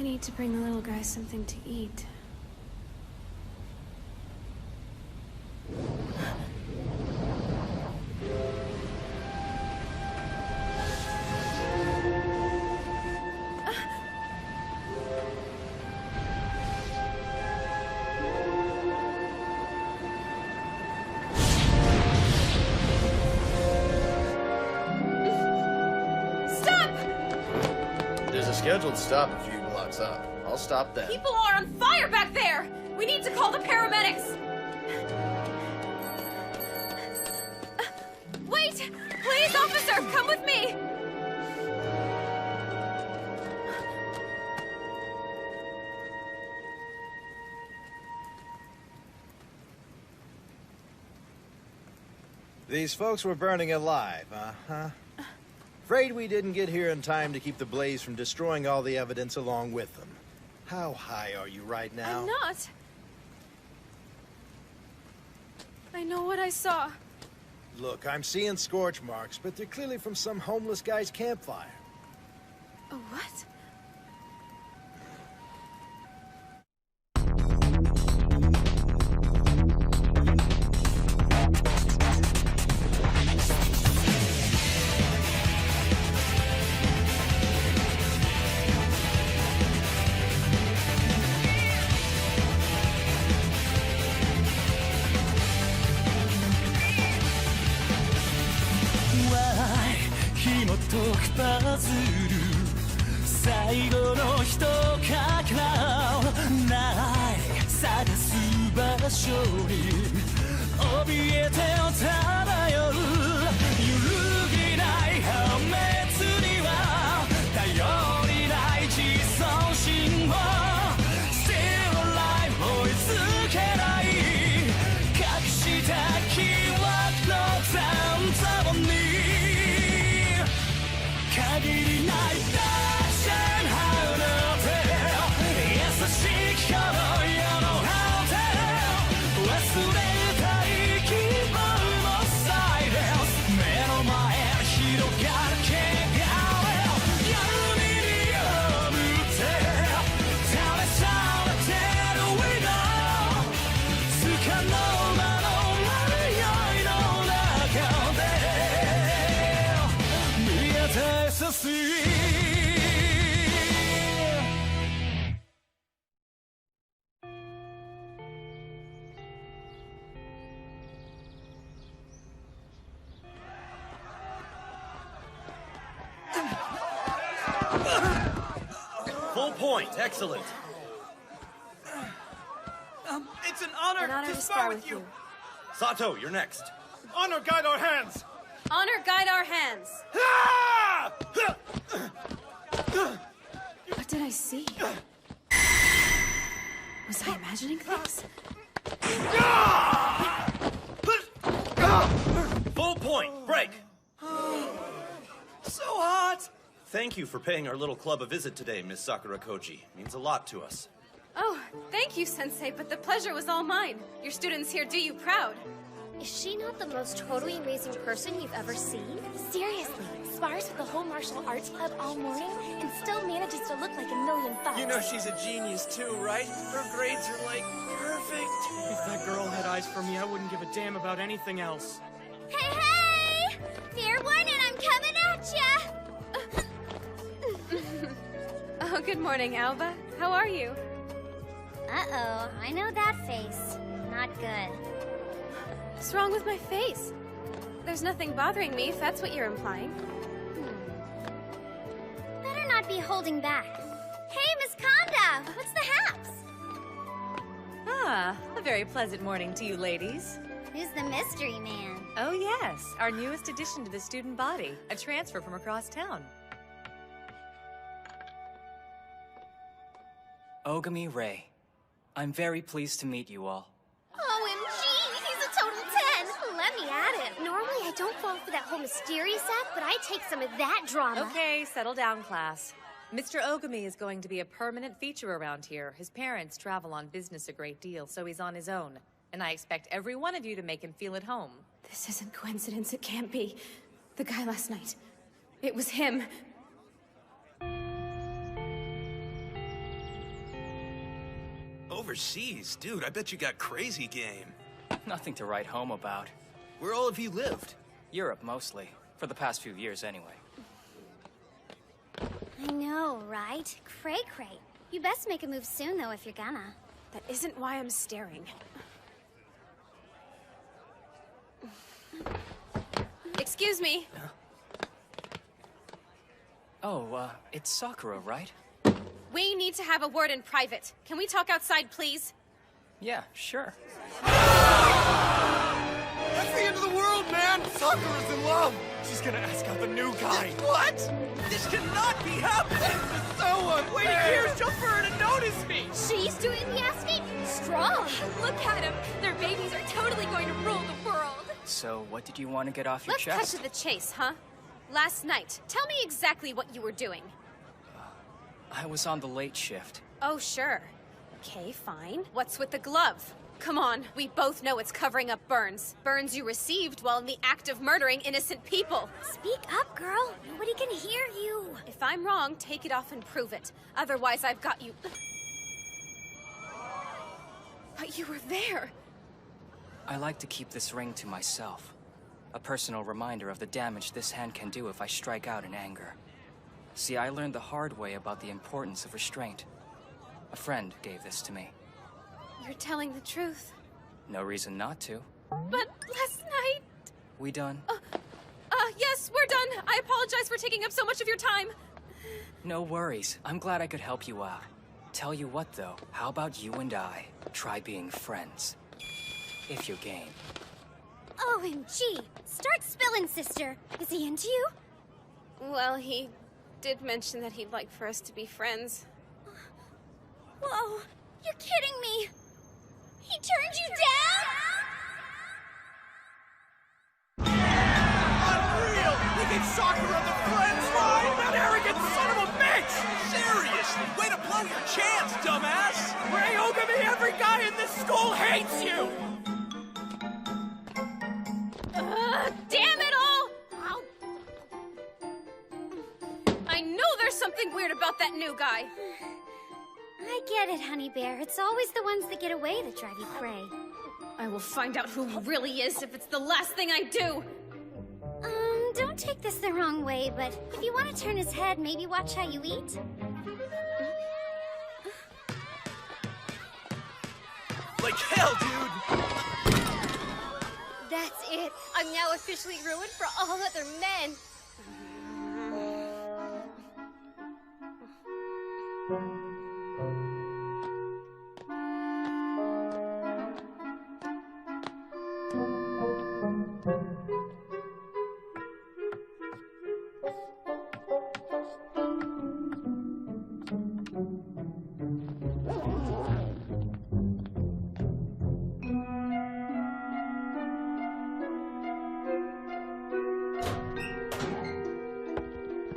I need to bring the little guy something to eat. Scheduled stop a few blocks up. I'll stop then. People are on fire back there! We need to call the paramedics! Wait! Please, officer, come with me! These folks were burning alive, uh-huh. Afraid we didn't get here in time to keep the blaze from destroying all the evidence along with them. How high are you right now? I'm not. I know what I saw. Look, I'm seeing scorch marks, but they're clearly from some homeless guy's campfire. A what?パズル最後の一かけらない探す場所に怯えて漂う揺るぎない破滅には頼りない自尊心を Still alive 追いつけない隠した記憶の残像に限りないダッシュンハウの手優しきこの世の果て忘れたい希望のサイレンス目の前に広がる汚れ闇に破って試されてる We know つかの間の迷いの中で見えてさすFull point. Excellent. It's an honor to spar with you. Sato, you're next. Honor guide our hands. Honor guide our hands. What did I see? Was I imagining things? Full point. Break. So hot. Thank you for paying our little club a visit today, Miss Sakura Koji. Means a lot to us. Oh, thank you, Sensei, but the pleasure was all mine. Your students here do you proud. Is she not the most totally amazing person you've ever seen? Seriously, spars with the whole martial arts club all morning and still manages to look like $1,000,000. You know she's a genius too, right? Her grades are like perfect. If that girl had eyes for me, I wouldn't give a damn about anything else. Hey, hey! Fair one, and I'm coming at ya! Oh, good morning, Alba. How are you? Uh-oh, I know that face. Not good. What's wrong with my face? There's nothing bothering me, if that's what you're implying. Better not be holding back. Hey, Miss Conda! What's the haps? Ah, a very pleasant morning to you ladies. Who's the mystery man? Oh yes, our newest addition to the student body, a transfer from across town. Ogami Ray. I'm very pleased to meet you all. OMG, he's a total 10! Let me at it. Normally I don't fall for that whole mysterious act, but I take some of that drama. Okay, settle down, class. Mr. Ogami is going to be a permanent feature around here. His parents travel on business a great deal, so he's on his own. And I expect every one of you to make him feel at home. This isn't coincidence, it can't be. The guy last night. It was him. Overseas? Dude, I bet you got crazy game. Nothing to write home about. Where all of you lived? Europe, mostly. For the past few years, anyway. I know, right? Cray-cray. You best make a move soon, though, if you're gonna. That isn't why I'm staring. Excuse me. Oh, it's Sakura, right? We need to have a word in private. Can we talk outside, please? Yeah, sure. That's the end of the world, man! Sakura's in love! She's gonna ask out the new guy. What? This cannot be happening! So unfair! Here's just for her to notice me! She's doing the asking? Strong! Look at him! Their babies are totally going to rule the world! So, what did you want to get off your Let's chest? cut to the chase, huh? Last night, tell me exactly what you were doing. I was on the late shift. Oh, sure. Okay, fine. What's with the glove? Come on, we both know it's covering up burns. Burns you received while in the act of murdering innocent people. Speak up, girl! Nobody can hear you! If I'm wrong, take it off and prove it. Otherwise, I've got you... But you were there. I like to keep this ring to myself. A personal reminder of the damage this hand can do if I strike out in anger. See, I learned the hard way about the importance of restraint. A friend gave this to me. You're telling the truth. No reason not to. But last night... We done? Yes, we're done. I apologize for taking up so much of your time. No worries. I'm glad I could help you out. Tell you what, though. How about you and I try being friends? If you're game. OMG! Start spilling, sister! Is he into you? Well, he did mention that he'd like for us to be friends. Whoa! You're kidding me! He turned you down?! Unreal! He gave Sakura the friends line! That arrogant son of a bitch! Seriously, way to blow your chance, dumbass! Ray Ogami, every guy in this school hates you! Damn it all! I know there's something weird about that new guy. I get it, honey bear. It's always the ones that get away that drive you cray. I will find out who he really is if it's the last thing I do. Don't take this the wrong way, but if you want to turn his head, maybe watch how you eat. Like hell, dude! That's it. I'm now officially ruined for all other men.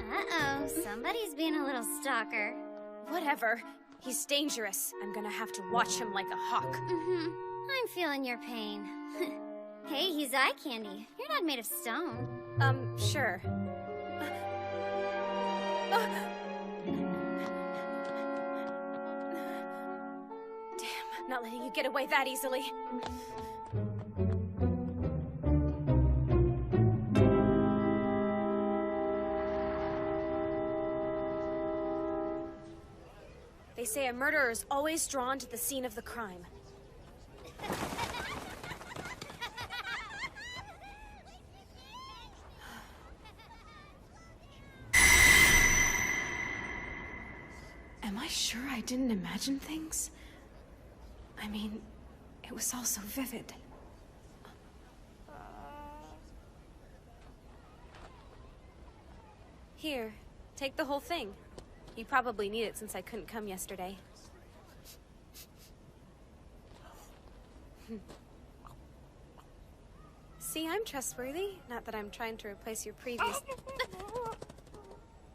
Uh-oh, somebody's being a little stalker. Whatever. He's dangerous. I'm gonna have to watch him like a hawk. Mm-hmm. I'm feeling your pain. Hey, he's eye candy. You're not made of stone. Sure. Damn, not letting you get away that easily. They say a murderer is always drawn to the scene of the crime. Am I sure I didn't imagine things? I mean, it was all so vivid. Here, take the whole thing. You probably need it since I couldn't come yesterday. See, I'm trustworthy. Not that I'm trying to replace your previous...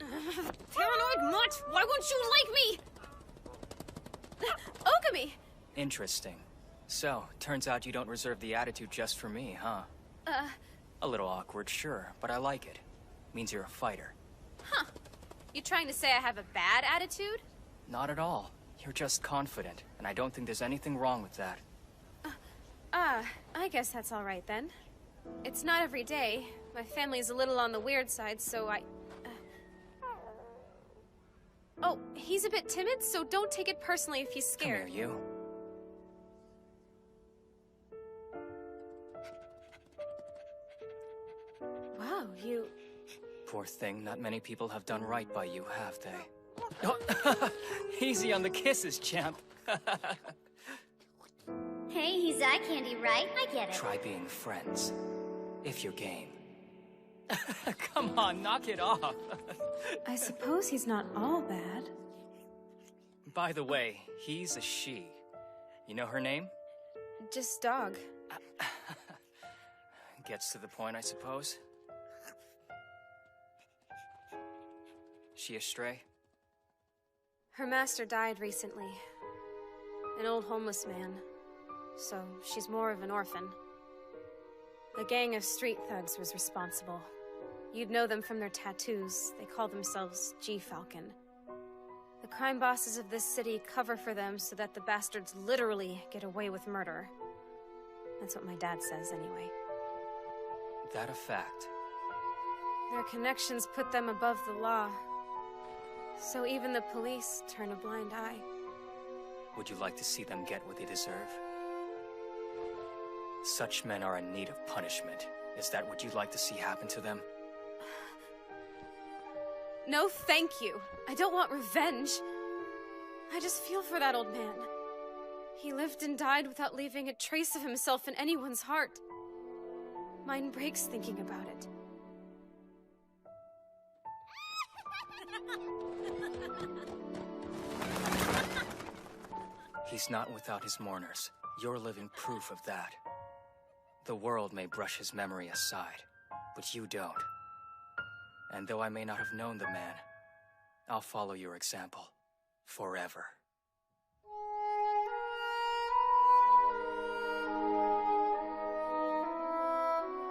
Paranoid mutt! Why won't you like me? Ogami! Interesting. So, turns out you don't reserve the attitude just for me, huh? A little awkward, sure, but I like it. Means you're a fighter. Huh. You trying to say I have a bad attitude? Not at all. You're just confident, and I don't think there's anything wrong with that. I guess that's all right then. It's not every day. My family's a little on the weird side, so Oh, he's a bit timid, so don't take it personally if he's scared. Come here, you. Wow, you... Poor thing, not many people have done right by you, have they? Oh, easy on the kisses, champ. Hey, he's eye candy, right? I get it. Try being friends, if you're game. Come on, knock it off. I suppose he's not all bad. By the way, he's a she. You know her name? Just dog. Gets to the point, I suppose. She a stray? Her master died recently. An old homeless man. So she's more of an orphan. A gang of street thugs was responsible. You'd know them from their tattoos. They call themselves G-Falcon. The crime bosses of this city cover for them so that the bastards literally get away with murder. That's what my dad says, anyway. That a fact? Their connections put them above the law. So even the police turn a blind eye. Would you like to see them get what they deserve? Such men are in need of punishment. Is that what you'd like to see happen to them? No, thank you. I don't want revenge. I just feel for that old man. He lived and died without leaving a trace of himself in anyone's heart. Mine breaks thinking about it. He's not without his mourners. You're living proof of that. The world may brush his memory aside, but you don't. And though I may not have known the man, I'll follow your example. Forever.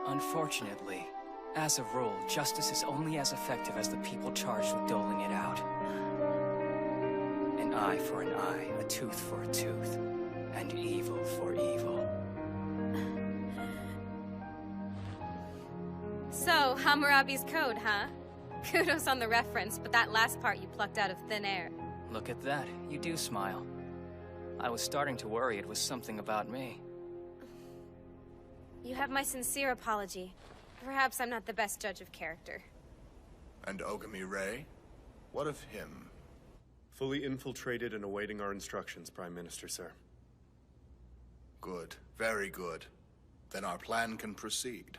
Unfortunately, as a rule, justice is only as effective as the people charged with doling it out. An eye for an eye, a tooth for a tooth, and evil for evil. So, Hammurabi's code, huh? Kudos on the reference, but that last part you plucked out of thin air. Look at that, you do smile. I was starting to worry it was something about me. You have my sincere apology. Perhaps I'm not the best judge of character. And Ogami Ray? What of him? Fully infiltrated and awaiting our instructions, Prime Minister, sir. Good. Very good. Then our plan can proceed.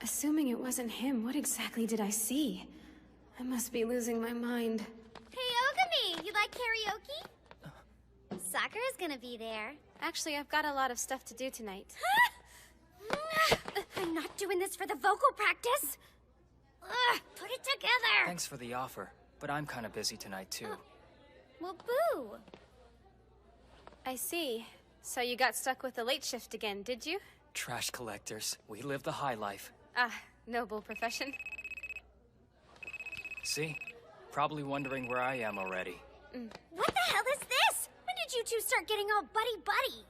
Assuming it wasn't him, what exactly did I see? I must be losing my mind. Hey, Ogami, you like karaoke? Sakura's gonna be there. Actually, I've got a lot of stuff to do tonight. I'm not doing this for the vocal practice. Ugh, put it together. Thanks for the offer, but I'm kind of busy tonight, too. Well, boo. I see. So you got stuck with the late shift again, did you? Trash collectors. We live the high life. Ah, noble profession. See? Probably wondering where I am already. What the hell is this? When did you two start getting all buddy-buddy?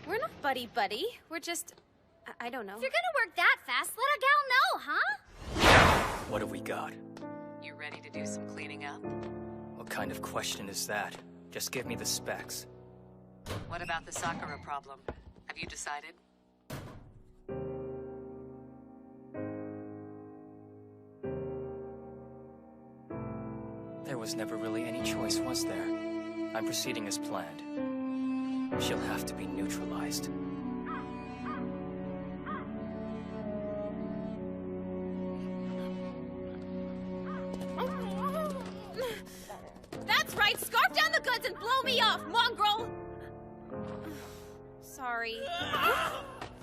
We're not buddy-buddy. We're just... I don't know. If you're gonna work that fast, let a gal know, huh? What have we got? You ready to do some cleaning up? What kind of question is that? Just give me the specs. What about the Sakura problem? Have you decided? There was never really any choice, was there? I'm proceeding as planned. She'll have to be neutralized. That's right! Scarf down the goods and blow me off, mongrel! Sorry.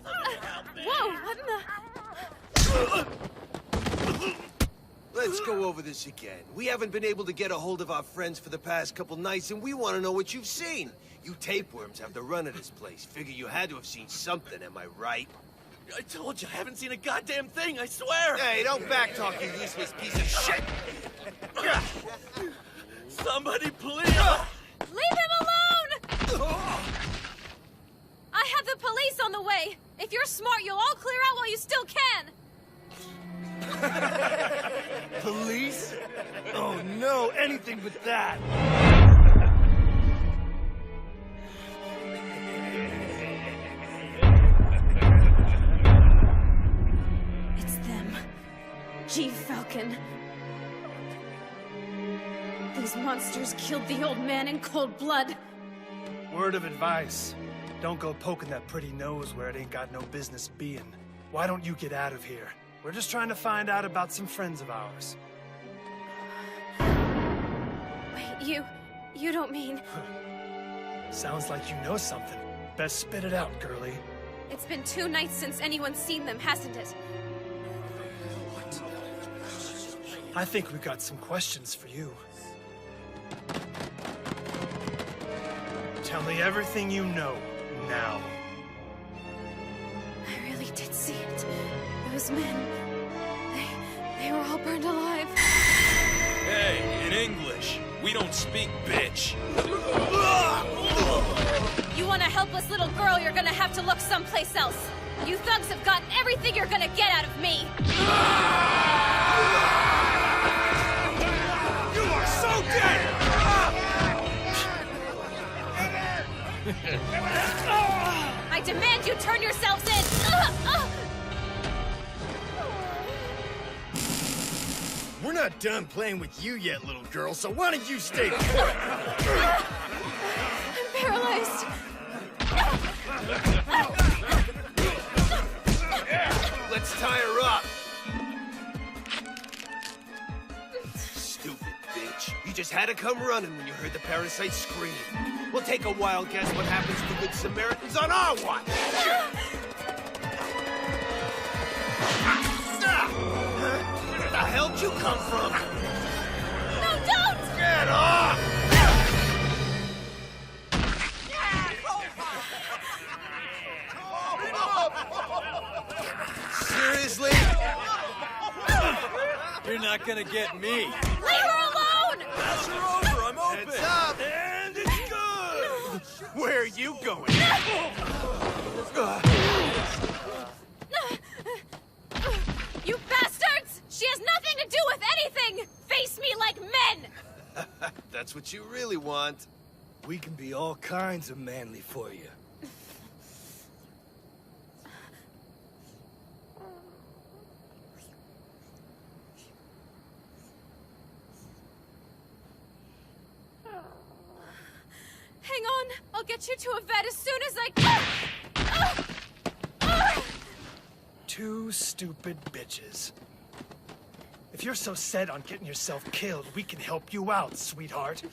Whoa, what in the... let's go over this again. We haven't been able to get a hold of our friends for the past couple nights, and we want to know what you've seen. You tapeworms have the run of this place. Figure you had to have seen something, am I right? I told you, I haven't seen a goddamn thing, I swear! Hey, don't backtalk, you useless piece of shit! Somebody please! Leave him alone! I have the police on the way! If you're smart, you'll all clear out while you still can! Police? Oh no, anything but that! It's them. G-Falcon. These monsters killed the old man in cold blood. Word of advice. Don't go poking that pretty nose where it ain't got no business being. Why don't you get out of here? We're just trying to find out about some friends of ours. Wait, you don't mean... Sounds like you know something. Best spit it out, girlie. It's been 2 nights since anyone's seen them, hasn't it? I think we got some questions for you. Tell me everything you know, now. I really did see it. Those men... They were all burned alive. Hey, in English, we don't speak bitch. You want a helpless little girl, you're gonna have to look someplace else. You thugs have gotten everything you're gonna get out of me. You are so dead! I demand you turn yourselves in! We're not done playing with you yet, little girl, so why don't you stay put? I'm paralyzed. Let's tie her up! Stupid bitch. You just had to come running when you heard the parasite scream. We'll take a wild guess what happens to good Samaritans on our watch! Where the hell did you come from? No, don't! Get off! Seriously? You're not gonna get me. Leave her alone! Pass her over, I'm open. Heads up! And it's good! Where are you going? You bastards! She has nothing to do with anything! Face me like men! That's what you really want. We can be all kinds of manly for you. Hang on, I'll get you to a vet as soon as I can. 2 stupid bitches. If you're so set on getting yourself killed, we can help you out, sweetheart.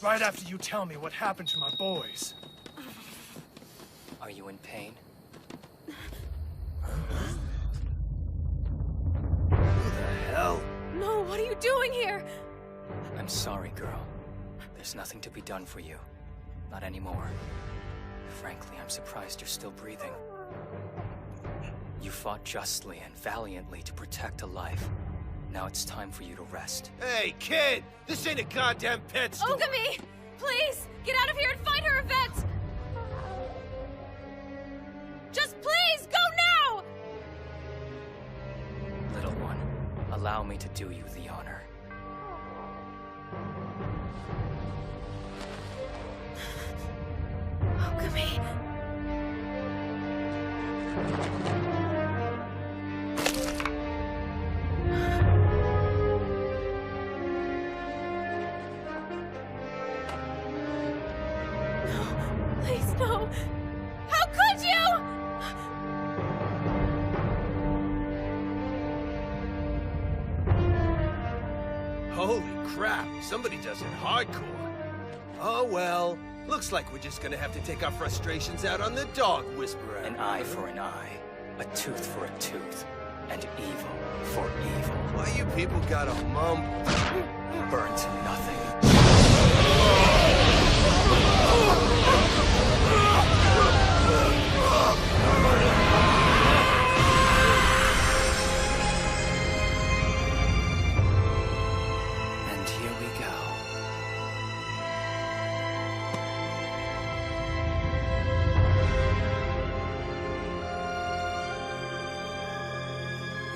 Right after you tell me what happened to my boys. Are you in pain? Who the hell? No, what are you doing here? I'm sorry, girl. There's nothing to be done for you. Not anymore. Frankly, I'm surprised you're still breathing. You fought justly and valiantly to protect a life. Now it's time for you to rest. Hey, kid! This ain't a goddamn pet store! Ogami! Please! Get out of here and find her a vet! Just please, go now! Little one, allow me to do you the honor. Ogami... Please, no! How could you? Holy crap, somebody does it hardcore. Oh well, looks like we're just gonna have to take our frustrations out on the dog whisperer. An eye for an eye, a tooth for a tooth. and evil for evil. Why you people gotta mumble? Burn to nothing. And here we go.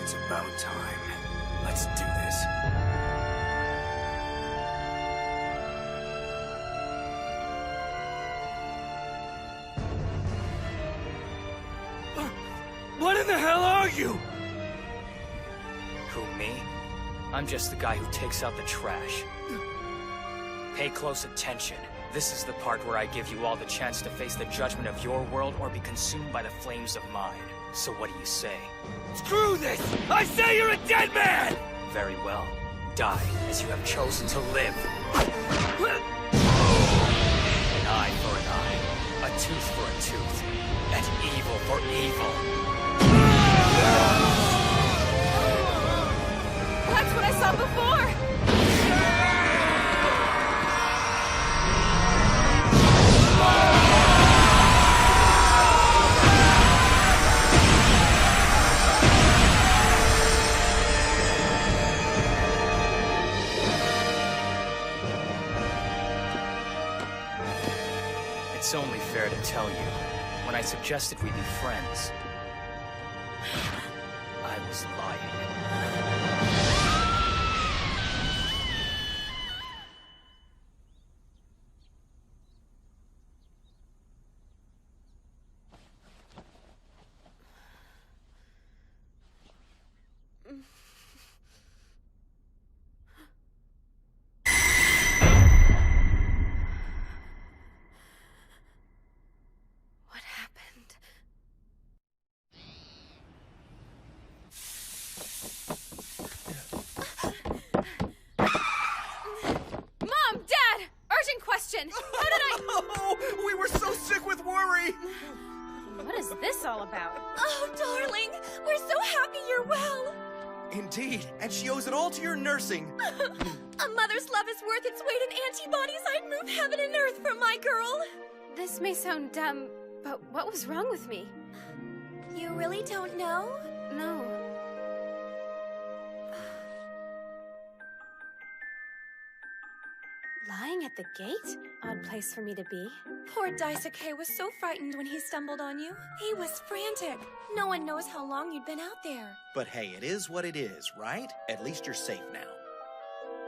It's about time. Let's do this. What in the hell are you? Who, me? I'm just the guy who takes out the trash. Pay close attention. This is the part where I give you all the chance to face the judgment of your world or be consumed by the flames of mine. So what do you say? Screw this! I say you're a dead man! Very well. Die as you have chosen to live. An eye for an eye, a tooth for a tooth, and evil for evil. That's what I saw before! It's only fair to tell you, when I suggested we be friends, I was lying. What happened? Mom! Dad! Urgent question! How did I... Oh, we were so sick with worry! What is this all about? Oh, darling, we're so happy you're well. Indeed, and she owes it all to your nursing. A mother's love is worth its weight in antibodies. I'd move heaven and earth for my girl. This may sound dumb, but what was wrong with me? You really don't know? No. Lying at the gate? Odd place for me to be. Poor Daisuke was so frightened when he stumbled on you. He was frantic. No one knows how long you'd been out there. But hey, it is what it is, right? At least you're safe now.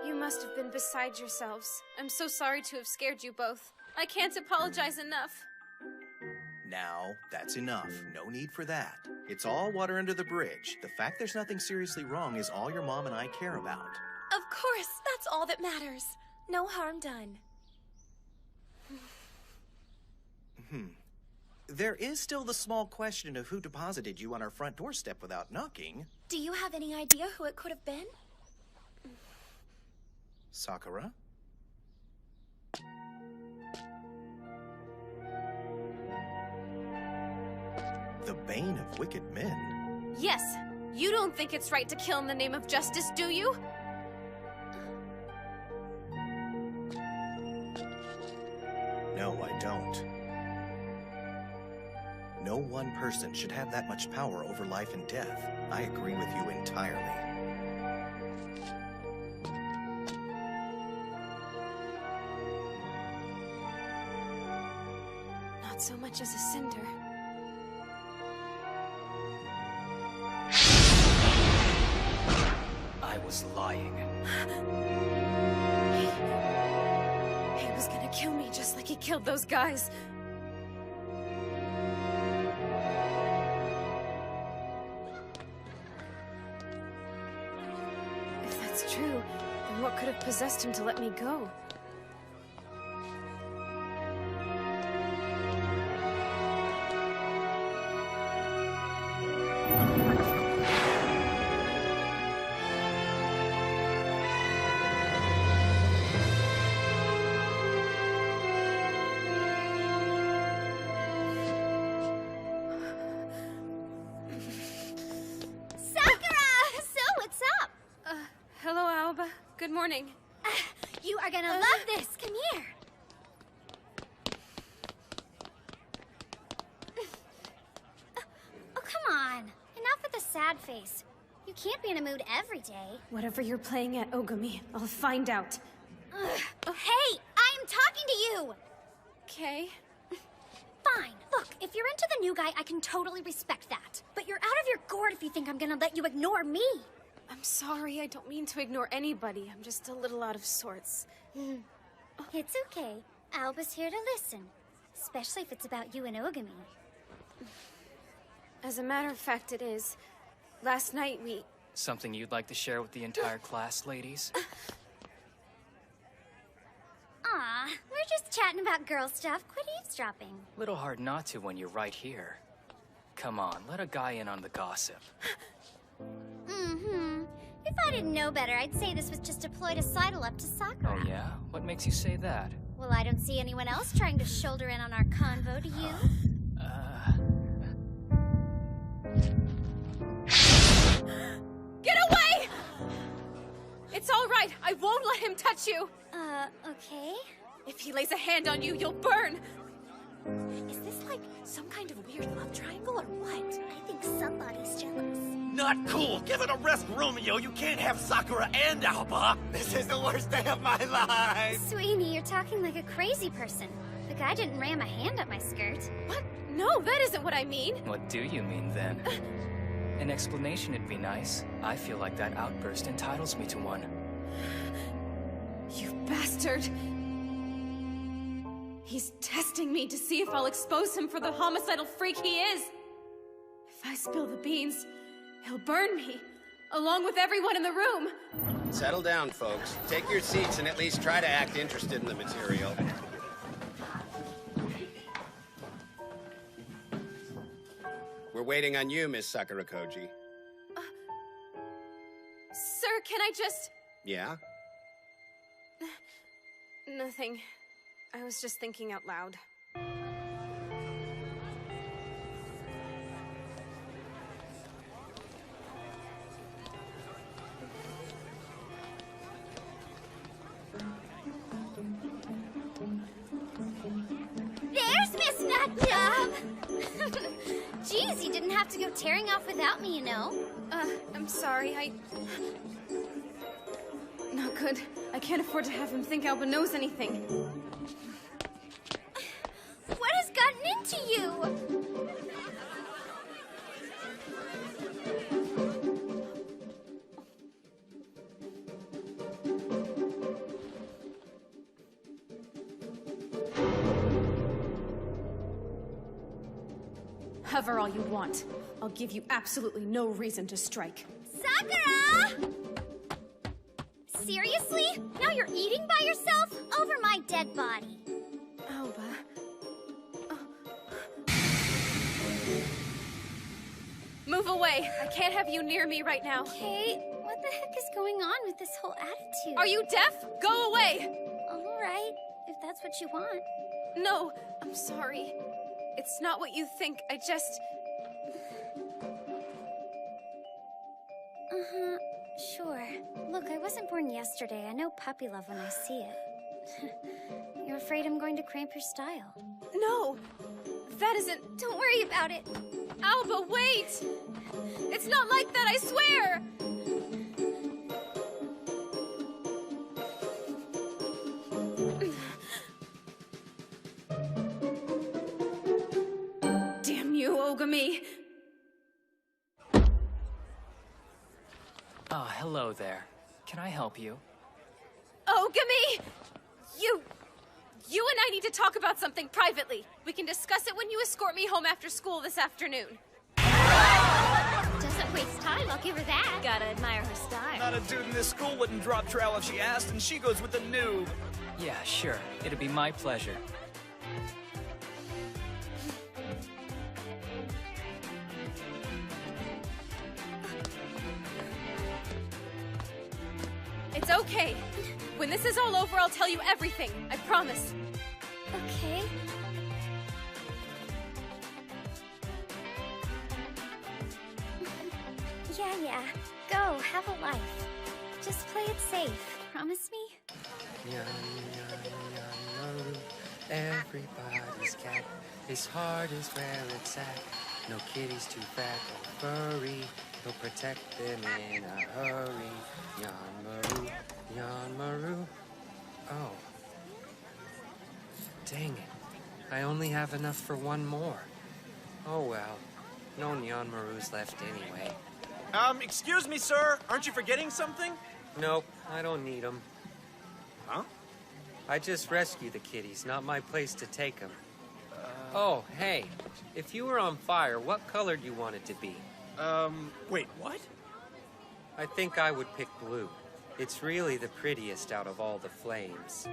You must have been beside yourselves. I'm so sorry to have scared you both. I can't apologize enough. Now, that's enough. No need for that. It's all water under the bridge. The fact there's nothing seriously wrong is all your mom and I care about. Of course, that's all that matters. No harm done. There is still the small question of who deposited you on our front doorstep without knocking. Do you have any idea who it could have been? Sakura? The bane of wicked men? Yes, you don't think it's right to kill in the name of justice, do you? No, I don't. No one person should have that much power over life and death. I agree with you entirely. Not so much as a cinder. I was lying. He was gonna kill me just like he killed those guys. If that's true, then what could have possessed him to let me go? morning. You are gonna love this. Come here. Oh, come on. Enough with the sad face. You can't be in a mood every day. Whatever you're playing at, Ogami, I'll find out. Hey, I'm talking to you! Okay. Fine. Look, if you're into the new guy, I can totally respect that. But you're out of your gourd if you think I'm gonna let you ignore me. I'm sorry, I don't mean to ignore anybody. I'm just a little out of sorts. It's okay. Alba's here to listen. Especially if it's about you and Ogami. As a matter of fact, it is. Last night we... Something you'd like to share with the entire class, ladies? Aw, we're just chatting about girl stuff. Quit eavesdropping. Little hard not to when you're right here. Come on, let a guy in on the gossip. If I didn't know better, I'd say this was just a ploy to sidle up to Sakura. Oh yeah? What makes you say that? Well, I don't see anyone else trying to shoulder in on our convo, do you? Get away! It's all right. I won't let him touch you. Okay. If he lays a hand on you, you'll burn. Is this like some kind of weird love triangle or what? I think somebody's jealous. Not cool! Give it a rest, Romeo! You can't have Sakura and Alba! This is the worst day of my life! Sweeney, you're talking like a crazy person. The guy didn't ram a hand up my skirt. What? No, that isn't what I mean. What do you mean, then? An explanation would be nice. I feel like that outburst entitles me to one. You bastard! He's testing me to see if I'll expose him for the homicidal freak he is. If I spill the beans, he'll burn me, along with everyone in the room. Settle down, folks. Take your seats and at least try to act interested in the material. We're waiting on you, Miss Sakura Koji. Sir, can I just... Yeah? Nothing. I was just thinking out loud. There's Miss Nutjob! Geez, you didn't have to go tearing off without me, you know. I'm sorry, Not good. I can't afford to have him think Alba knows anything. What has gotten into you? Hover all you want. I'll give you absolutely no reason to strike. Sakura! Seriously? Now you're eating by yourself? Over my dead body. Alba. Move away. I can't have you near me right now. Okay, what the heck is going on with this whole attitude? Are you deaf? Go away! All right, if that's what you want. No, I'm sorry. It's not what you think. I just... Sure. Look, I wasn't born yesterday. I know puppy love when I see it. You're afraid I'm going to cramp your style? No! That isn't... Don't worry about it. Alba, wait! It's not like that, I swear! Damn you, Ogami! Ah, hello there. Can I help you? Ogami! You and I need to talk about something privately. We can discuss it when you escort me home after school this afternoon. Doesn't waste time, I'll give her that. Gotta admire her style. Not a dude in this school wouldn't drop trowel if she asked, and she goes with the noob. Yeah, sure. It'd be my pleasure. It's okay. When this is all over, I'll tell you everything. I promise. Okay. Yeah. Go, have a life. Just play it safe. promise me? Everybody's cat. His heart is where it's at. No kitty's too fat or furry. He'll protect them in a hurry. Yanmaru, Yanmaru. Oh. Dang it. I only have enough for one more. Oh well. No Yanmarus left anyway. Excuse me, sir. Aren't you forgetting something? Nope, I don't need them. Huh? I just rescue the kitties, not my place to take them. Oh, hey. If you were on fire, what color do you want it to be? Wait, what? I think I would pick blue. It's really the prettiest out of all the flames.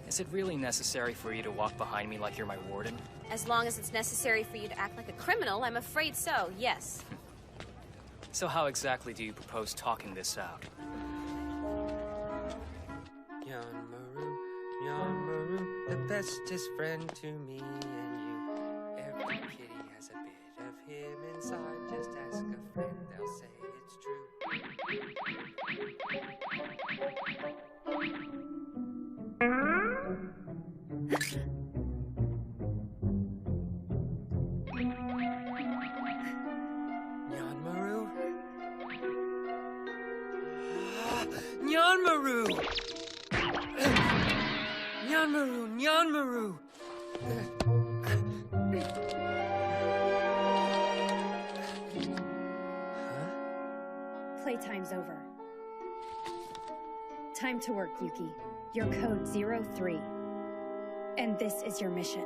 Is it really necessary for you to walk behind me like you're my warden? As long as it's necessary for you to act like a criminal, I'm afraid so, yes. So how exactly do you propose talking this out? Yanmaru, Yanmaru, the bestest friend to me and you. Every kitty has a bit of him inside. Just ask a friend, they'll say it's true. Yanmaru? Nyanmaru! Nyanmaru! Nyanmaru! Playtime's over. Time to work, Yuki. Your code 03. And this is your mission.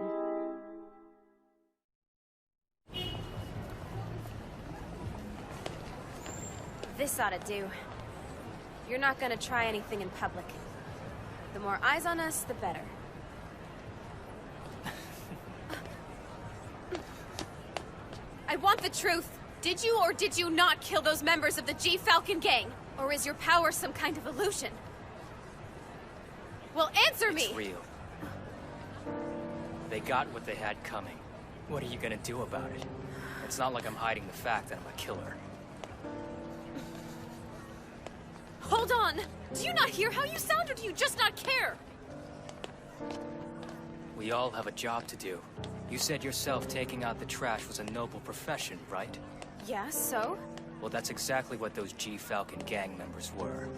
This ought to do. You're not gonna try anything in public. The more eyes on us, the better. I want the truth. Did you or did you not kill those members of the G-Falcon gang? Or is your power some kind of illusion? Well, answer me! It's real. They got what they had coming. What are you gonna do about it? It's not like I'm hiding the fact that I'm a killer. Hold on! Do you not hear how you sound, or do you just not care? We all have a job to do. You said yourself taking out the trash was a noble profession, right? Yeah, so? Well, that's exactly what those G-Falcon gang members were.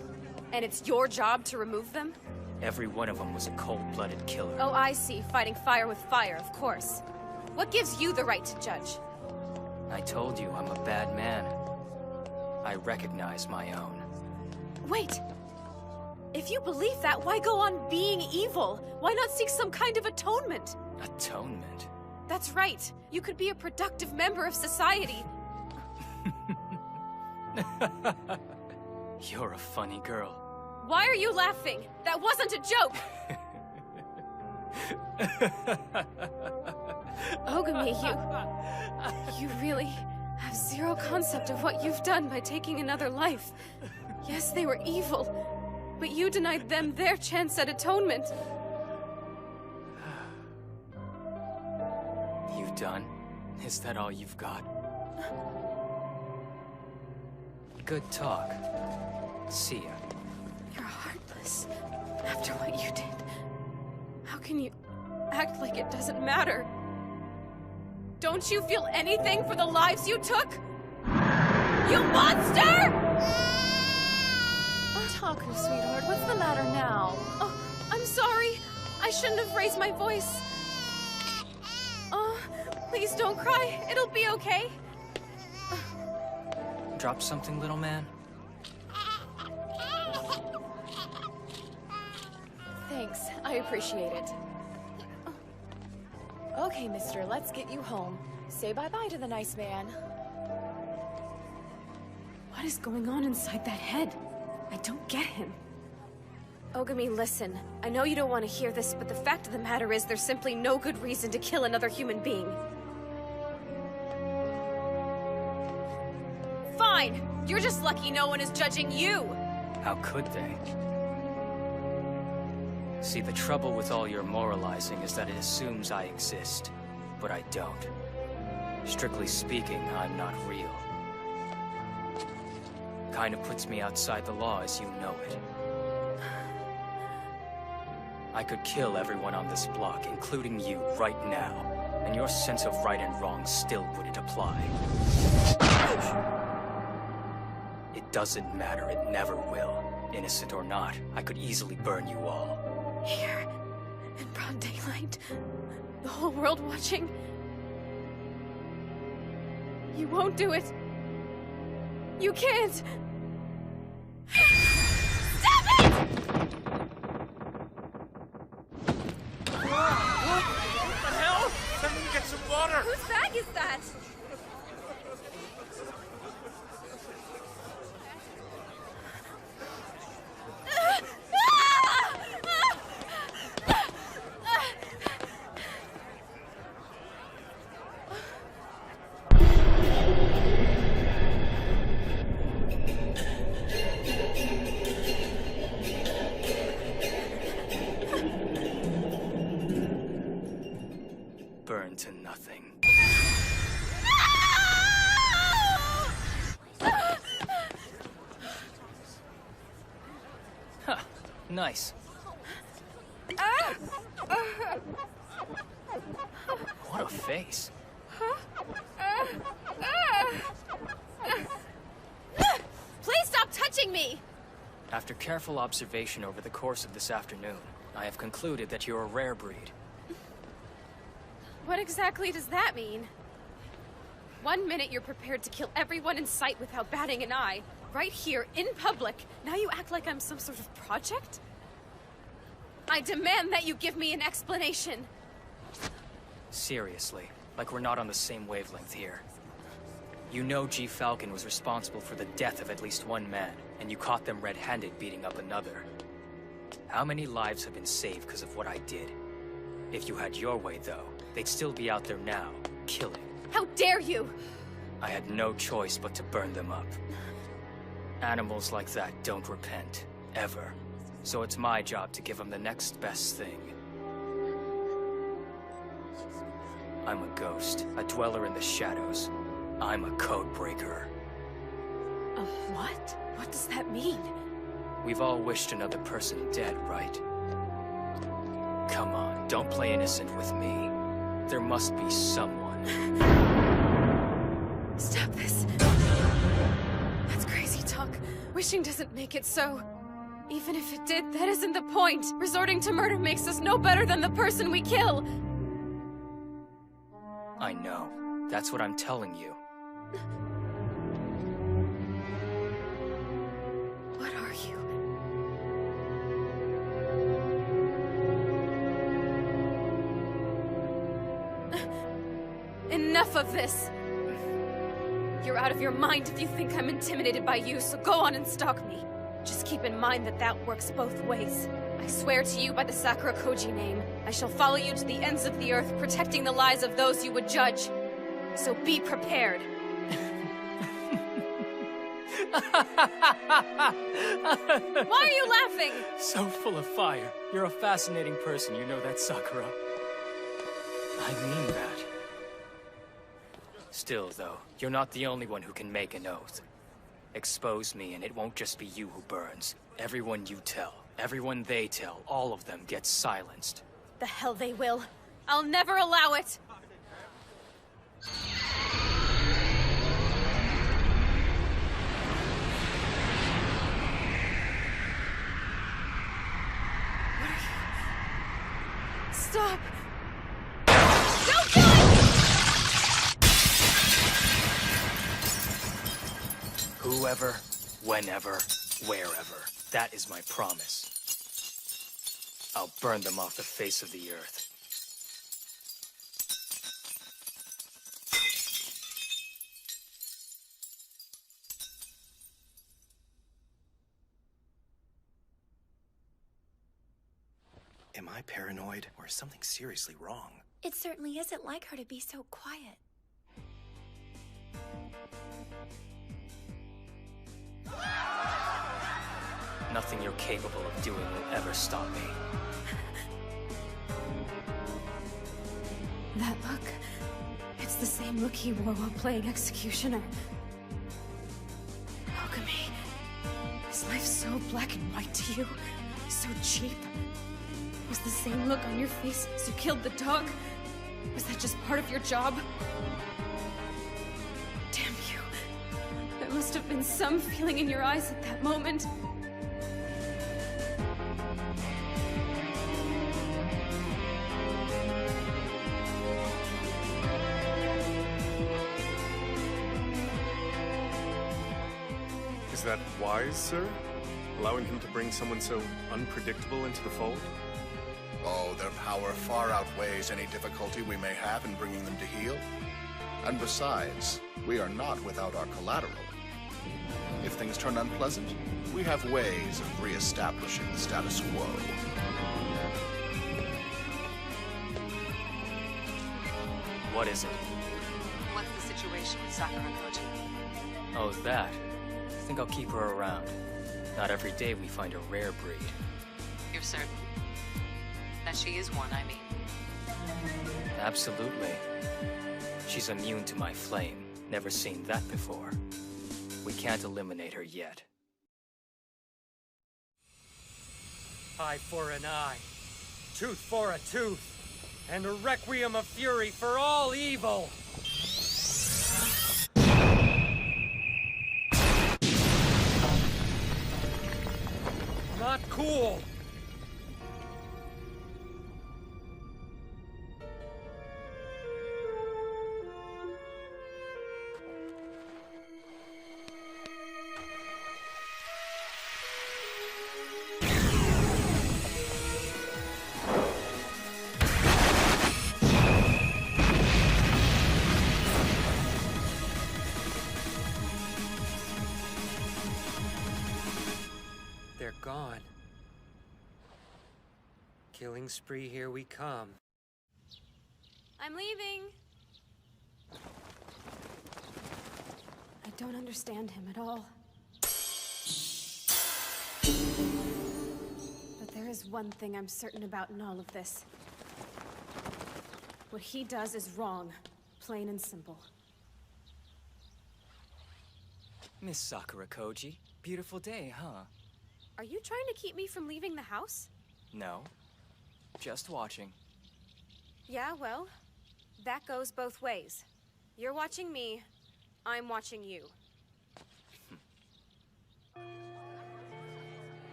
And it's your job to remove them? Every one of them was a cold-blooded killer. Oh, I see. Fighting fire with fire, of course. What gives you the right to judge? I told you I'm a bad man. I recognize my own. Wait! If you believe that, why go on being evil? Why not seek some kind of atonement? Atonement? That's right. You could be a productive member of society. You're a funny girl. Why are you laughing? That wasn't a joke! Ogami, you really have zero concept of what you've done by taking another life. Yes, they were evil, but you denied them their chance at atonement. You done? Is that all you've got? Good talk. See ya. You're heartless. After what you did, how can you act like it doesn't matter? Don't you feel anything for the lives you took? You monster! Taku, sweetheart, what's the matter now? Oh, I'm sorry. I shouldn't have raised my voice. Oh, please don't cry. It'll be okay. Drop something, little man? Thanks. I appreciate it. Okay, mister, let's get you home. Say bye-bye to the nice man. What is going on inside that head? I don't get him. Ogami, listen. I know you don't want to hear this, but the fact of the matter is there's simply no good reason to kill another human being. Fine! You're just lucky no one is judging you! How could they? See, the trouble with all your moralizing is that it assumes I exist, but I don't. Strictly speaking, I'm not real. Kind of puts me outside the law as you know it. I could kill everyone on this block, including you, right now. And your sense of right and wrong still wouldn't apply. It doesn't matter, it never will. Innocent or not, I could easily burn you all. Here, in broad daylight, the whole world watching. You won't do it. You can't. Stop it! What the hell? Let me get some water. Whose bag is that? Burn to nothing. Huh, nice. What a face. Please stop touching me! After careful observation over the course of this afternoon, I have concluded that you're a rare breed. What exactly does that mean? 1 minute you're prepared to kill everyone in sight without batting an eye. Right here, in public. Now you act like I'm some sort of project? I demand that you give me an explanation. Seriously, like we're not on the same wavelength here. You know G. Falcon was responsible for the death of at least one man, and you caught them red-handed beating up another. How many lives have been saved because of what I did? If you had your way, though, they'd still be out there now, killing. How dare you! I had no choice but to burn them up. Animals like that don't repent, ever. So it's my job to give them the next best thing. I'm a ghost, a dweller in the shadows. I'm a code breaker. A what? What does that mean? We've all wished another person dead, right? Come on, don't play innocent with me. There must be someone. Stop this. That's crazy talk. Wishing doesn't make it so. Even if it did, that isn't the point. Resorting to murder makes us no better than the person we kill. I know. That's what I'm telling you. What are you? Enough of this! You're out of your mind if you think I'm intimidated by you, so go on and stalk me. Just keep in mind that that works both ways. I swear to you by the Sakura Koji name, I shall follow you to the ends of the earth, protecting the lives of those you would judge. So be prepared. Why are you laughing? So full of fire. You're a fascinating person, you know that, Sakura. I mean that. Still, though, you're not the only one who can make an oath. Expose me, and it won't just be you who burns. Everyone you tell, everyone they tell, all of them gets silenced. The hell they will. I'll never allow it! Stop! Don't kill him! Whoever, whenever, wherever. That is my promise. I'll burn them off the face of the earth. Am I paranoid, or is something seriously wrong? It certainly isn't like her to be so quiet. Nothing you're capable of doing will ever stop me. That look, it's the same look he wore while playing Executioner. Okami, black and white to you? So cheap? Was the same look on your face as you killed the dog? Was that just part of your job? Damn you. There must have been some feeling in your eyes at that moment. Is that wise, sir? Allowing him to bring someone so unpredictable into the fold? Oh, their power far outweighs any difficulty we may have in bringing them to heel. And besides, we are not without our collateral. If things turn unpleasant, we have ways of re-establishing the status quo. What is it? What's the situation with Sakura Koji? Oh, that. I think I'll keep her around. Not every day we find a rare breed. You're certain? That she is one, I mean. Absolutely. She's immune to my flame. Never seen that before. We can't eliminate her yet. Eye for an eye, tooth for a tooth, and a requiem of fury for all evil! Not cool! They're gone. Killing spree, here we come. I'm leaving. I don't understand him at all. But there is one thing I'm certain about in all of this. What he does is wrong, plain and simple. Miss Sakura Koji, beautiful day, huh? Are you trying to keep me from leaving the house? No. Just watching. Yeah, well, that goes both ways. You're watching me, I'm watching you.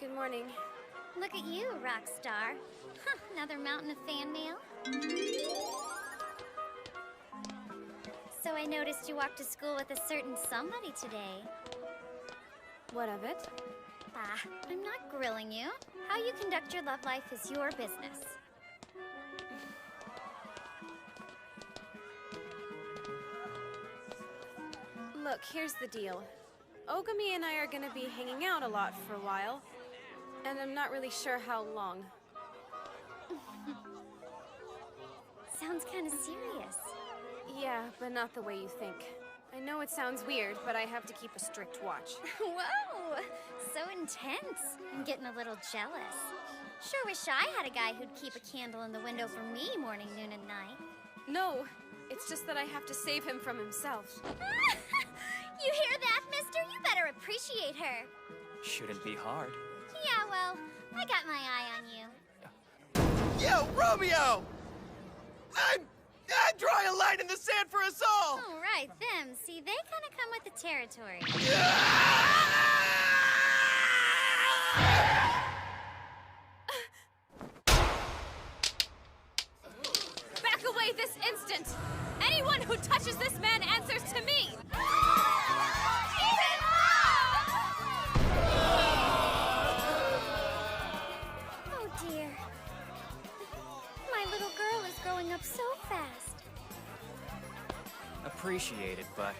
Good morning. Look at you, rock star. Huh, another mountain of fan mail? So I noticed you walked to school with a certain somebody today. What of it? Ah, I'm not grilling you. How you conduct your love life is your business. Look, here's the deal. Ogami and I are gonna be hanging out a lot for a while, and I'm not really sure how long. Sounds kind of serious. Yeah, but not the way you think. I know it sounds weird, but I have to keep a strict watch. Whoa! So intense. I'm getting a little jealous. Sure wish I had a guy who'd keep a candle in the window for me morning, noon, and night. No, it's just that I have to save him from himself. You hear that, mister? You better appreciate her. Shouldn't be hard. Yeah, well, I got my eye on you. Yo, Romeo! I'm drawing a line in the sand for us all! Oh, right, them. See, they kind of come with the territory. Back away this instant! Anyone who touches this man answers to me! Oh, dear. My little girl is growing up so fast. Appreciate it, but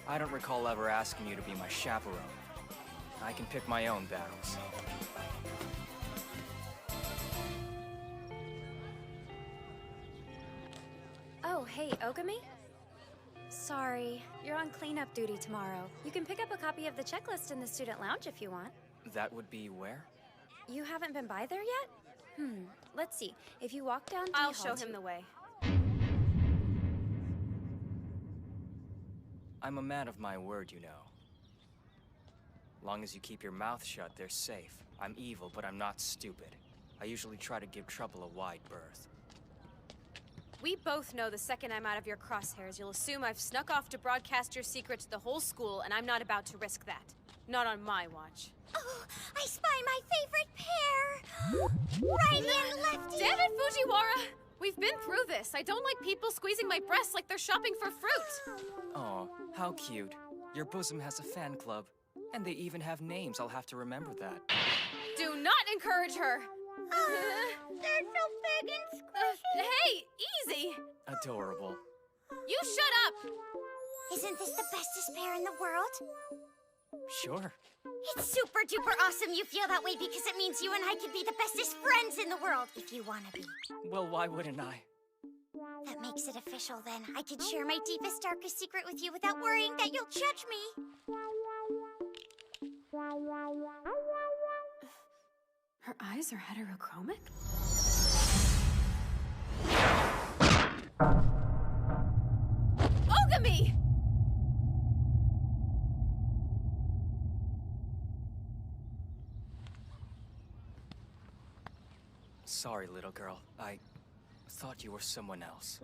I don't recall ever asking you to be my chaperone. I can pick my own battles. Oh, hey, Ogami? Sorry, you're on cleanup duty tomorrow. You can pick up a copy of the checklist in the student lounge if you want. That would be where? You haven't been by there yet? Let's see. If you walk down D I'll Hall show him the way. I'm a man of my word, you know. Long as you keep your mouth shut, they're safe. I'm evil, but I'm not stupid. I usually try to give trouble a wide berth. We both know the second I'm out of your crosshairs, you'll assume I've snuck off to broadcast your secret to the whole school, and I'm not about to risk that. Not on my watch. Oh, I spy my favorite pair! Righty and lefty! Damn it, Fujiwara! We've been through this. I don't like people squeezing my breasts like they're shopping for fruit. Oh, how cute. Your bosom has a fan club. And they even have names. I'll have to remember that. Do not encourage her! They're so big and squishy. Hey, easy! Adorable. You shut up! Isn't this the bestest pair in the world? Sure. It's super duper awesome you feel that way because it means you and I could be the bestest friends in the world if you want to be. Well, why wouldn't I? That makes it official then. I could share my deepest, darkest secret with you without worrying that you'll judge me. Her eyes are heterochromic? Ogami! Sorry, little girl. I thought you were someone else.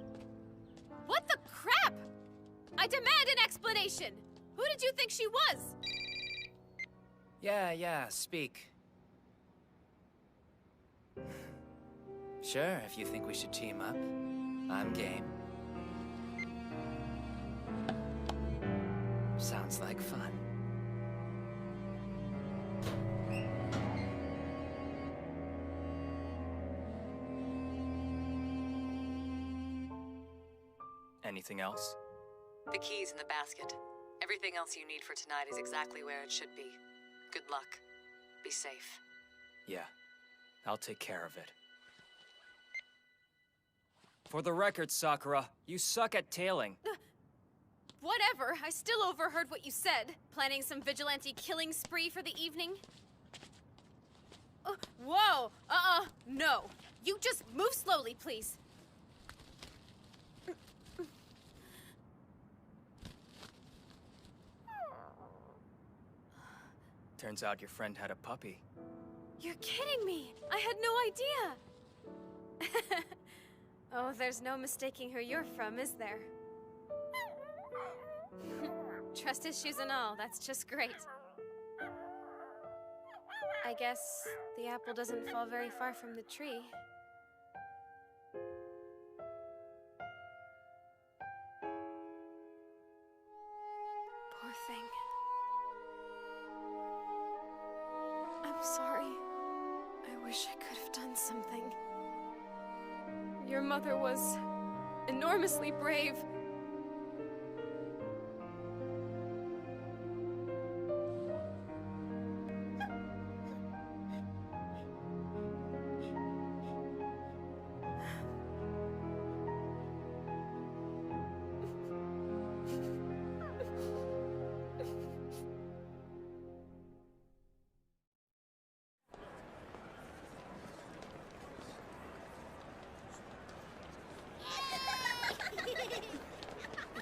What the crap? I demand an explanation! Who did you think she was? Yeah, speak. Sure, if you think we should team up, I'm game. Sounds like fun. Anything else? The key's in the basket. Everything else you need for tonight is exactly where it should be. Good luck. Be safe. Yeah, I'll take care of it. For the record, Sakura, you suck at tailing. Whatever, I still overheard what you said. Planning some vigilante killing spree for the evening? Whoa! No. You just move slowly, please. Turns out your friend had a puppy. You're kidding me! I had no idea! Oh, there's no mistaking who you're from, is there? Trust issues and all, that's just great. I guess the apple doesn't fall very far from the tree. Poor thing. I'm sorry. I wish I could have done something. Your mother was enormously brave.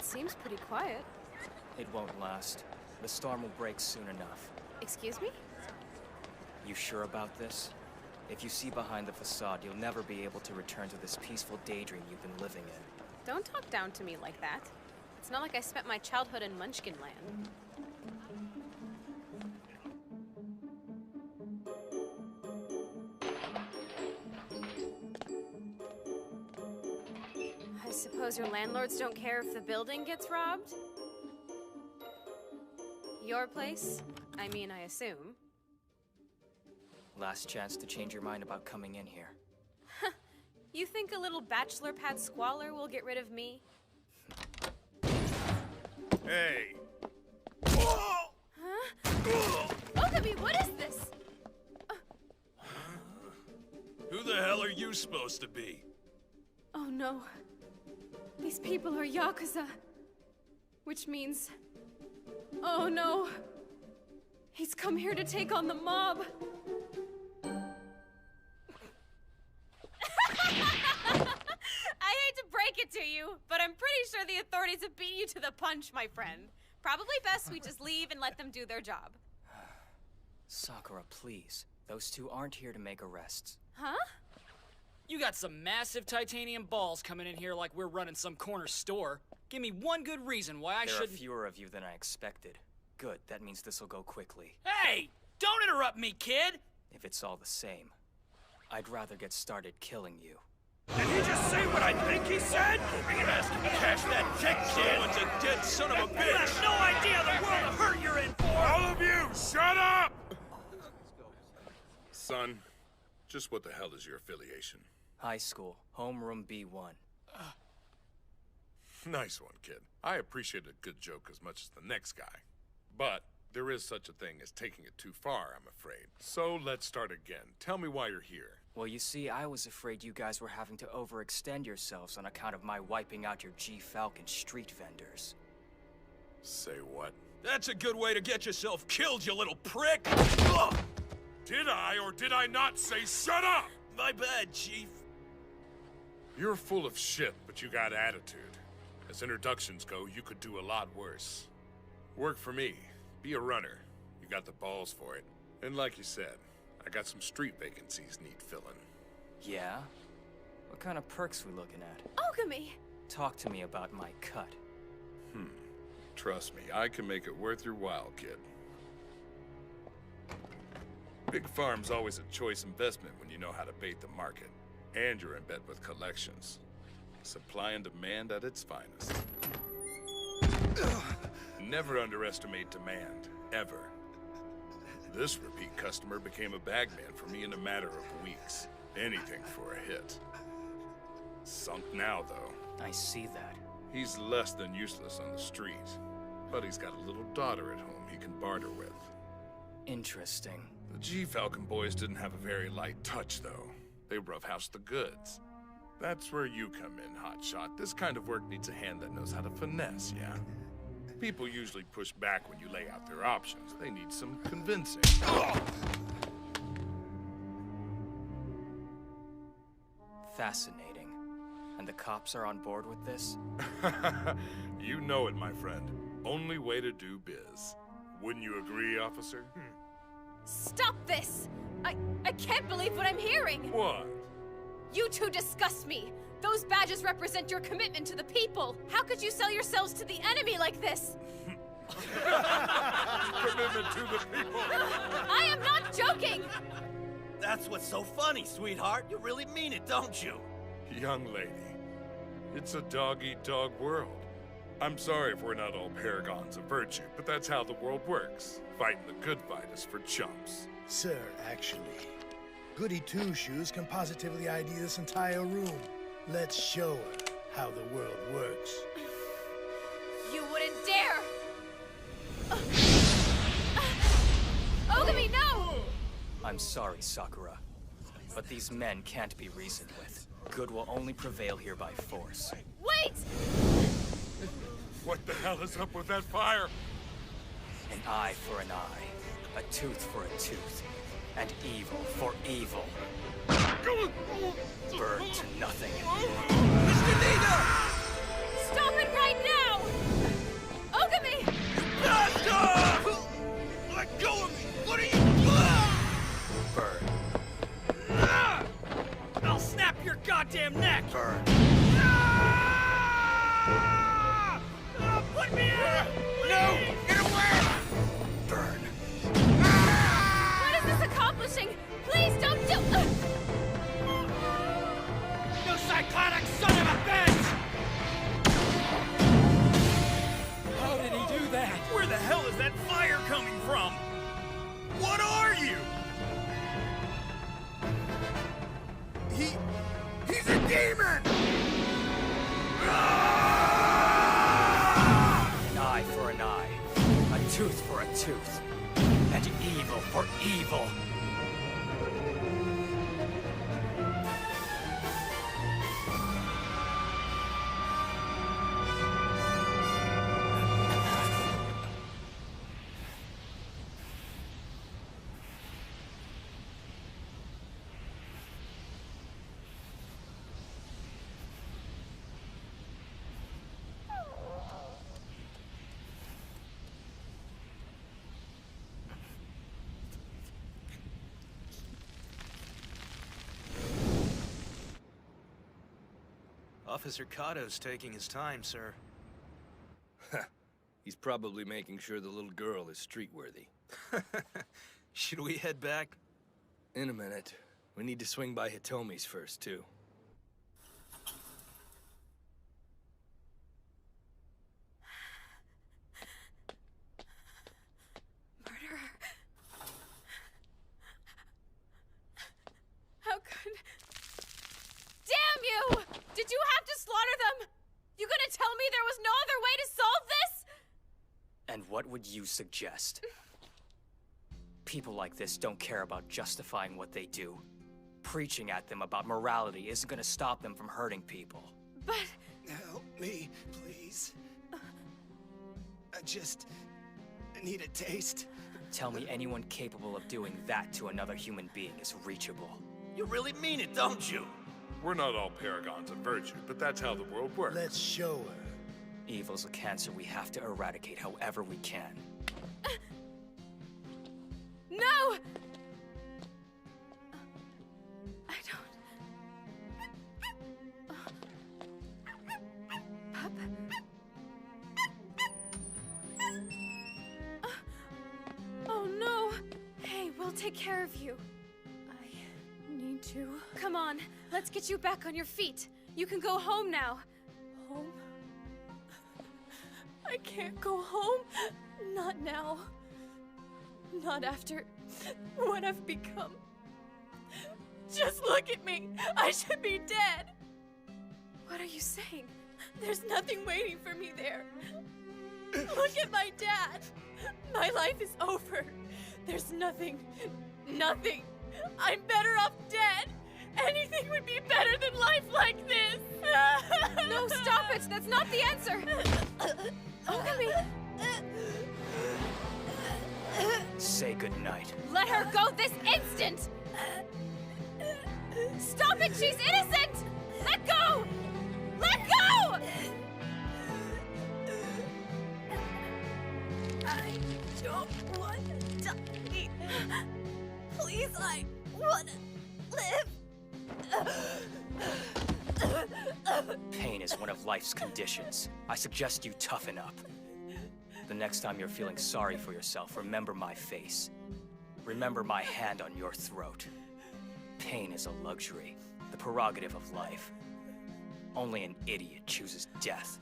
Seems pretty quiet. It won't last. The storm will break soon enough. Excuse me? You sure about this? If you see behind the facade, you'll never be able to return to this peaceful daydream you've been living in. Don't talk down to me like that. It's not like I spent my childhood in Munchkin Land. I suppose your landlords don't care if the building gets robbed? Your place? I mean, I assume. Last chance to change your mind about coming in here. You think a little bachelor pad squalor will get rid of me? Hey! Huh? Ogami, what is this? Who the hell are you supposed to be? Oh no. These people are Yakuza. Which means... Oh no. He's come here to take on the mob. break it to you, but I'm pretty sure the authorities have beat you to the punch, my friend. Probably best we just leave and let them do their job. Sakura, please. Those two aren't here to make arrests. Huh? You got some massive titanium balls coming in here like we're running some corner store. Give me one good reason why I shouldn't— There are fewer of you than I expected. Good, that means this'll go quickly. Hey! Don't interrupt me, kid! If it's all the same, I'd rather get started killing you. Did he just say what I think he said? You're gonna ask him to cash that check, kid. Someone's a dead son of a bitch. You have no idea the world of hurt you're in for. All of you, shut up! Son, just what the hell is your affiliation? High school, homeroom B1. Nice one, kid. I appreciate a good joke as much as the next guy. But there is such a thing as taking it too far, I'm afraid. So let's start again. Tell me why you're here. Well, you see, I was afraid you guys were having to overextend yourselves on account of my wiping out your G-Falcon street vendors. Say what? That's a good way to get yourself killed, you little prick! Ugh! Did I or did I not say shut up? My bad, Chief. You're full of shit, but you got attitude. As introductions go, you could do a lot worse. Work for me. Be a runner. You got the balls for it. And like you said, I got some street vacancies need filling. Yeah? What kind of perks we looking at? Ogami! Talk to me about my cut. Trust me, I can make it worth your while, kid. Big farm's always a choice investment when you know how to bait the market. And you're in bed with collections. Supply and demand at its finest. Never underestimate demand, ever. This repeat customer became a bagman for me in a matter of weeks. Anything for a hit. Sunk now, though. I see that. He's less than useless on the street. But he's got a little daughter at home he can barter with. Interesting. The G-Falcon boys didn't have a very light touch, though. They roughhoused the goods. That's where you come in, hotshot. This kind of work needs a hand that knows how to finesse, yeah? People usually push back when you lay out their options. They need some convincing. Fascinating. And the cops are on board with this? You know it, my friend. Only way to do biz. Wouldn't you agree, officer? Stop this! I can't believe what I'm hearing! What? You two disgust me! Those badges represent your commitment to the people! How could you sell yourselves to the enemy like this? Commitment to the people! I am not joking! That's what's so funny, sweetheart. You really mean it, don't you? Young lady, it's a dog-eat-dog world. I'm sorry if we're not all paragons of virtue, but that's how the world works. Fighting the good fight is for chumps. Sir, actually, Goody Two-Shoes can positively ID this entire room. Let's show her how the world works. You wouldn't dare! Ogami, no! I'm sorry, Sakura. But these men can't be reasoned with. Good will only prevail here by force. Wait! What the hell is up with that fire? An eye for an eye, a tooth for a tooth, and evil for evil. Burn to nothing. Mr. Nina! Stop it right now! Ogami! Bastard! Let go of me! What are you... Burn. I'll snap your goddamn neck! Burn. Put me out! No! Get away! Burn. What is this accomplishing? Please don't do... You psychotic son of a bitch! How did he do that? Where the hell is that fire coming from? What are you? He's a demon! An eye for an eye, a tooth for a tooth, and evil for evil. Officer Cato's taking his time, sir. He's probably making sure the little girl is street-worthy. Should we head back? In a minute. We need to swing by Hitomi's first, too. Murderer. How could... Damn you! Did you have to slaughter them? You gonna tell me there was no other way to solve this? And what would you suggest? People like this don't care about justifying what they do. Preaching at them about morality isn't gonna stop them from hurting people. But... Help me, please. I just need a taste. Tell me anyone capable of doing that to another human being is reachable. You really mean it, don't you? We're not all paragons of virtue, but that's how the world works. Let's show her. Evil's a cancer we have to eradicate however we can. No! I don't... Pup? Oh no! Hey, we'll take care of you. I need to... Come on, let's get you back on your feet. You can go home now. Home? I can't go home. Not now. Not after what I've become. Just look at me. I should be dead. What are you saying? There's nothing waiting for me there. Look at my dad. My life is over. There's nothing. Nothing. I'm better off dead. Anything would be better than life like this. No, stop it. That's not the answer. Ogami. Say goodnight. Let her go this instant! Stop it! She's innocent! Let go! Let go! I don't want to die. Please, I want to live. Pain is one of life's conditions. I suggest you toughen up. The next time you're feeling sorry for yourself, remember my face. Remember my hand on your throat. Pain is a luxury, the prerogative of life. Only an idiot chooses death.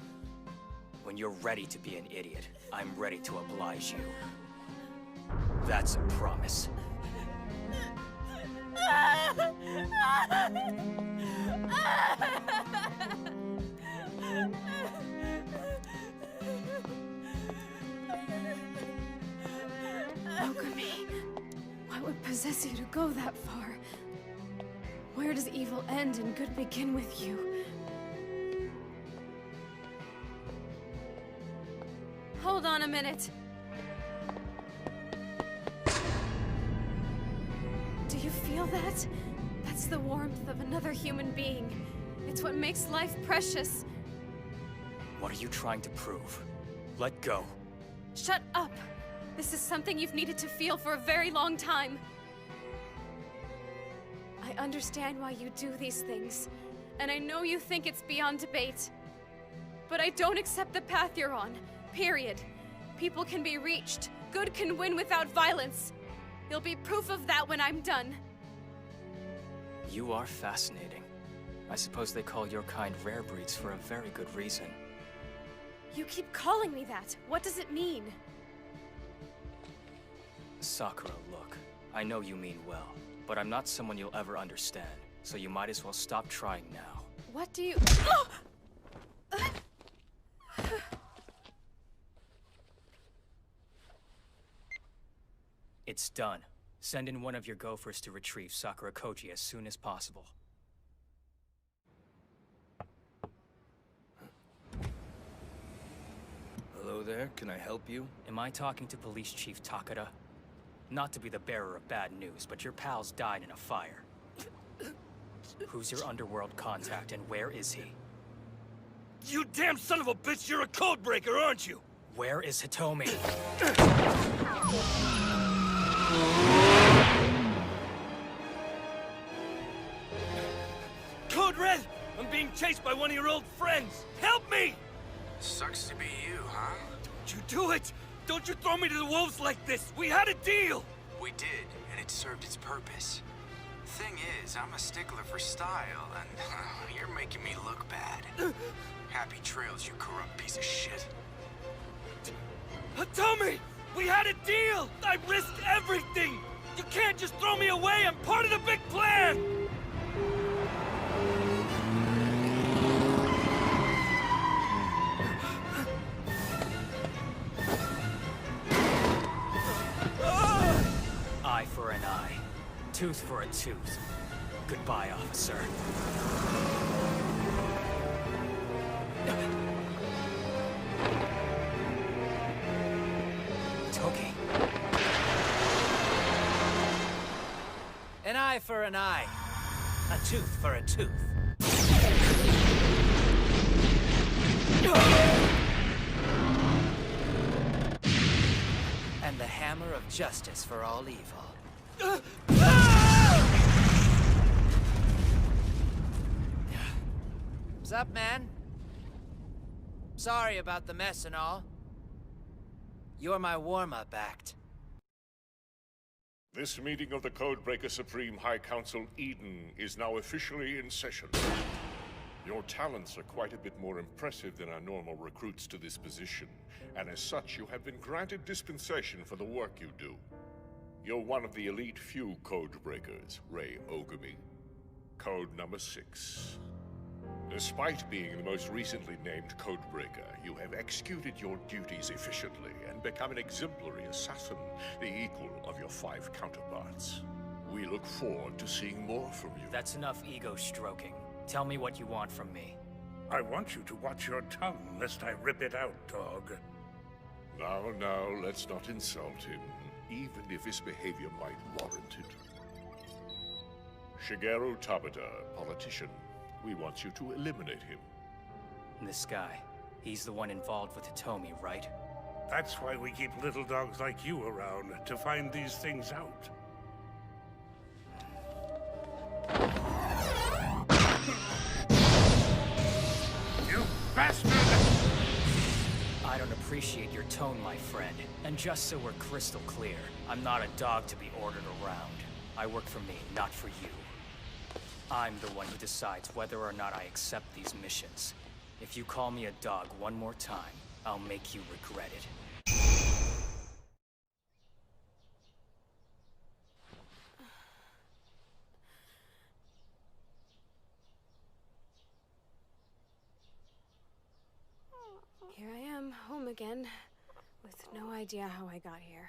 When you're ready to be an idiot, I'm ready to oblige you. That's a promise. Ogami, what would possess you to go that far? Where does evil end and good begin with you? Hold on a minute. Do you feel that? That's the warmth of another human being. It's what makes life precious. What are you trying to prove? Let go. Shut up! This is something you've needed to feel for a very long time. I understand why you do these things, and I know you think it's beyond debate. But I don't accept the path you're on, period. People can be reached. Good can win without violence. You'll be proof of that when I'm done. You are fascinating. I suppose they call your kind rare breeds for a very good reason. You keep calling me that. What does it mean? Sakura, look. I know you mean well, but I'm not someone you'll ever understand, so you might as well stop trying now. What do you... It's done. Send in one of your gophers to retrieve Sakura Koji as soon as possible. Hello there, can I help you? Am I talking to Police Chief Takada? Not to be the bearer of bad news, but your pals died in a fire. Who's your underworld contact and where is he? You damn son of a bitch, you're a code breaker, aren't you? Where is Hitomi? Code Red! I'm being chased by one of your old friends. Help me! Sucks to be you, huh? Don't you do it! Don't you throw me to the wolves like this! We had a deal! We did, and it served its purpose. Thing is, I'm a stickler for style, and you're making me look bad. Happy trails, you corrupt piece of shit. Tommy! We had a deal! I risked everything! You can't just throw me away! I'm part of the big plan! Eye for an eye. Tooth for a tooth. Goodbye, officer. Toki. An eye for an eye. A tooth for a tooth. And the hammer of justice for all evil. What's up, man? Sorry about the mess and all. You're my warm-up act. This meeting of the Codebreaker Supreme High Council Eden is now officially in session. Your talents are quite a bit more impressive than our normal recruits to this position, and as such you have been granted dispensation for the work you do. You're one of the elite few Codebreakers, Ray Ogami. Code number 6. Despite being the most recently named Codebreaker, you have executed your duties efficiently and become an exemplary assassin, the equal of your 5 counterparts. We look forward to seeing more from you. That's enough ego stroking. Tell me what you want from me. I want you to watch your tongue, lest I rip it out, dog. Now, let's not insult him, even if his behavior might warrant it. Shigeru Tabata, politician. We want you to eliminate him. This guy, he's the one involved with Hitomi, right? That's why we keep little dogs like you around, to find these things out. You bastard! I don't appreciate your tone, my friend. And just so we're crystal clear, I'm not a dog to be ordered around. I work for me, not for you. I'm the one who decides whether or not I accept these missions. If you call me a dog one more time, I'll make you regret it. Here I am, home again, with no idea how I got here.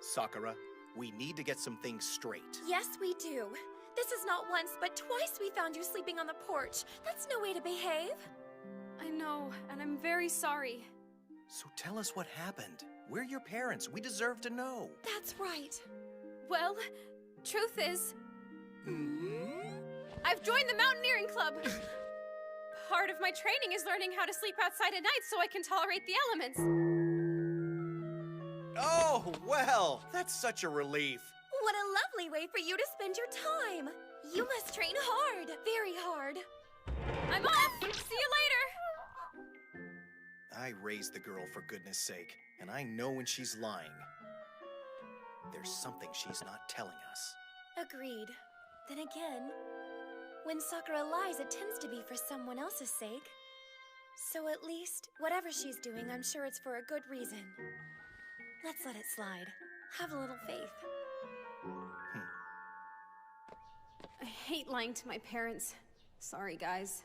Sakura, we need to get some things straight. Yes, we do. This is not once, but twice we found you sleeping on the porch. That's no way to behave. I know, and I'm very sorry. So tell us what happened. We're your parents. We deserve to know. That's right. Well, truth is... I've joined the Mountaineering Club. Part of my training is learning how to sleep outside at night so I can tolerate the elements. Oh, well, that's such a relief. What a lovely way for you to spend your time. You must train hard, very hard. I'm off! See you later! I raised the girl, for goodness sake, and I know when she's lying. There's something she's not telling us. Agreed. Then again, when Sakura lies, it tends to be for someone else's sake. So at least, whatever she's doing, I'm sure it's for a good reason. Let's let it slide. Have a little faith. I hate lying to my parents. Sorry, guys.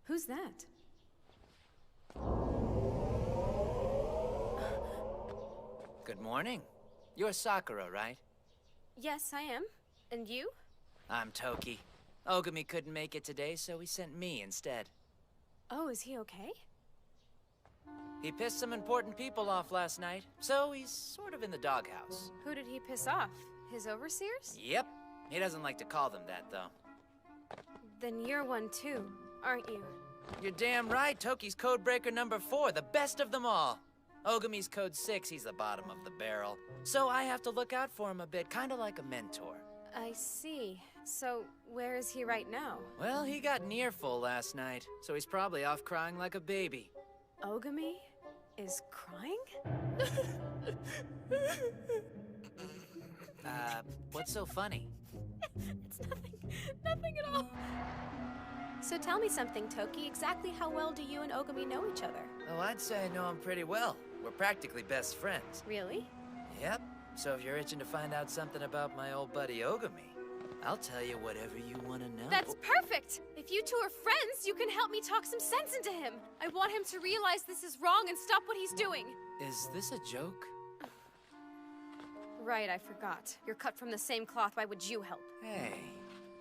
Who's that? Good morning. You're Sakura, right? Yes, I am. And you? I'm Toki. Ogami couldn't make it today, so he sent me instead. Oh, is he okay? He pissed some important people off last night, so he's sort of in the doghouse. Who did he piss off? His overseers? Yep. He doesn't like to call them that, though. Then you're one too, aren't you? You're damn right. Toki's Codebreaker number 4, the best of them all. Ogami's code 6, he's the bottom of the barrel. So I have to look out for him a bit, kind of like a mentor. I see. So, where is he right now? Well, he got near full last night, so he's probably off crying like a baby. Ogami is crying? What's so funny? It's nothing at all. So tell me something, Toki. Exactly how well do you and Ogami know each other? Oh, I'd say I know him pretty well. We're practically best friends. Really? Yep. So if you're itching to find out something about my old buddy Ogami, I'll tell you whatever you want to know. That's perfect! If you two are friends, you can help me talk some sense into him. I want him to realize this is wrong and stop what he's doing. Is this a joke? Right, I forgot. You're cut from the same cloth. Why would you help? Hey,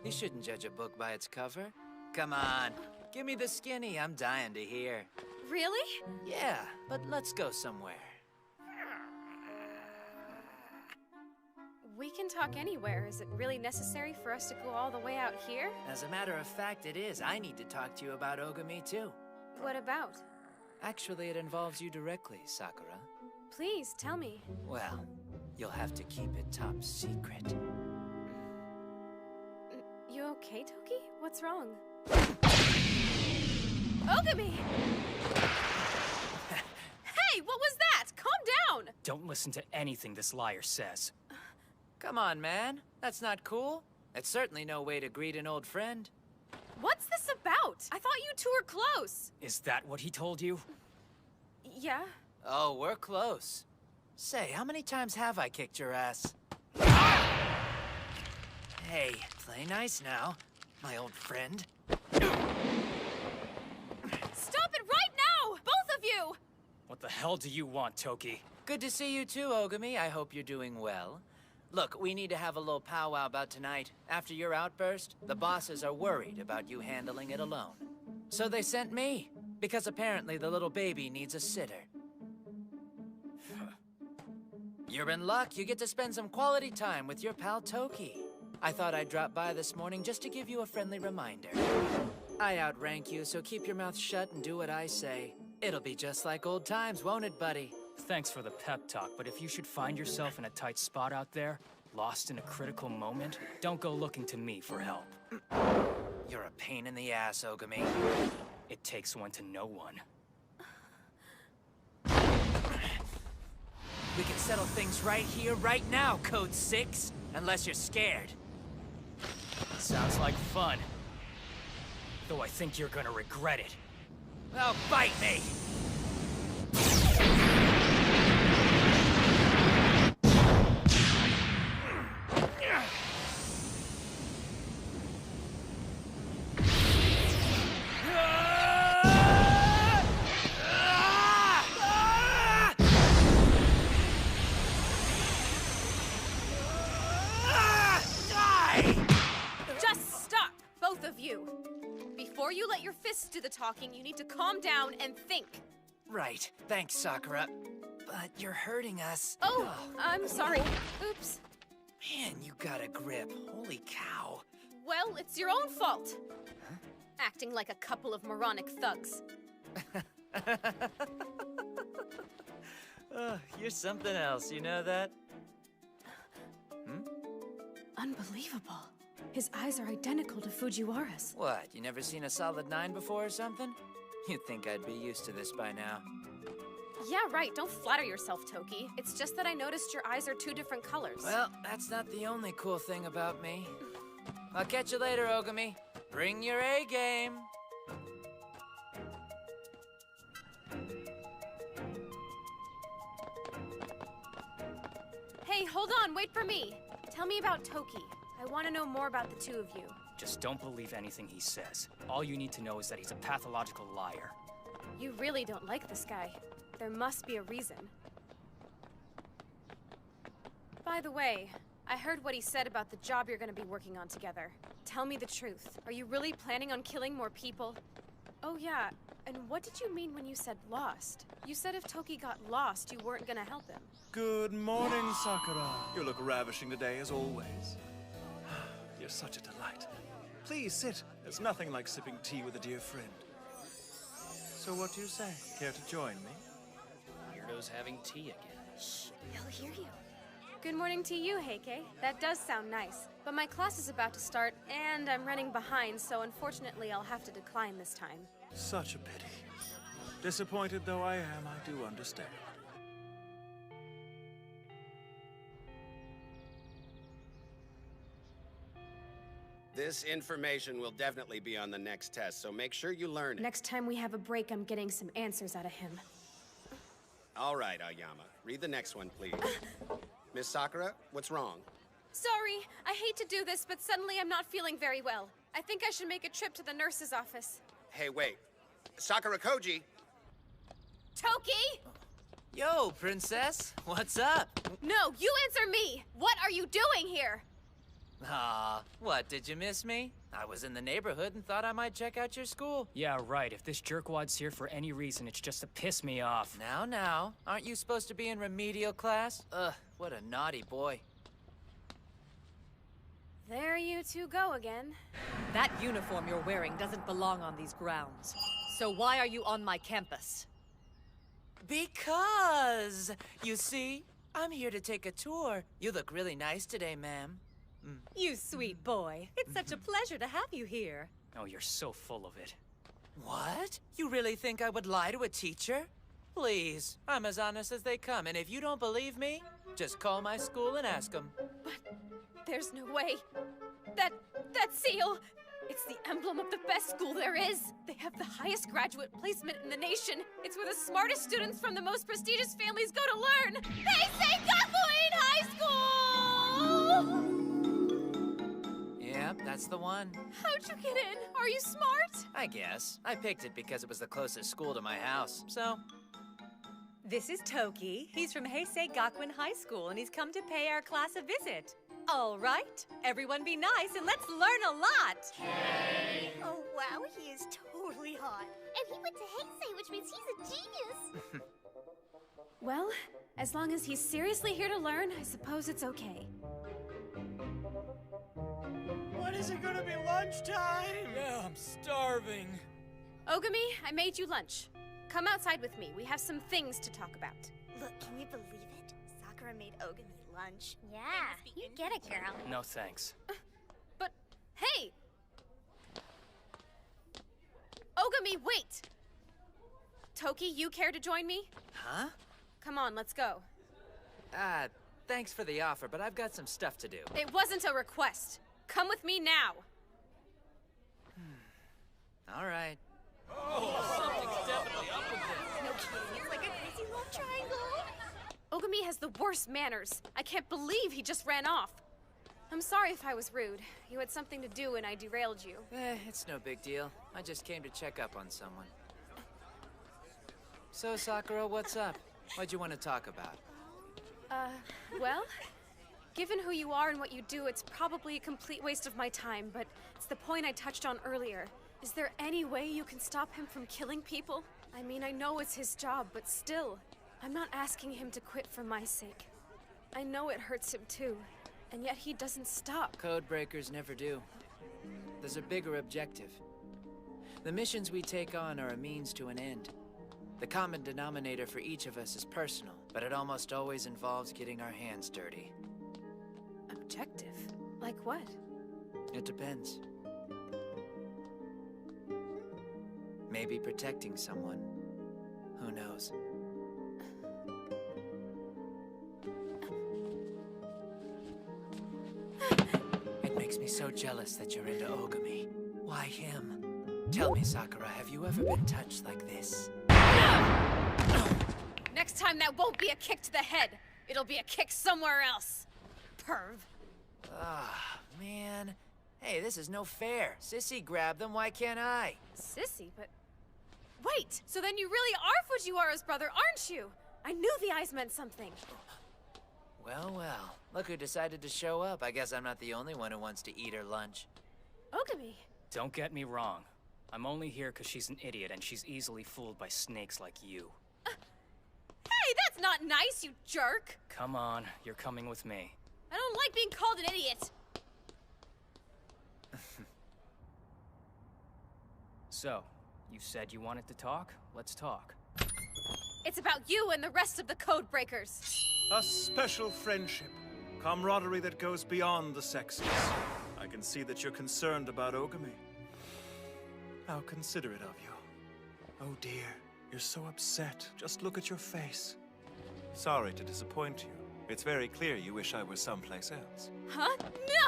you shouldn't judge a book by its cover. Come on, give me the skinny. I'm dying to hear. Really? Yeah, but let's go somewhere. We can talk anywhere. Is it really necessary for us to go all the way out here? As a matter of fact, it is. I need to talk to you about Ogami, too. What about? Actually, it involves you directly, Sakura. Please, tell me. Well, you'll have to keep it top secret. You okay, Toki? What's wrong? Ogami! Hey, what was that? Calm down! Don't listen to anything this liar says. Come on, man. That's not cool. It's certainly no way to greet an old friend. What's this about? I thought you two were close. Is that what he told you? Yeah. Oh, we're close. Say, how many times have I kicked your ass? Hey, play nice now, my old friend. Stop it right now! Both of you! What the hell do you want, Toki? Good to see you too, Ogami. I hope you're doing well. Look, we need to have a little powwow about tonight. After your outburst, the bosses are worried about you handling it alone. So they sent me, because apparently the little baby needs a sitter. You're in luck. You get to spend some quality time with your pal Toki. I thought I'd drop by this morning just to give you a friendly reminder. I outrank you, so keep your mouth shut and do what I say. It'll be just like old times, won't it, buddy? Thanks for the pep talk, but if you should find yourself in a tight spot out there, lost in a critical moment, don't go looking to me for help. You're a pain in the ass, Ogami. It takes one to know one. We can settle things right here, right now, Code 6. Unless you're scared. Sounds like fun. Though I think you're gonna regret it. Well, bite me! Before you let your fists do the talking, you need to calm down and think. Right. Thanks, Sakura. But you're hurting us. Oh, I'm sorry. Oops. Man, you got a grip. Holy cow. Well, it's your own fault. Huh? Acting like a couple of moronic thugs. You're something else, you know that? Unbelievable. His eyes are identical to Fujiwara's. What, you never seen a solid 9 before or something? You'd think I'd be used to this by now. Yeah, right. Don't flatter yourself, Toki. It's just that I noticed your eyes are 2 different colors. Well, that's not the only cool thing about me. I'll catch you later, Ogami. Bring your A game. Hey, hold on. Wait for me. Tell me about Toki. I want to know more about the 2 of you. Just don't believe anything he says. All you need to know is that he's a pathological liar. You really don't like this guy. There must be a reason. By the way, I heard what he said about the job you're going to be working on together. Tell me the truth. Are you really planning on killing more people? Oh yeah, and what did you mean when you said lost? You said if Toki got lost, you weren't going to help him. Good morning, Sakura. You look ravishing today, as always. You're such a delight. Please sit. There's nothing like sipping tea with a dear friend. So what do you say? Care to join me? goes having tea again. Shh, he'll hear you. Good morning to you, Heike. That does sound nice. But my class is about to start, and I'm running behind, so unfortunately I'll have to decline this time. Such a pity. Disappointed though I am, I do understand. This information will definitely be on the next test, so make sure you learn it. Next time we have a break, I'm getting some answers out of him. All right, Aoyama. Read the next one, please. Miss Sakura, what's wrong? Sorry, I hate to do this, but suddenly I'm not feeling very well. I think I should make a trip to the nurse's office. Hey, wait. Sakura Koji! Toki! Yo, princess. What's up? No, you answer me! What are you doing here? Aw, what, did you miss me? I was in the neighborhood and thought I might check out your school. Yeah, right. If this jerkwad's here for any reason, it's just to piss me off. Now, aren't you supposed to be in remedial class? Ugh, what a naughty boy. There you two go again. That uniform you're wearing doesn't belong on these grounds. So why are you on my campus? Because, you see, I'm here to take a tour. You look really nice today, ma'am. You sweet boy. It's such a pleasure to have you here. Oh, you're so full of it. What? You really think I would lie to a teacher? Please, I'm as honest as they come, and if you don't believe me, just call my school and ask them. But there's no way. That seal, it's the emblem of the best school there is. They have the highest graduate placement in the nation. It's where the smartest students from the most prestigious families go to learn. They say Gakuin High School! Yep, that's the one. How'd you get in? Are you smart? I guess. I picked it because it was the closest school to my house, so... This is Toki. He's from Heisei Gakuin High School, and he's come to pay our class a visit. All right, everyone be nice, and let's learn a lot. Hey. Oh, wow, he is totally hot. And he went to Heisei, which means he's a genius. Well, as long as he's seriously here to learn, I suppose it's okay. When is it gonna be lunchtime? Yeah, I'm starving. Ogami, I made you lunch. Come outside with me. We have some things to talk about. Look, can you believe it? Sakura made Ogami lunch. Yeah, you get it, girl. No thanks. But, hey! Ogami, wait! Toki, you care to join me? Huh? Come on, let's go. Thanks for the offer, but I've got some stuff to do. It wasn't a request. Come with me now. All right. Oh, something's definitely up with this. No kidding, it's like a crazy love triangle. Ogami has the worst manners. I can't believe he just ran off. I'm sorry if I was rude. You had something to do and I derailed you. It's no big deal. I just came to check up on someone. So, Sakura, what's up? What'd you want to talk about? Well, given who you are and what you do, it's probably a complete waste of my time, but it's the point I touched on earlier. Is there any way you can stop him from killing people? I mean, I know it's his job, but still, I'm not asking him to quit for my sake. I know it hurts him too, and yet he doesn't stop. Code breakers never do. There's a bigger objective. The missions we take on are a means to an end. The common denominator for each of us is personal, but it almost always involves getting our hands dirty. Objective? Like what? It depends. Maybe protecting someone. Who knows? It makes me so jealous that you're into Ogami. Why him? Tell me, Sakura, have you ever been touched like this? Next time that won't be a kick to the head. It'll be a kick somewhere else. Perv. Ah, man. Hey, this is no fair. Sissy grabbed them, why can't I? Sissy, but... Wait! So then you really are Fujiwara's brother, aren't you? I knew the eyes meant something. Well, well. Look who decided to show up. I guess I'm not the only one who wants to eat her lunch. Ogami. Don't get me wrong. I'm only here because she's an idiot and she's easily fooled by snakes like you. Hey, that's not nice, you jerk! Come on, you're coming with me. I don't like being called an idiot! So, you said you wanted to talk? Let's talk. It's about you and the rest of the code breakers. A special friendship. Camaraderie that goes beyond the sexes. I can see that you're concerned about Ogami. How considerate of you. Oh dear, you're so upset. Just look at your face. Sorry to disappoint you. It's very clear you wish I were someplace else. Huh?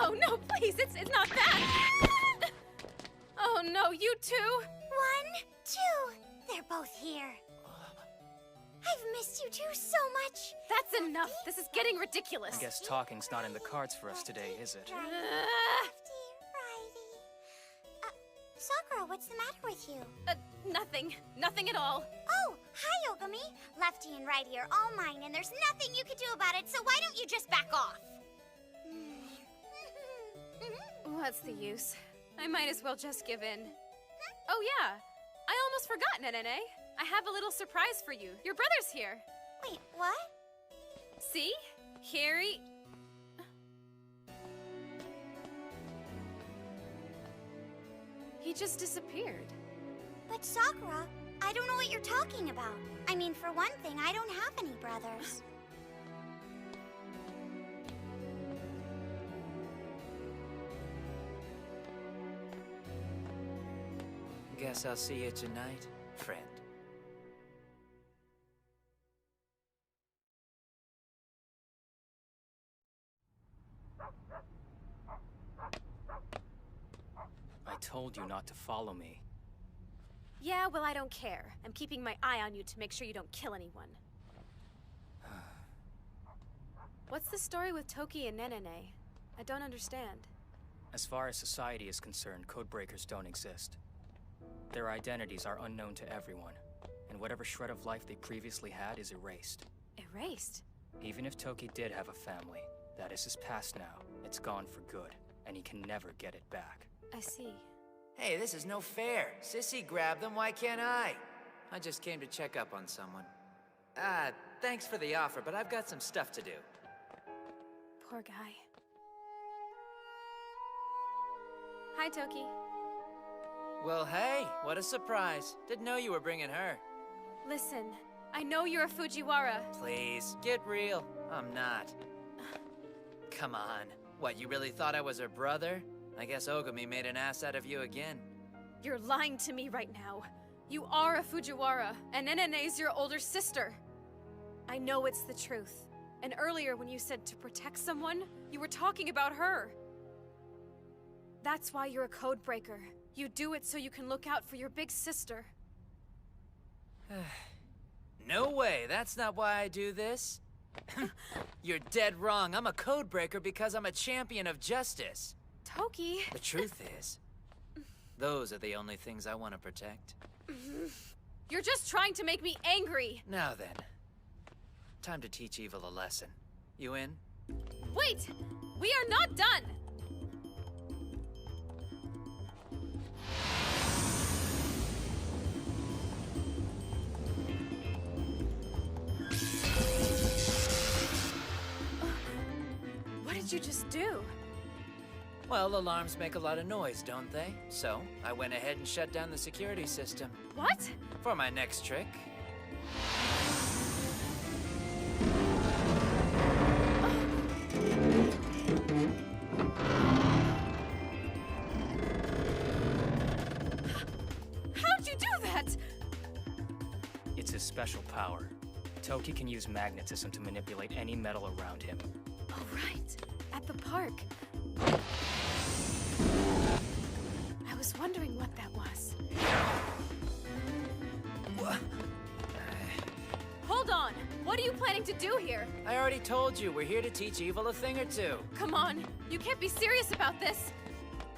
No, no, please, it's not that. Oh no, you two. 1, 2. They're both here. I've missed you two so much. That's enough. This is getting ridiculous. I guess talking's not in the cards for us today, is it? Sakura, what's the matter with you? Nothing. Nothing at all. Oh, hi, Ogami. Lefty and Righty are all mine, and there's nothing you can do about it, so why don't you just back off? What's the use? I might as well just give in. Oh yeah, I almost forgot, Nene. I have a little surprise for you. Your brother's here. Wait, what? See? Here he... He just disappeared. But Sakura, I don't know what you're talking about. I mean, for one thing, I don't have any brothers. Guess I'll see you tonight, friend. I told you not to follow me. Yeah, well, I don't care. I'm keeping my eye on you to make sure you don't kill anyone. What's the story with Toki and Nenene? I don't understand. As far as society is concerned, codebreakers don't exist. Their identities are unknown to everyone, and whatever shred of life they previously had is erased. Erased? Even if Toki did have a family, that is his past now. It's gone for good, and he can never get it back. I see. Hey, this is no fair. Sissy grabbed them, why can't I? I just came to check up on someone. Thanks for the offer, but I've got some stuff to do. Poor guy. Hi, Toki. Well, hey, what a surprise. Didn't know you were bringing her. Listen, I know you're a Fujiwara. Please, get real. I'm not. Come on. What, you really thought I was her brother? I guess Ogami made an ass out of you again. You're lying to me right now. You are a Fujiwara, and Nenene's your older sister. I know it's the truth. And earlier when you said to protect someone, you were talking about her. That's why you're a code breaker. You do it so you can look out for your big sister. No way, that's not why I do this. You're dead wrong. I'm a code breaker because I'm a champion of justice. Toki. The truth is, those are the only things I want to protect. You're just trying to make me angry. Now then, time to teach evil a lesson. You in? Wait! We are not done! What did you just do? Well, alarms make a lot of noise, don't they? So, I went ahead and shut down the security system. What? For my next trick. How'd you do that? It's his special power. Toki can use magnetism to manipulate any metal around him. Oh, right. At the park. I was wondering what that was. Hold on! What are you planning to do here? I already told you, we're here to teach evil a thing or two. Come on, you can't be serious about this.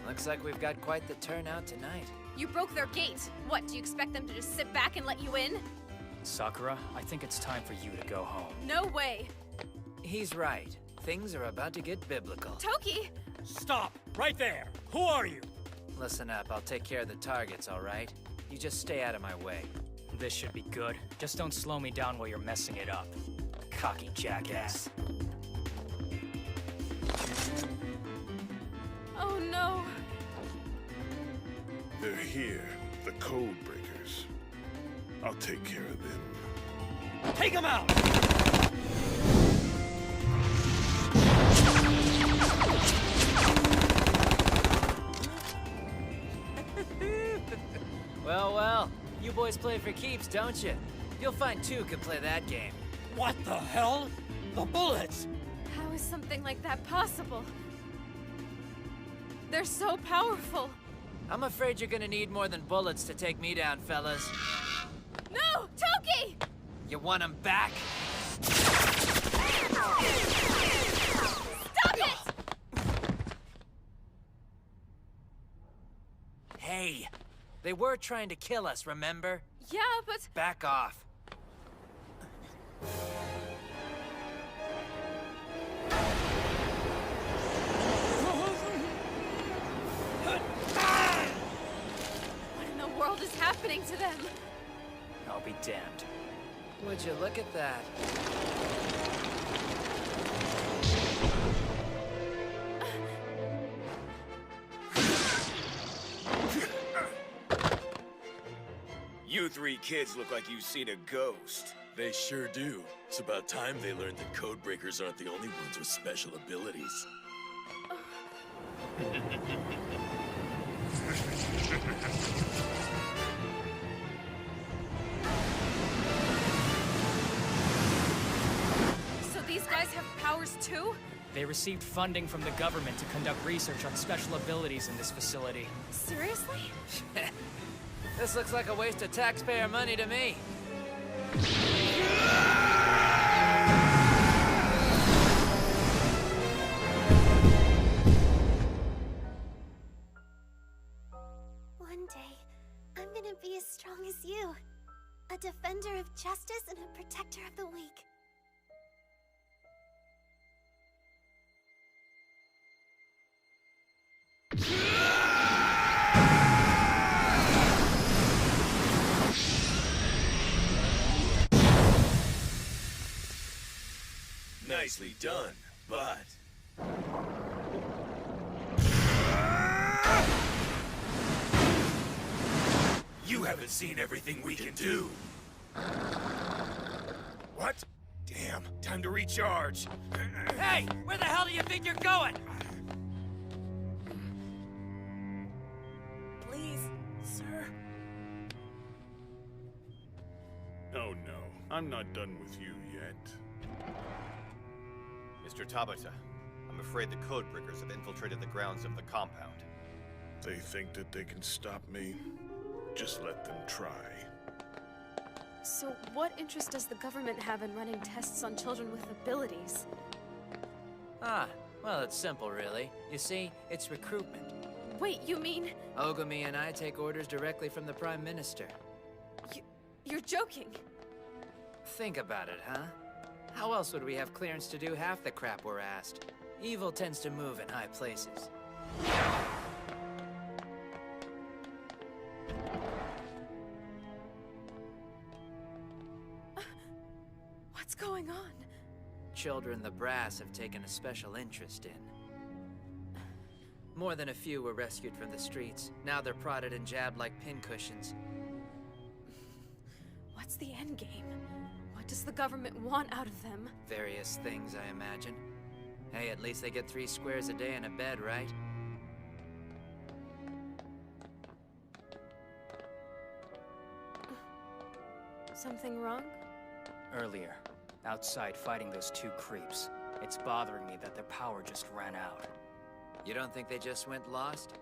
Looks like we've got quite the turnout tonight. You broke their gate. What, do you expect them to just sit back and let you in? Sakura, I think it's time for you to go home. No way. He's right. Things are about to get biblical. Toki! Stop! Right there! Who are you? Listen up, I'll take care of the targets, all right? You just stay out of my way. This should be good. Just don't slow me down while you're messing it up. Cocky jackass. Oh no. They're here, the code breakers. I'll take care of them. Take him out! Well, well. You boys play for keeps, don't you? You'll find two could play that game. What the hell? The bullets! How is something like that possible? They're so powerful. I'm afraid you're gonna need more than bullets to take me down, fellas. No! Toki! You want them back? Stop it! Hey, they were trying to kill us, remember? Yeah, but... Back off. What in the world is happening to them? I'll be damned. Would you look at that? You three kids look like you've seen a ghost. They sure do. It's about time they learned that codebreakers aren't the only ones with special abilities. So these guys have powers too? They received funding from the government to conduct research on special abilities in this facility. Seriously? This looks like a waste of taxpayer money to me. One day, I'm gonna be as strong as you. A defender of justice and a protector of the weak. Nicely done, but... You haven't seen everything we can do! What? Damn, time to recharge. Hey, where the hell do you think you're going? Please, sir. Oh no, I'm not done with you yet. Mr. Tabata, I'm afraid the codebreakers have infiltrated the grounds of the compound. They think that they can stop me? Just let them try. So what interest does the government have in running tests on children with abilities? Ah, well, it's simple, really. You see, it's recruitment. Wait, you mean... Ogami and I take orders directly from the Prime Minister. You're joking. Think about it, huh? How else would we have clearance to do half the crap we're asked? Evil tends to move in high places. What's going on? Children the brass have taken a special interest in. More than a few were rescued from the streets. Now they're prodded and jabbed like pincushions. What's the end game? What does the government want out of them? Various things, I imagine. Hey, at least they get 3 squares a day and a bed, right? Something wrong? Earlier, outside fighting those 2 creeps. It's bothering me that their power just ran out. You don't think they just went lost?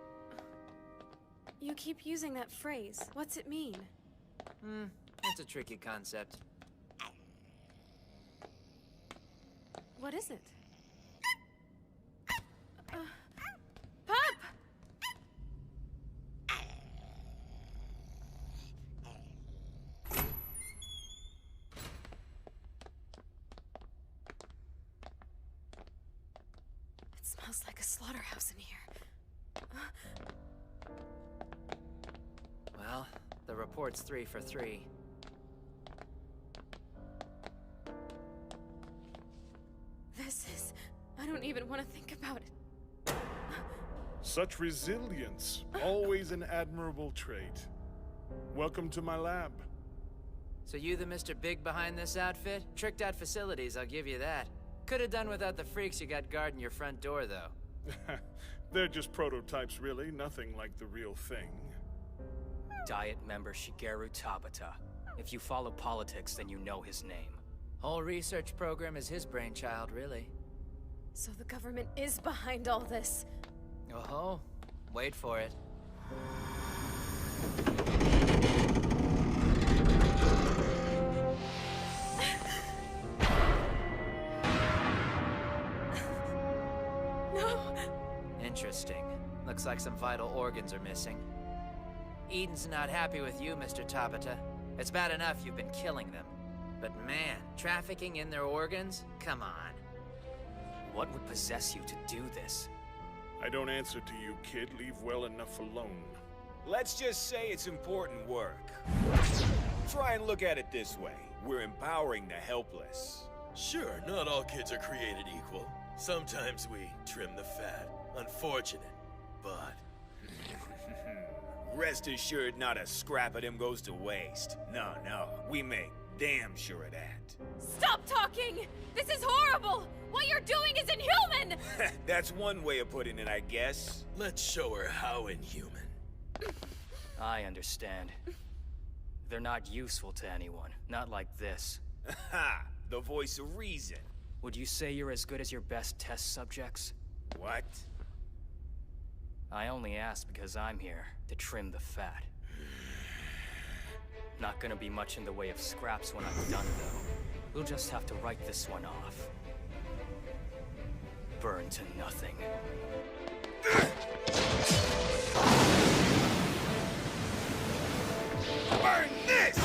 You keep using that phrase. What's it mean? It's a tricky concept. What is it? Pup! It smells like a slaughterhouse in here. Well, the report's 3 for 3. This is... I don't even want to think about it. Such resilience, always an admirable trait. Welcome to my lab. So you the Mr. Big behind this outfit? Tricked out facilities, I'll give you that. Could have done without the freaks you got guarding your front door, though. They're just prototypes, really. Nothing like the real thing. Diet member Shigeru Tabata. If you follow politics, then you know his name. Whole research program is his brainchild, really. So the government is behind all this. Oh-ho. Wait for it. No! Interesting. Looks like some vital organs are missing. Eden's not happy with you, Mr. Tabata. It's bad enough you've been killing them. But man, trafficking in their organs? Come on. What would possess you to do this? I don't answer to you, kid. Leave well enough alone. Let's just say it's important work. Try and look at it this way. We're empowering the helpless. Sure, not all kids are created equal. Sometimes we trim the fat. Unfortunate, but... Rest assured not a scrap of them goes to waste. No, we make damn sure of that. Stop talking! This is horrible! What you're doing is inhuman! That's one way of putting it, I guess. Let's show her how inhuman. I understand. They're not useful to anyone. Not like this. Ha! The voice of reason. Would you say you're as good as your best test subjects? What? I only ask because I'm here to trim the fat. Not gonna be much in the way of scraps when I'm done, though. We'll just have to write this one off. Burn to nothing. Burn this!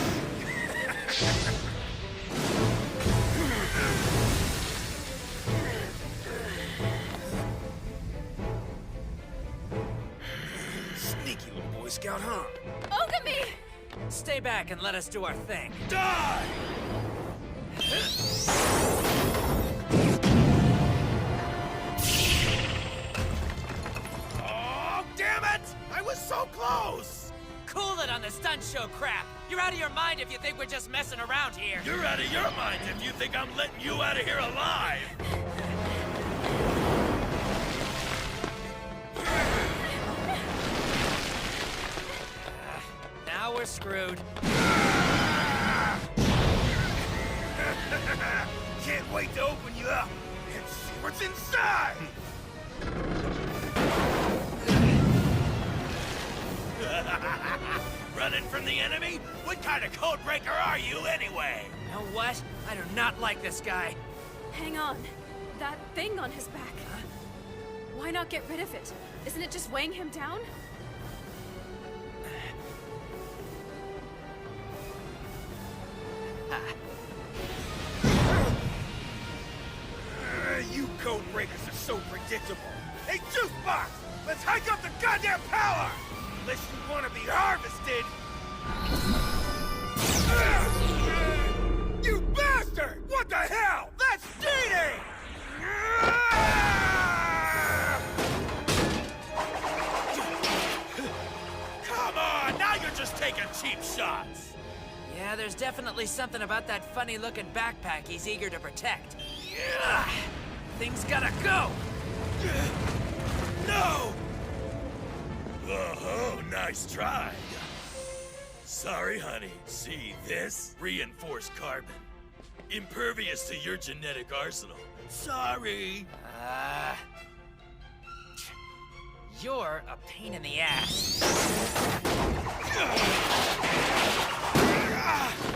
Sneaky little Boy Scout, huh? Ogami! Stay back and let us do our thing. Die! Oh, damn it! I was so close! Cool it on the stunt show crap! You're out of your mind if you think we're just messing around here! You're out of your mind if you think I'm letting you out of here alive! Now we're screwed. Can't wait to open you up and see what's inside! Running from the enemy? What kind of code breaker are you anyway? You know what? I do not like this guy. Hang on. That thing on his back. Why not get rid of it? Isn't it just weighing him down? You code breakers are so predictable. Hey, Juicebox! Let's hike up the goddamn power! Unless you want to be harvested! You bastard! What the hell? That's cheating! Come on, now you're just taking cheap shots! Yeah, there's definitely something about that funny-looking backpack he's eager to protect. Things gotta go! No! Oh, nice try. Sorry, honey. See this? Reinforced carbon. Impervious to your genetic arsenal. Sorry. You're a pain in the ass.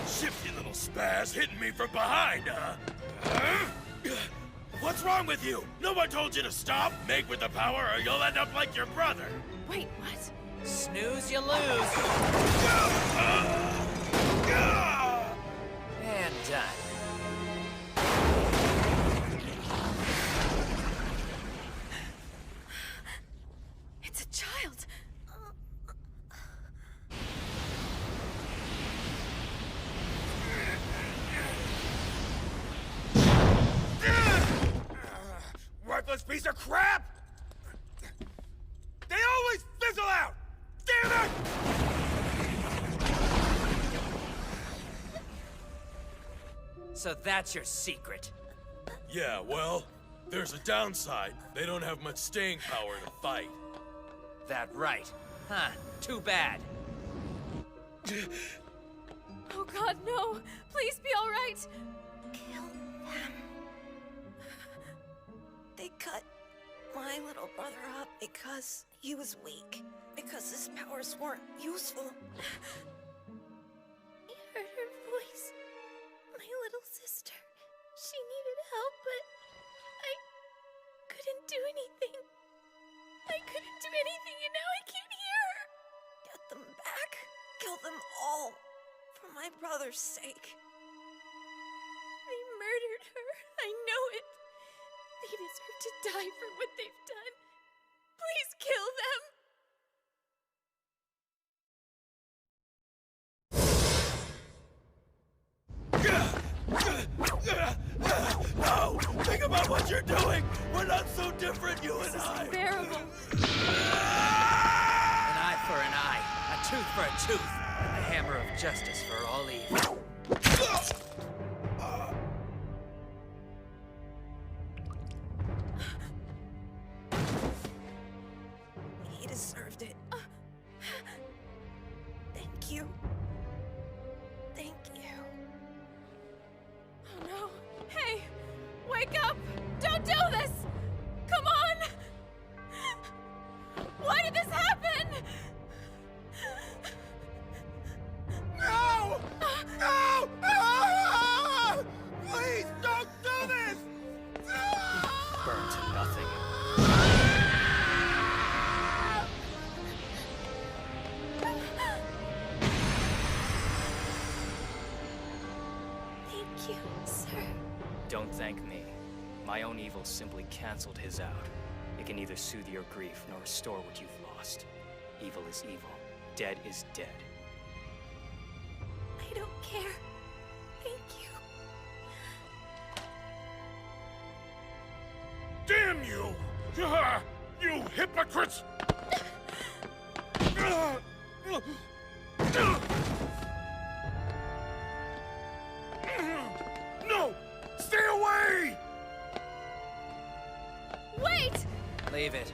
Shifty little spaz hitting me from behind, huh? What's wrong with you? No one told you to stop. Make with the power or you'll end up like your brother. Wait, what? Snooze, you lose. And done. It's a child. Worthless piece of crap! They always fizzle out! Damn it! So that's your secret. Yeah, well, there's a downside. They don't have much staying power to fight. That right. Huh, too bad. Oh God, no! Please be all right! Kill them. They cut my little brother up because he was weak. Because his powers weren't useful. You heard her voice. My little sister. She needed help, but I couldn't do anything. I couldn't do anything, and now I can't hear her. Get them back. Kill them all. For my brother's sake. They murdered her. I know it. They deserve to die for what they've done. Please kill them. No! Think about what you're doing! We're not so different, you and I! Unbearable. An eye for an eye, a tooth for a tooth, and the hammer of justice for all evil. He deserved it. Thank you. Thank you. Oh no. Hey! Wake up! Don't do this! Come on! Why did this happen? No! No! Ah! Please don't do this! Burn to nothing. Thank you, sir. Don't thank me. My own evil simply canceled his out. It can neither soothe your grief nor restore what you've lost. Evil is evil. Dead is dead. I don't care. Thank you. Damn you! You hypocrites! No! Stay away! Wait! Leave it.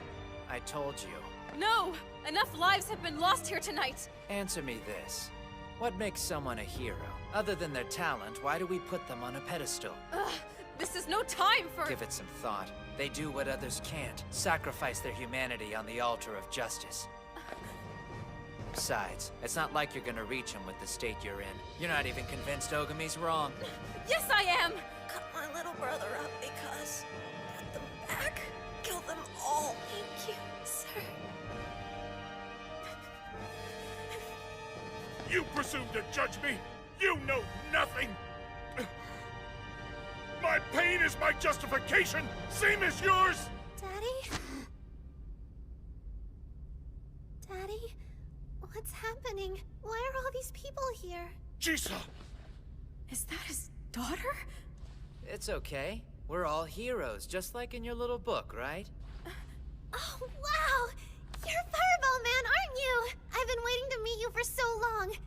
I told you. No! Enough lives have been lost here tonight! Answer me this. What makes someone a hero? Other than their talent, why do we put them on a pedestal? Ugh, this is no time for— Give it some thought. They do what others can't. Sacrifice their humanity on the altar of justice. Besides, it's not like you're gonna reach him with the state you're in. You're not even convinced Ogami's wrong. Yes, I am! Cut my little brother up because... Get them back. Kill them all. Thank you, sir. You presume to judge me? You know nothing! My pain is my justification, same as yours! Daddy? Daddy? What's happening? Why are all these people here? Jisa! Is that his daughter? It's okay. We're all heroes, just like in your little book, right? Oh, wow! You're Fireball Man, aren't you? I've been waiting to meet you for so long.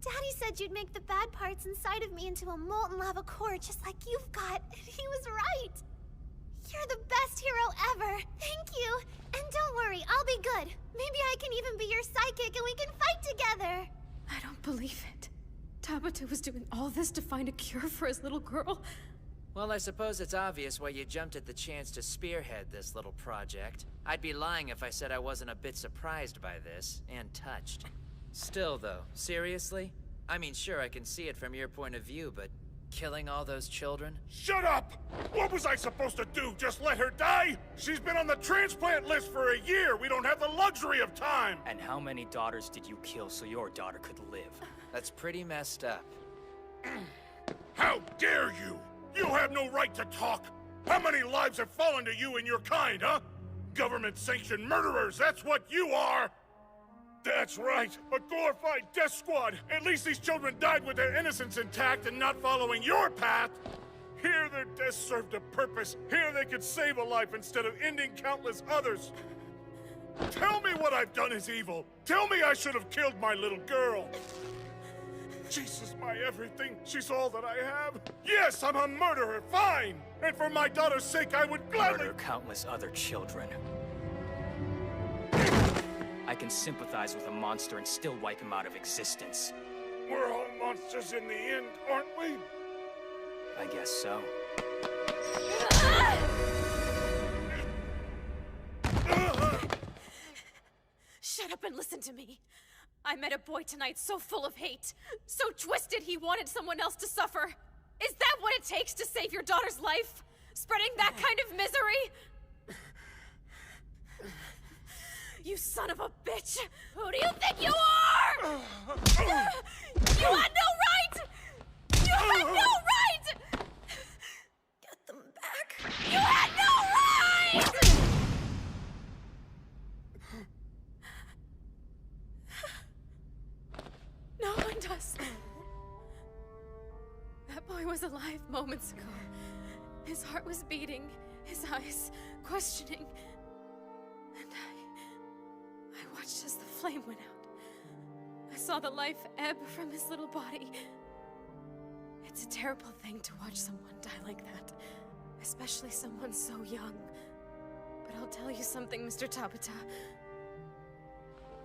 Daddy said you'd make the bad parts inside of me into a molten lava core just like you've got, and he was right. You're the best hero ever. Thank you. And don't worry, I'll be good. Maybe I can even be your sidekick and we can fight together. I don't believe it. Tabata was doing all this to find a cure for his little girl. Well, I suppose it's obvious why you jumped at the chance to spearhead this little project. I'd be lying if I said I wasn't a bit surprised by this, and touched. Still, though, seriously? I mean, sure, I can see it from your point of view, but killing all those children? Shut up! What was I supposed to do? Just let her die? She's been on the transplant list for a year! We don't have the luxury of time! And how many daughters did you kill so your daughter could live? That's pretty messed up. How dare you! You have no right to talk! How many lives have fallen to you and your kind, huh? Government-sanctioned murderers, that's what you are! That's right, a glorified death squad! At least these children died with their innocence intact and not following your path! Here their deaths served a purpose. Here they could save a life instead of ending countless others. Tell me what I've done is evil. Tell me I should have killed my little girl. She's my everything. She's all that I have. Yes, I'm a murderer, fine! And for my daughter's sake, I would gladly— Murder countless other children. I can sympathize with a monster and still wipe him out of existence. We're all monsters in the end, aren't we? I guess so. Shut up and listen to me. I met a boy tonight so full of hate, so twisted he wanted someone else to suffer. Is that what it takes to save your daughter's life? Spreading that kind of misery? You son of a bitch! Who do you think you are? You had no right! You had no right! Get them back. You had no right! No one does. That boy was alive moments ago. His heart was beating, his eyes questioning. And I watched as the flame went out. I saw the life ebb from his little body. It's a terrible thing to watch someone die like that, especially someone so young. But I'll tell you something, Mr. Tabata.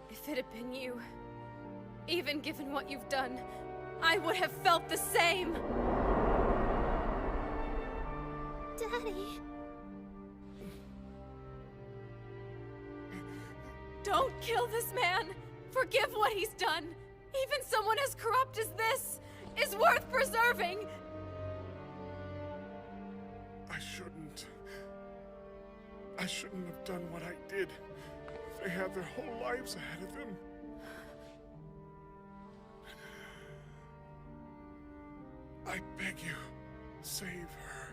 If it had been you, even given what you've done, I would have felt the same! Daddy... Don't kill this man! Forgive what he's done! Even someone as corrupt as this is worth preserving! I shouldn't have done what I did. They had their whole lives ahead of them. I beg you, save her.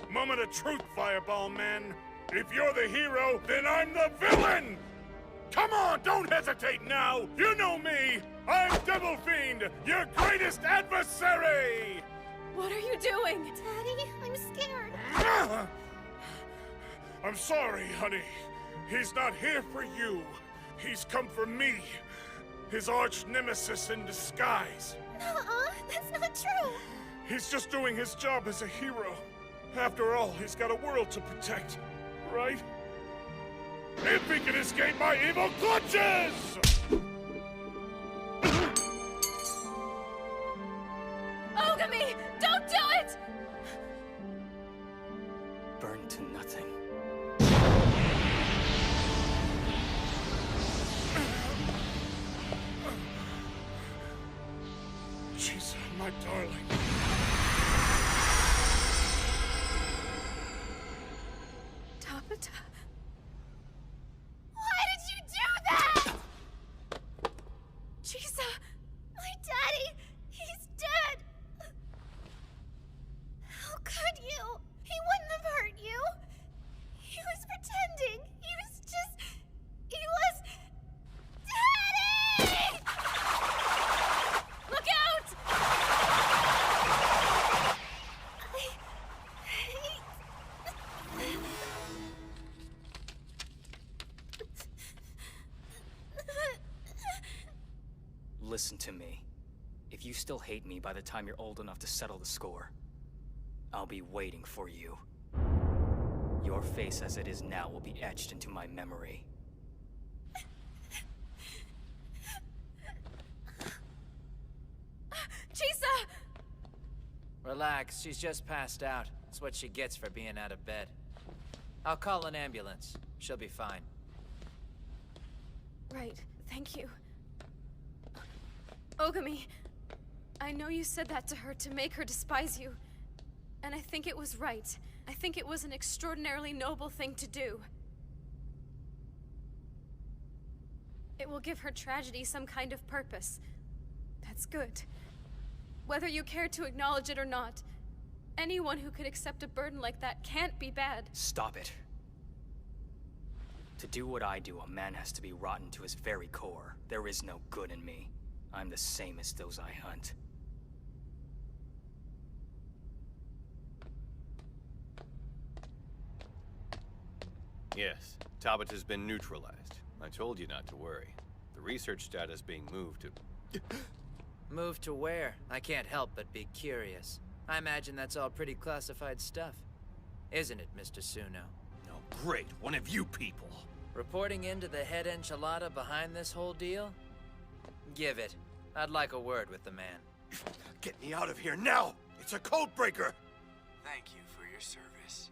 Moment of truth, Fireball Man. If you're the hero, then I'm the villain! Come on, don't hesitate now! You know me! I'm Devil Fiend, your greatest adversary! What are you doing? Daddy, I'm scared. I'm sorry, honey. He's not here for you. He's come for me, his arch nemesis in disguise. Nuh-uh, that's not true. He's just doing his job as a hero. After all, he's got a world to protect, right? If he can escape my evil clutches! Ogami, don't do it! Burned to nothing. Jeez, my darling. Tabata. Why did you do that? Chisa, my daddy, he's dead. How could you? He wouldn't have hurt you. He was pretending. He was just... He was... Daddy! Look out! Listen to me. If you still hate me by the time you're old enough to settle the score, I'll be waiting for you. Your face as it is now will be etched into my memory. Chisa! Relax, she's just passed out. That's what she gets for being out of bed. I'll call an ambulance. She'll be fine. Right, thank you. Ogami, I know you said that to her to make her despise you. And I think it was right. I think it was an extraordinarily noble thing to do. It will give her tragedy some kind of purpose. That's good. Whether you care to acknowledge it or not, anyone who could accept a burden like that can't be bad. Stop it. To do what I do, a man has to be rotten to his very core. There is no good in me. I'm the same as those I hunt. Yes, Tabata's been neutralized. I told you not to worry. The research data's being moved to... Moved to where? I can't help but be curious. I imagine that's all pretty classified stuff. Isn't it, Mr. Suno? Oh, great. One of you people. Reporting into the head enchilada behind this whole deal? Give it. I'd like a word with the man. Get me out of here now! It's a code breaker! Thank you for your service.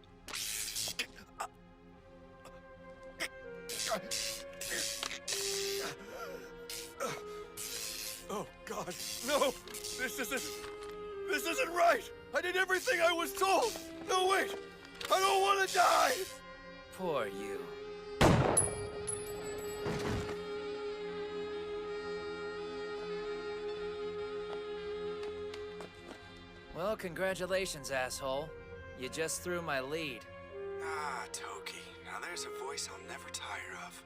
Oh, God, no! This isn't right! I did everything I was told! No, wait! I don't want to die! Poor you. Well, congratulations, asshole. You just threw my lead. Ah, Toki. Now there's a voice I'll never tire of.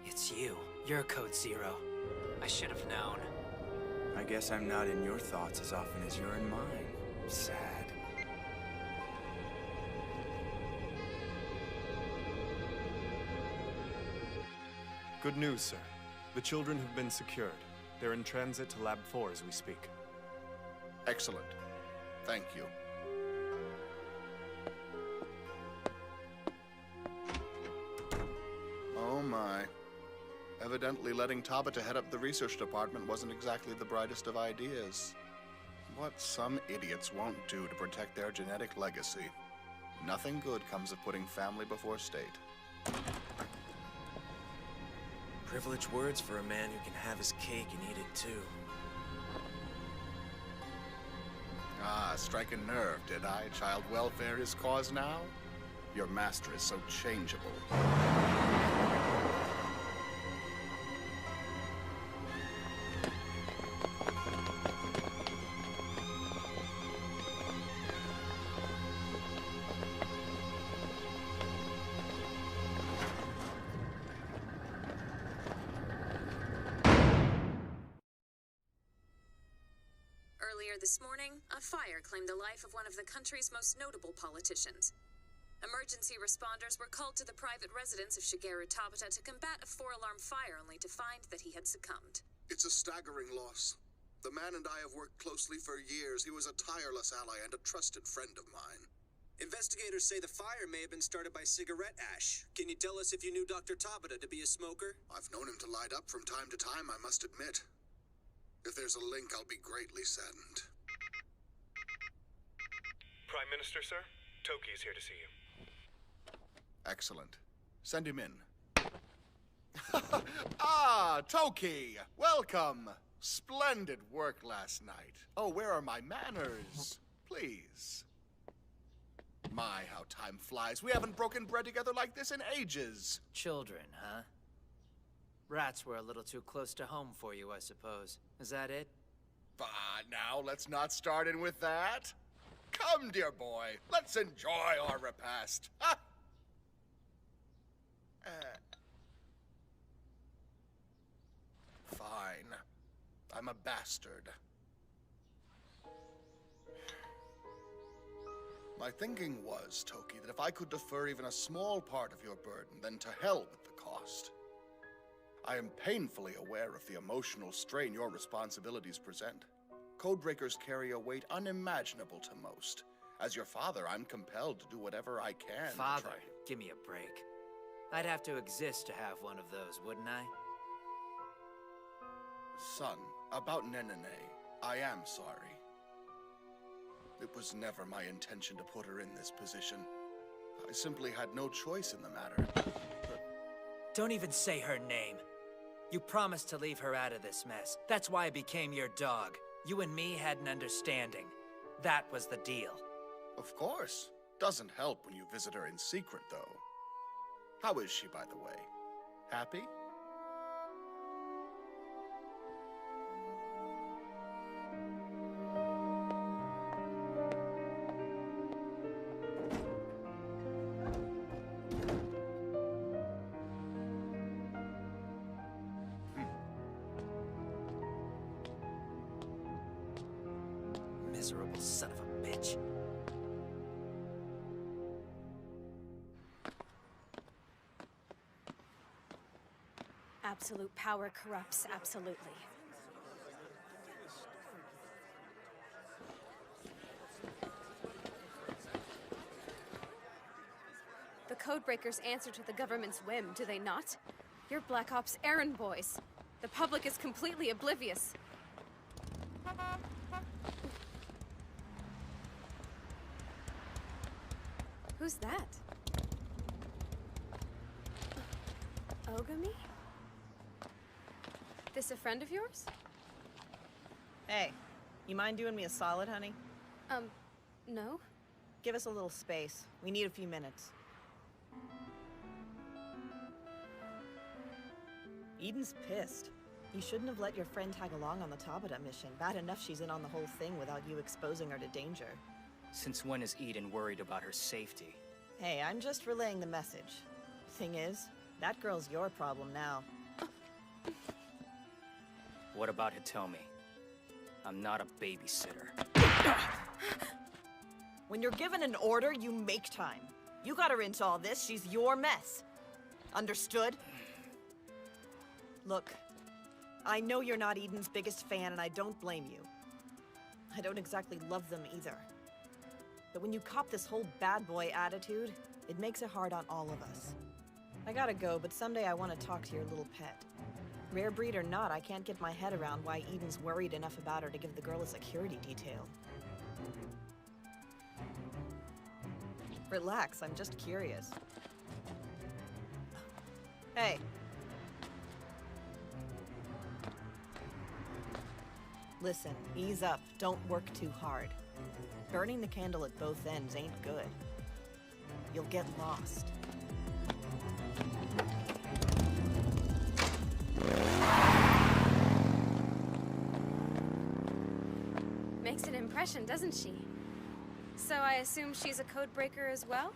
It's you. You're Code Zero. I should have known. I guess I'm not in your thoughts as often as you're in mine. Sad. Good news, sir. The children have been secured. They're in transit to Lab 4 as we speak. Excellent. Thank you. Oh my. Evidently letting Tabata head up the research department wasn't exactly the brightest of ideas. What some idiots won't do to protect their genetic legacy. Nothing good comes of putting family before state. Privileged words for a man who can have his cake and eat it too. Ah, strike a nerve, did I? Child welfare is cause now? Your master is so changeable. Earlier this morning, a fire claimed the life of one of the country's most notable politicians. Emergency responders were called to the private residence of Shigeru Tabata to combat a 4-alarm fire, only to find that he had succumbed. It's a staggering loss. The man and I have worked closely for years. He was a tireless ally and a trusted friend of mine. Investigators say the fire may have been started by cigarette ash. Can you tell us if you knew Dr. Tabata to be a smoker? I've known him to light up from time to time, I must admit. If there's a link, I'll be greatly saddened. Prime Minister, sir? Toki's here to see you. Excellent. Send him in. Ah, Toki! Welcome! Splendid work last night. Oh, where are my manners? Please. My, how time flies. We haven't broken bread together like this in ages. Children, huh? Rats were a little too close to home for you, I suppose. Is that it? Now let's not start in with that. Come, dear boy, let's enjoy our repast. Ah! Fine. I'm a bastard. My thinking was, Toki, that if I could defer even a small part of your burden, then to hell with the cost. I am painfully aware of the emotional strain your responsibilities present. Codebreakers carry a weight unimaginable to most. As your father, I'm compelled to do whatever I can. Father, give me a break. I'd have to exist to have one of those, wouldn't I? Son, about Nenene, I am sorry. It was never my intention to put her in this position. I simply had no choice in the matter. Don't even say her name. You promised to leave her out of this mess. That's why I became your dog. You and me had an understanding. That was the deal. Of course. Doesn't help when you visit her in secret, though. How is she, by the way? Happy? Miserable son of a bitch. Absolute power corrupts, absolutely. The Codebreakers answer to the government's whim, do they not? You're Black Ops errand boys. The public is completely oblivious. Who's that? Ogami? This a friend of yours? Hey, you mind doing me a solid, honey? No. Give us a little space. We need a few minutes. Eden's pissed. You shouldn't have let your friend tag along on the Tabata mission. Bad enough she's in on the whole thing without you exposing her to danger. Since when is Eden worried about her safety? Hey, I'm just relaying the message. Thing is, that girl's your problem now. What about Hitomi? I'm not a babysitter. When you're given an order, you make time. You got her into all this, she's your mess. Understood? Look, I know you're not Eden's biggest fan, and I don't blame you. I don't exactly love them either. But when you cop this whole bad boy attitude, it makes it hard on all of us. I gotta go, but someday I want to talk to your little pet. Rare breed or not, I can't get my head around why Eden's worried enough about her to give the girl a security detail. Relax, I'm just curious. Hey. Listen, ease up. Don't work too hard. Burning the candle at both ends ain't good. You'll get lost. Makes an impression, doesn't she? So I assume she's a codebreaker as well?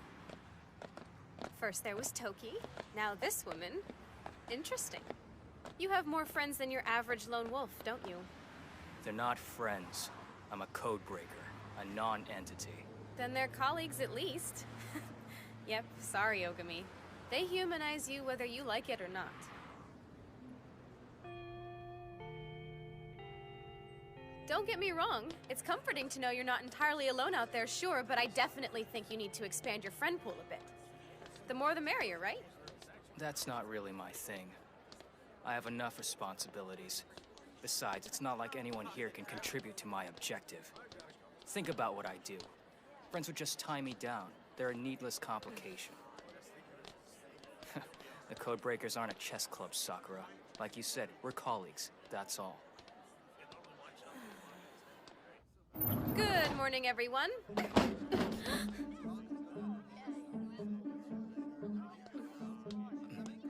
First there was Toki, now this woman. Interesting. You have more friends than your average lone wolf, don't you? They're not friends. I'm a codebreaker, a non-entity. Then they're colleagues at least. Yep, sorry, Ogami. They humanize you whether you like it or not. Don't get me wrong, it's comforting to know you're not entirely alone out there, sure, but I definitely think you need to expand your friend pool a bit. The more the merrier, right? That's not really my thing. I have enough responsibilities. Besides, it's not like anyone here can contribute to my objective. Think about what I do. Friends would just tie me down. They're a needless complication. The Codebreakers aren't a chess club, Sakura. Like you said, we're colleagues, that's all. Good morning, everyone.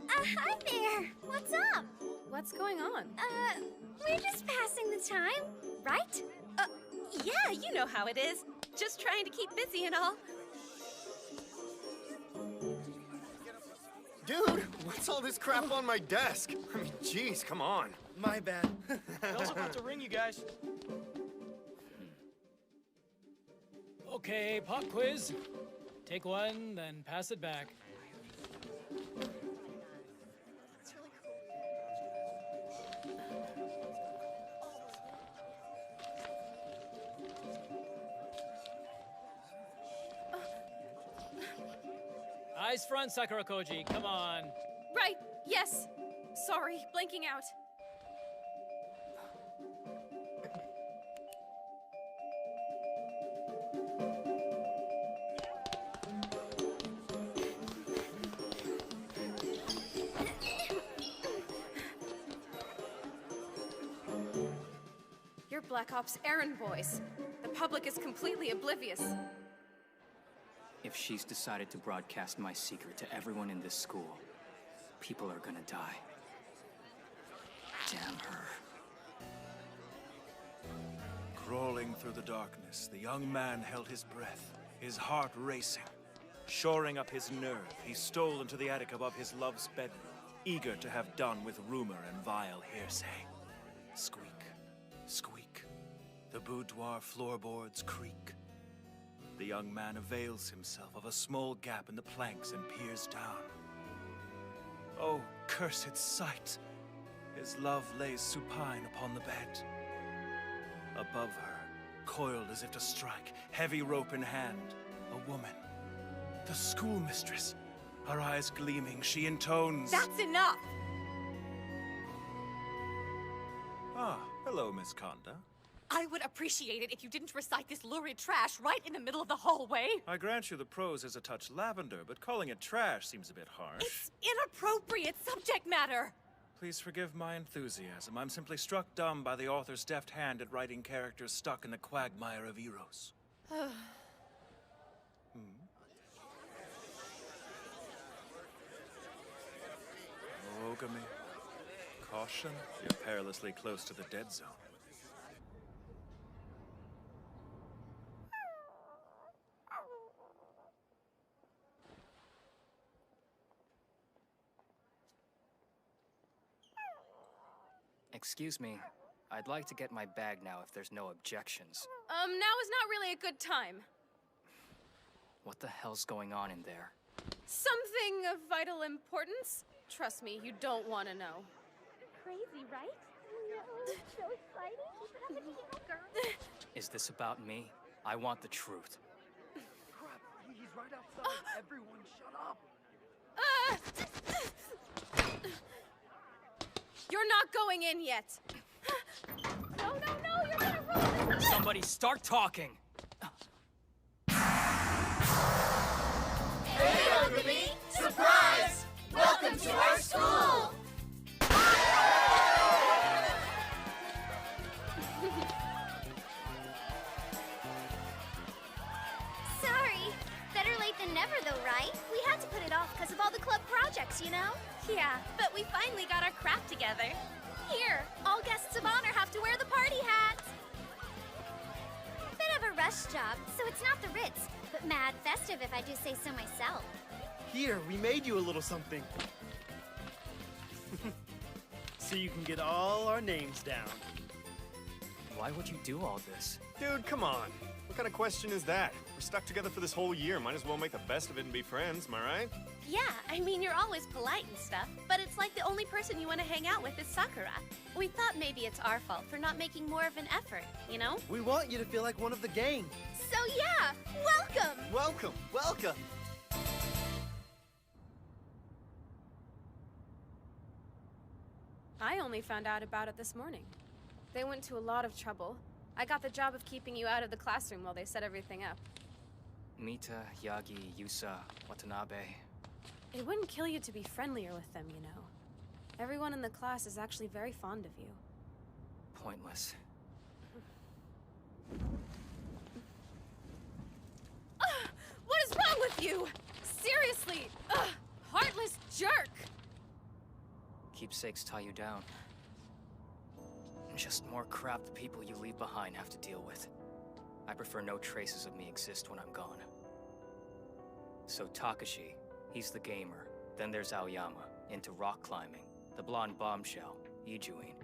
Hi there! What's up? What's going on? We're just passing the time, right? Yeah, you know how it is. Just trying to keep busy and all. Dude, what's all this crap on my desk? I mean, jeez, come on. My bad. Bell's about to ring, you guys. Okay, pop quiz. Take one, then pass it back. Eyes front, Sakura Koji. Come on. Right, yes. Sorry, blanking out. You're Black Ops errand boys. The public is completely oblivious. If she's decided to broadcast my secret to everyone in this school, people are gonna die. Damn her. Crawling through the darkness, the young man held his breath, his heart racing. Shoring up his nerve, he stole into the attic above his love's bedroom, eager to have done with rumor and vile hearsay. Squeak, squeak. The boudoir floorboards creak. The young man avails himself of a small gap in the planks and peers down. Oh, cursed sight! His love lays supine upon the bed. Above her, coiled as if to strike, heavy rope in hand, a woman. The schoolmistress. Her eyes gleaming, she intones... That's enough! Ah, hello, Miss Conda. I would appreciate it if you didn't recite this lurid trash right in the middle of the hallway. I grant you the prose is a touch lavender, but calling it trash seems a bit harsh. It's inappropriate subject matter. Please forgive my enthusiasm. I'm simply struck dumb by the author's deft hand at writing characters stuck in the quagmire of Eros. Ogami, caution. You're perilously close to the dead zone. Excuse me. I'd like to get my bag now if there's no objections. Now is not really a good time. What the hell's going on in there? Something of vital importance? Trust me, you don't want to know. Crazy, right? No, so exciting. Keep it up with you, girl. Is this about me? I want the truth. Crap, he's right outside. Everyone shut up. You're not going in yet. No, you're gonna ruin this. Somebody start talking. Hey, Ogami! Surprise! Welcome to our school! Sorry. Better late than never, though, right? We had to put it off because of all the club projects, you know? Yeah, but we finally got our crap together. Here, all guests of honor have to wear the party hats. Bit of a rush job, so it's not the Ritz, but mad festive if I do say so myself. Here, we made you a little something. So you can get all our names down. Why would you do all this? Dude, come on. What kind of question is that? We're stuck together for this whole year. Might as well make the best of it and be friends, am I right? Yeah, I mean, you're always polite and stuff, but it's like the only person you want to hang out with is Sakura. We thought maybe it's our fault for not making more of an effort, you know? We want you to feel like one of the gang. So yeah, welcome! Welcome, welcome! I only found out about it this morning. They went to a lot of trouble. I got the job of keeping you out of the classroom while they set everything up. Mita, Yagi, Yusa, Watanabe. It wouldn't kill you to be friendlier with them, you know. Everyone in the class is actually very fond of you. Pointless. What is wrong with you? Seriously! Heartless jerk! Keepsakes tie you down. Just more crap the people you leave behind have to deal with. I prefer no traces of me exist when I'm gone. So Takashi, he's the gamer. Then there's Aoyama, into rock climbing. The blonde bombshell, Ijuin.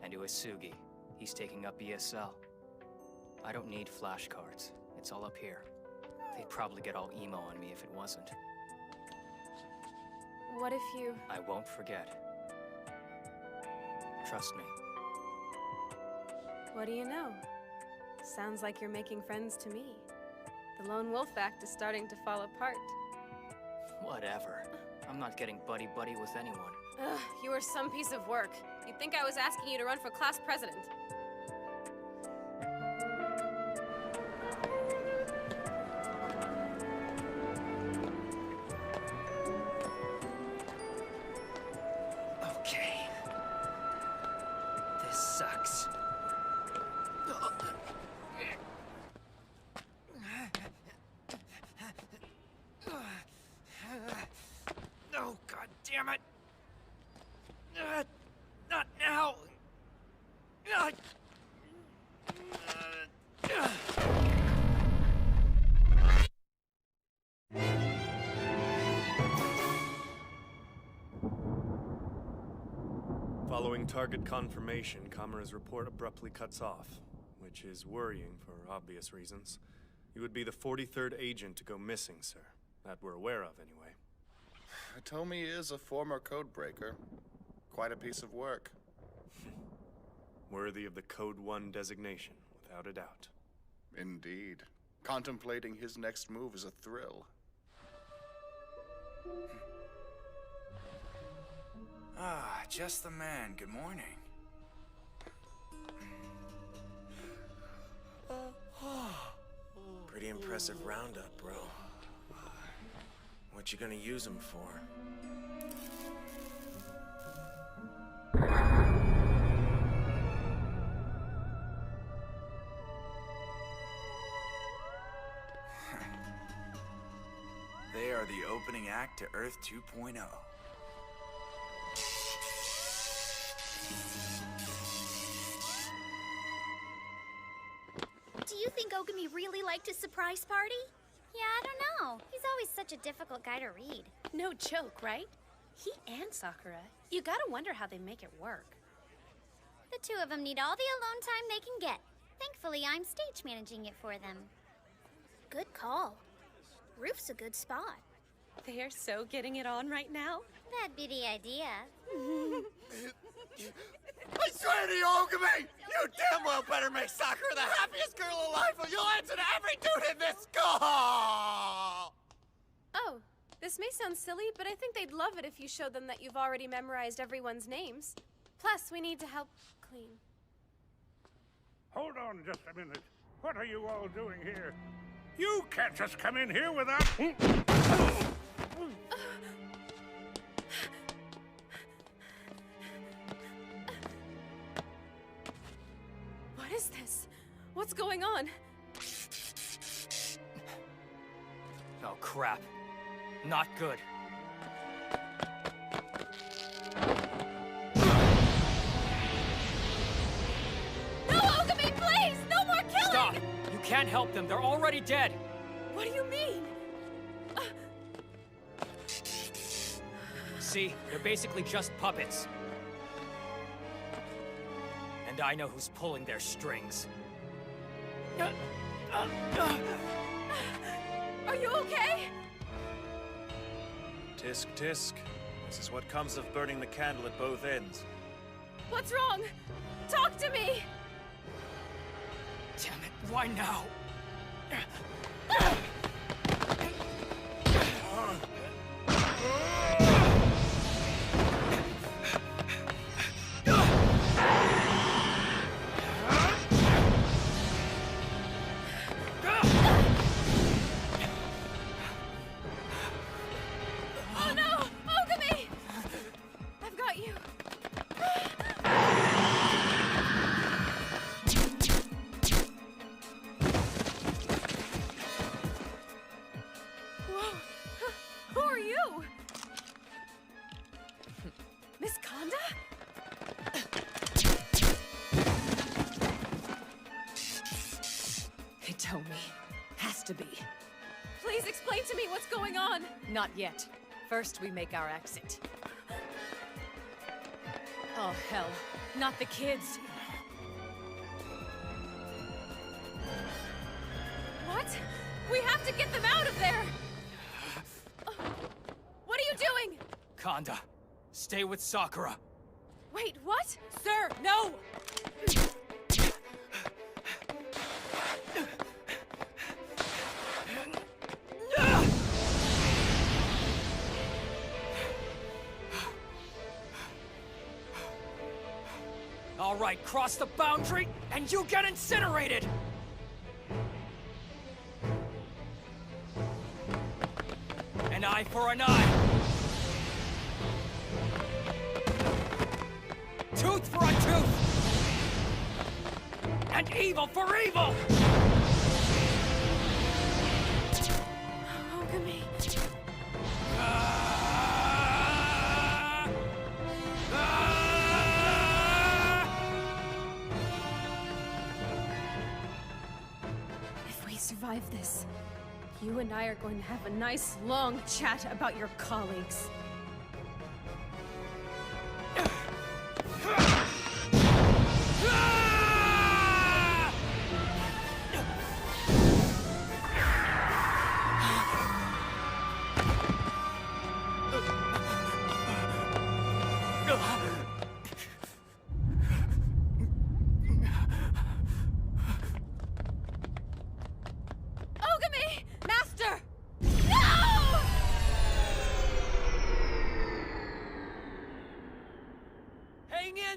And Uesugi, he's taking up ESL. I don't need flashcards. It's all up here. They'd probably get all emo on me if it wasn't. What if you... I won't forget. Trust me. What do you know? Sounds like you're making friends to me. The lone wolf act is starting to fall apart. Whatever. I'm not getting buddy-buddy with anyone. Ugh, you are some piece of work. You'd think I was asking you to run for class president. Okay. This sucks. Oh, god damn it! Not now! Following target confirmation, Kamura's report abruptly cuts off, which is worrying for obvious reasons. You would be the 43rd agent to go missing, sir. That we're aware of, anyway. Hitomi is a former code breaker. Quite a piece of work. Worthy of the Code 1 designation, without a doubt. Indeed. Contemplating his next move is a thrill. Ah, just the man. Good morning. Pretty impressive roundup, bro. What you gonna use him for? They are the opening act to Earth 2.0. Do you think Ogami really liked his surprise party? Yeah, I don't know. He's always such a difficult guy to read. No joke, right? He and Sakura. You gotta wonder how they make it work. The two of them need all the alone time they can get. Thankfully, I'm stage managing it for them. Good call. Roof's a good spot. They are so getting it on right now. That'd be the idea. I swear to you, Ogami! You damn well better make Sakura the happiest girl alive, or you'll answer to every dude in this school! Oh, this may sound silly, but I think they'd love it if you showed them that you've already memorized everyone's names. Plus, we need to help clean. Hold on just a minute. What are you all doing here? You can't just come in here without... What is this? What's going on? Oh, crap. Not good. No, Ogami, please! No more killing! Stop! You can't help them. They're already dead. What do you mean? See? They're basically just puppets. And I know who's pulling their strings. Are you okay? Tisk, tisk. This is what comes of burning the candle at both ends. What's wrong? Talk to me! Damn it, why now? Oh no! Ogami! I've got you. Whoa! Who are you? Miss Konda? Hitomi. Has to be. Please explain to me what's going on. Not yet. First, we make our exit. Oh, hell. Not the kids. What? We have to get them out of there! What are you doing? Konda, stay with Sakura. Wait, what? Sir, no! All right, cross the boundary, and you get incinerated! An eye for an eye! Tooth for a tooth! And evil for evil! Ogami. If we survive this, you and I are going to have a nice, long chat about your colleagues.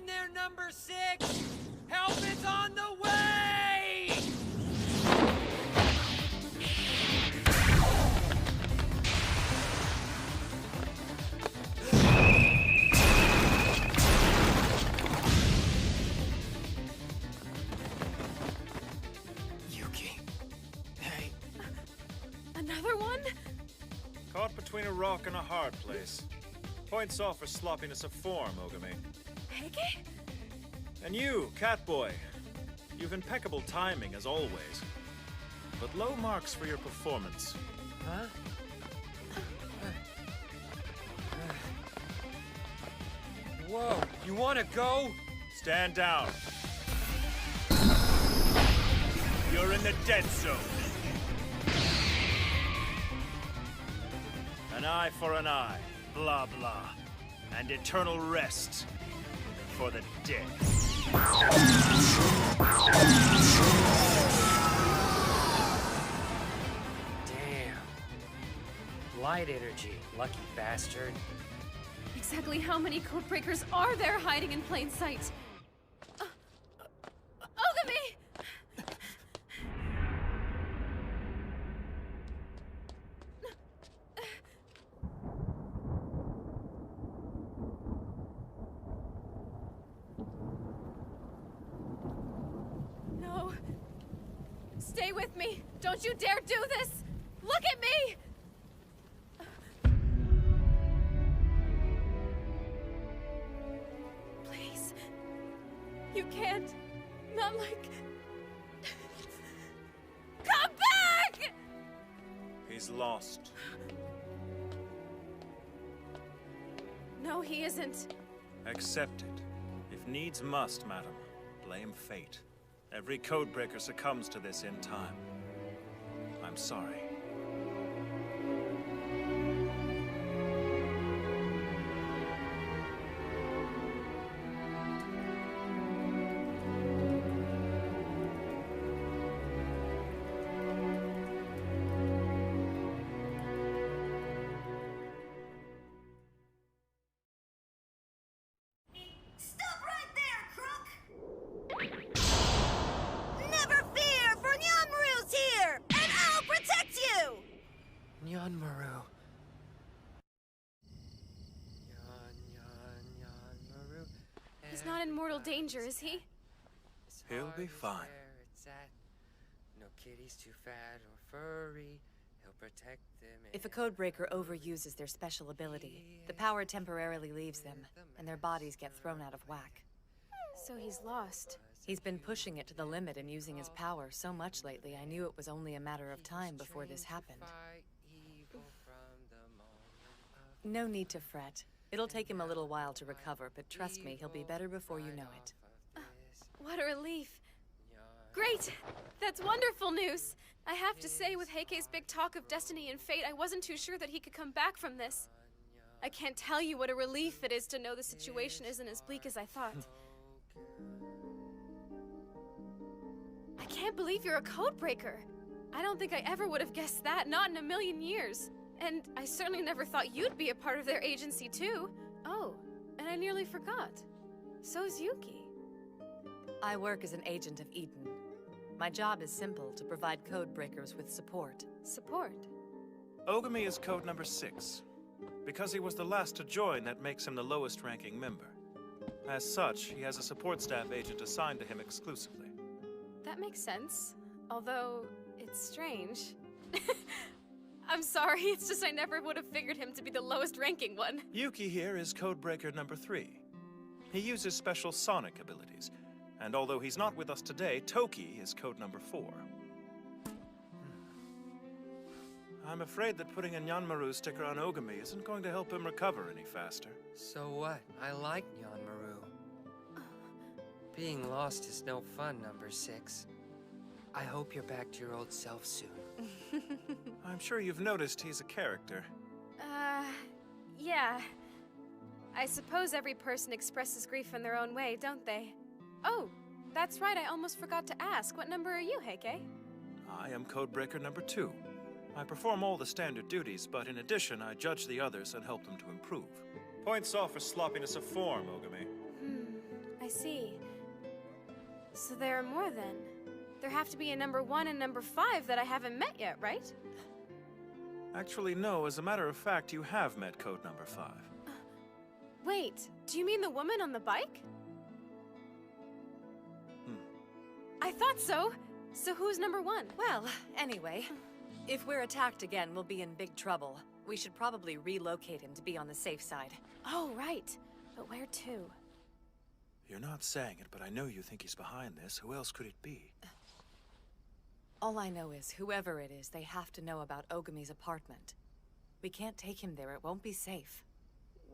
there, number 6! Help is on the way! Yuki. Hey. Another one? Caught between a rock and a hard place. Points off for sloppiness of form, Ogami. Heike? And you, Catboy. You've impeccable timing, as always. But low marks for your performance. Huh? Whoa, you wanna go? Stand down. You're in the dead zone. An eye for an eye, blah blah. And eternal rest for the dead. Damn. Light energy, lucky bastard. Exactly how many codebreakers are there hiding in plain sight? Ogami! No. Stay with me. Don't you dare do this! Look at me! Please. You can't. Not like... Come back! He's lost. No, he isn't. Accept it. If needs must, madam. Blame fate. Every codebreaker succumbs to this in time. I'm sorry. Stop right there, crook! Never fear, for Nyanmaru's here, and I'll protect you! Nyanmaru. He's not in mortal danger, is he? He'll be fine. No kitty's too fat or furry. He'll protect them. If a codebreaker overuses their special ability, the power temporarily leaves them, and their bodies get thrown out of whack. So he's lost. He's been pushing it to the limit and using his power so much lately, I knew it was only a matter of time before this happened. No need to fret. It'll take him a little while to recover, but trust me, he'll be better before you know it. What a relief. Great! That's wonderful news! I have to say, with Heike's big talk of destiny and fate, I wasn't too sure that he could come back from this. I can't tell you what a relief it is to know the situation isn't as bleak as I thought. I can't believe you're a codebreaker! I don't think I ever would have guessed that, not in a million years. And I certainly never thought you'd be a part of their agency, too. Oh, and I nearly forgot. So's Yuki. I work as an agent of Eden. My job is simple, to provide codebreakers with support. Support? Ogami is code number 6. Because he was the last to join, that makes him the lowest ranking member. As such, he has a support staff agent assigned to him exclusively. That makes sense. Although, it's strange. I'm sorry, it's just I never would have figured him to be the lowest ranking one. Yuki here is codebreaker number 3. He uses special sonic abilities, and although he's not with us today, Toki is code number 4. I'm afraid that putting a Nyanmaru sticker on Ogami isn't going to help him recover any faster. So what? I like Nyanmaru. Being lost is no fun, number 6. I hope you're back to your old self soon. I'm sure you've noticed he's a character. Yeah. I suppose every person expresses grief in their own way, don't they? Oh, that's right, I almost forgot to ask. What number are you, Heike? I am codebreaker number 2. I perform all the standard duties, but in addition, I judge the others and help them to improve. Points off for sloppiness of form, Ogami. I I see. So there are more then. There have to be a number 1 and number 5 that I haven't met yet, right? Actually, no. As a matter of fact, you have met code number 5. Wait, do you mean the woman on the bike? I thought so. So who's number 1? Well, anyway, if we're attacked again, we'll be in big trouble. We should probably relocate him to be on the safe side. Oh, right. But where to? You're not saying it, but I know you think he's behind this. Who else could it be? All I know is, whoever it is, they have to know about Ogami's apartment. We can't take him there. It won't be safe.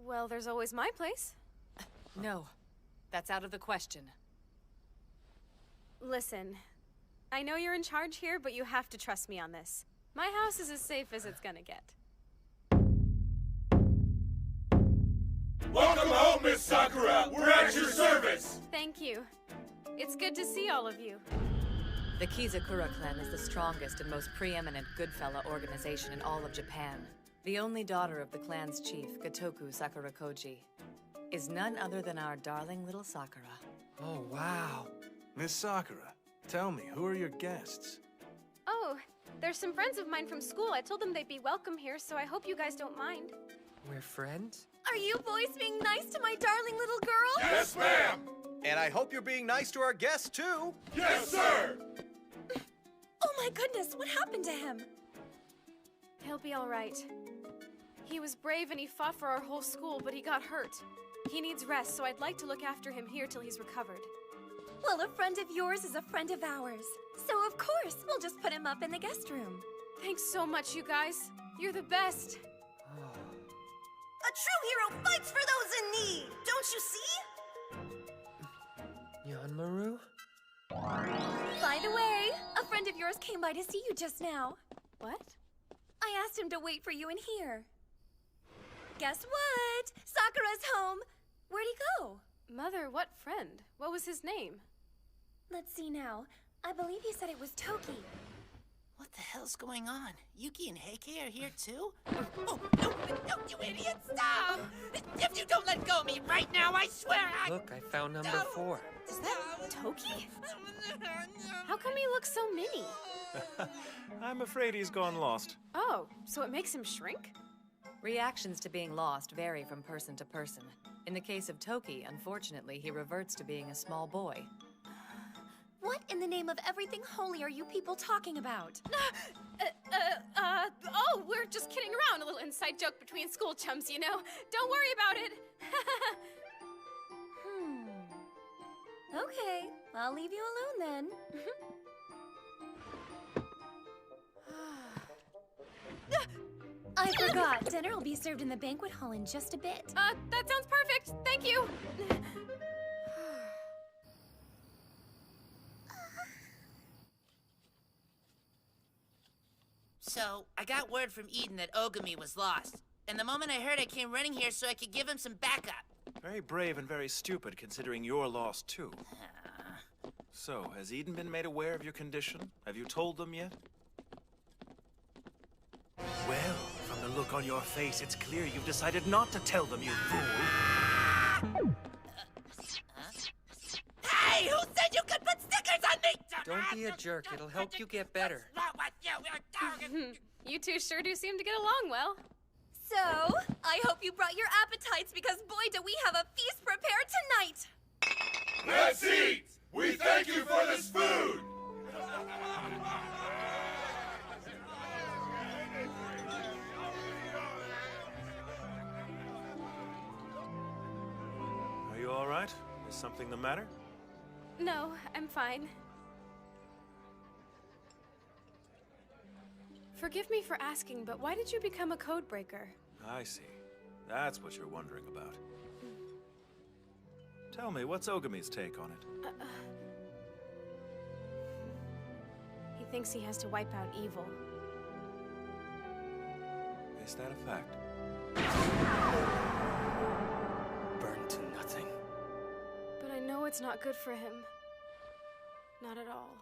Well, there's always my place. No. That's out of the question. Listen, I know you're in charge here, but you have to trust me on this. My house is as safe as it's gonna get. Welcome home, Miss Sakura! We're at your service! Thank you. It's good to see all of you. The Kizakura clan is the strongest and most preeminent Goodfella organization in all of Japan. The only daughter of the clan's chief, Gotoku Sakurakoji, is none other than our darling little Sakura. Oh, wow. Miss Sakura, tell me, who are your guests? Oh, there's some friends of mine from school. I told them they'd be welcome here, so I hope you guys don't mind. We're friends? Are you boys being nice to my darling little girl? Yes, ma'am! And I hope you're being nice to our guests, too! Yes, sir! Oh my goodness, what happened to him? He'll be all right. He was brave and he fought for our whole school, but he got hurt. He needs rest, so I'd like to look after him here till he's recovered. Well, a friend of yours is a friend of ours. So of course, we'll just put him up in the guest room. Thanks so much, you guys. You're the best. A true hero fights for those in need, don't you see? Yanmaru? By the way, a friend of yours came by to see you just now. What? I asked him to wait for you in here. Guess what? Sakura's home. Where'd he go? Mother, what friend? What was his name? Let's see now. I believe he said it was Toki. What the hell's going on? Yuki and Heike are here too? Oh, no, you idiot, stop! If you don't let go of me right now, I swear I... Look, I found number 4. Is that Toki? How come he looks so mini? I'm afraid he's gone lost. Oh, so it makes him shrink? Reactions to being lost vary from person to person. In the case of Toki, unfortunately, he reverts to being a small boy. What in the name of everything holy are you people talking about? Oh, we're just kidding around. A little inside joke between school chums, you know. Don't worry about it. Okay, I'll leave you alone then. I forgot. Dinner will be served in the banquet hall in just a bit. That sounds perfect. Thank you. So, I got word from Eden that Ogami was lost. And the moment I heard, I came running here so I could give him some backup. Very brave and very stupid, considering you're lost, too. So, has Eden been made aware of your condition? Have you told them yet? Well, from the look on your face, it's clear you've decided not to tell them, you fool. Hey, who said you could put stickers on me? Don't be a jerk. It'll help you get better. Not what you were doing. You two sure do seem to get along well. So, I hope you brought your appetites because boy do we have a feast prepared tonight! Let's eat! We thank you for this food! Are you all right? Is something the matter? No, I'm fine. Forgive me for asking, but why did you become a code breaker? I see. That's what you're wondering about. Tell me, what's Ogami's take on it? He thinks he has to wipe out evil. Is that a fact? Burned to nothing. But I know it's not good for him. Not at all.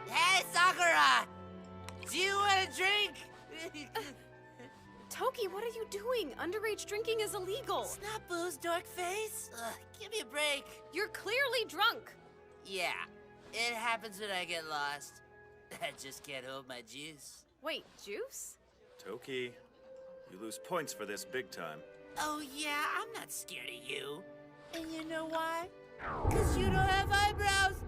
Hey, Sakura! Do you want a drink? Toki, what are you doing? Underage drinking is illegal. It's not booze, dork face. Give me a break. You're clearly drunk. Yeah, it happens when I get lost. I just can't hold my juice. Wait, juice? Toki, you lose points for this big time. Oh yeah, I'm not scared of you. And you know why? 'Cause you don't have eyebrows.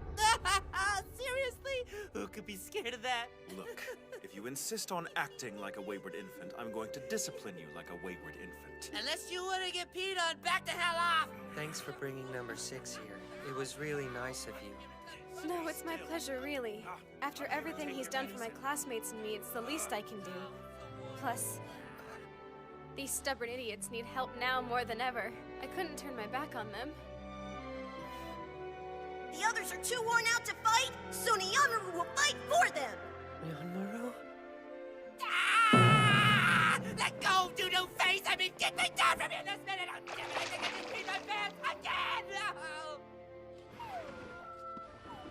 Seriously? Who could be scared of that? Look, if you insist on acting like a wayward infant, I'm going to discipline you like a wayward infant. Unless you want to get peed on, back the hell off! Thanks for bringing number 6 here. It was really nice of you. No, it's my pleasure, really. After everything he's done for my classmates and me, it's the least I can do. Plus, these stubborn idiots need help now more than ever. I couldn't turn my back on them. The others are too worn out to fight, so Niyamaru will fight for them! Nyanmaru? Ah! Let go, doodoo face! I mean, get me down from here this minute! I'm never gonna just pee my pants again! No!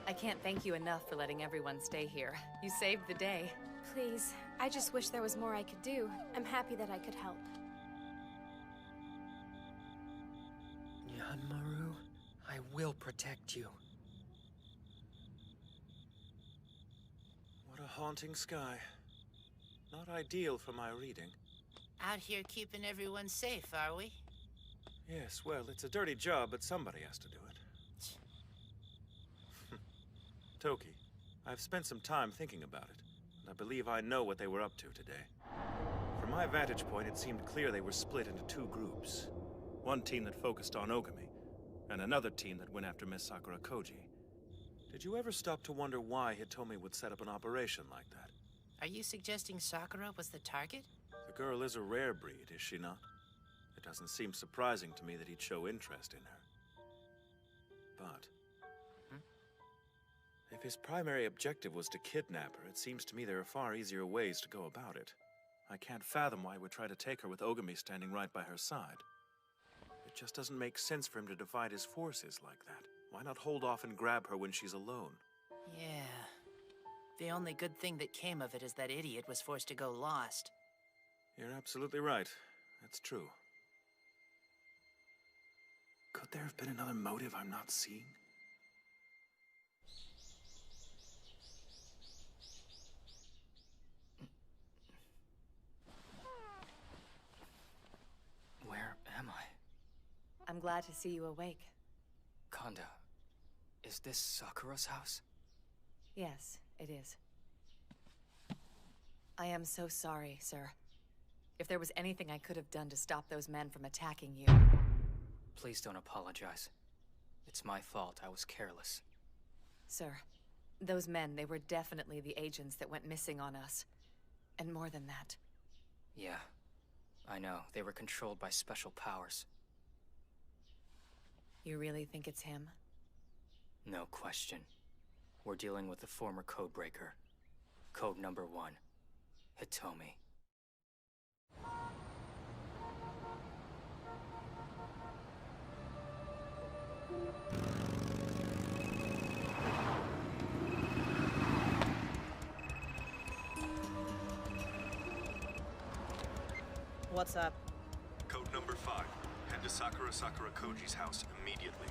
I can't thank you enough for letting everyone stay here. You saved the day. Please, I just wish there was more I could do. I'm happy that I could help. Nyanmaru, I will protect you. What a haunting sky. Not ideal for my reading. Out here keeping everyone safe, are we? Yes, well, it's a dirty job, but somebody has to do it. Toki, I've spent some time thinking about it, and I believe I know what they were up to today. From my vantage point, it seemed clear they were split into 2 groups. One team that focused on Ogami, and another team that went after Miss Sakura Koji. Did you ever stop to wonder why Hitomi would set up an operation like that? Are you suggesting Sakura was the target? The girl is a rare breed, is she not? It doesn't seem surprising to me that he'd show interest in her. But if his primary objective was to kidnap her, it seems to me there are far easier ways to go about it. I can't fathom why he would try to take her with Ogami standing right by her side. It just doesn't make sense for him to divide his forces like that. Why not hold off and grab her when she's alone? Yeah. The only good thing that came of it is that idiot was forced to go lost. You're absolutely right. That's true. Could there have been another motive I'm not seeing? Where am I? I'm glad to see you awake. Kanda, is this Sakura's house? Yes, it is. I am so sorry, sir. If there was anything I could have done to stop those men from attacking you... Please don't apologize. It's my fault. I was careless. Sir, those men, they were definitely the agents that went missing on us. And more than that. Yeah, I know. They were controlled by special powers. You really think it's him? No question. We're dealing with the former codebreaker. Code number 1. Hitomi. What's up? Code number 5. Head to Sakura Koji's house immediately.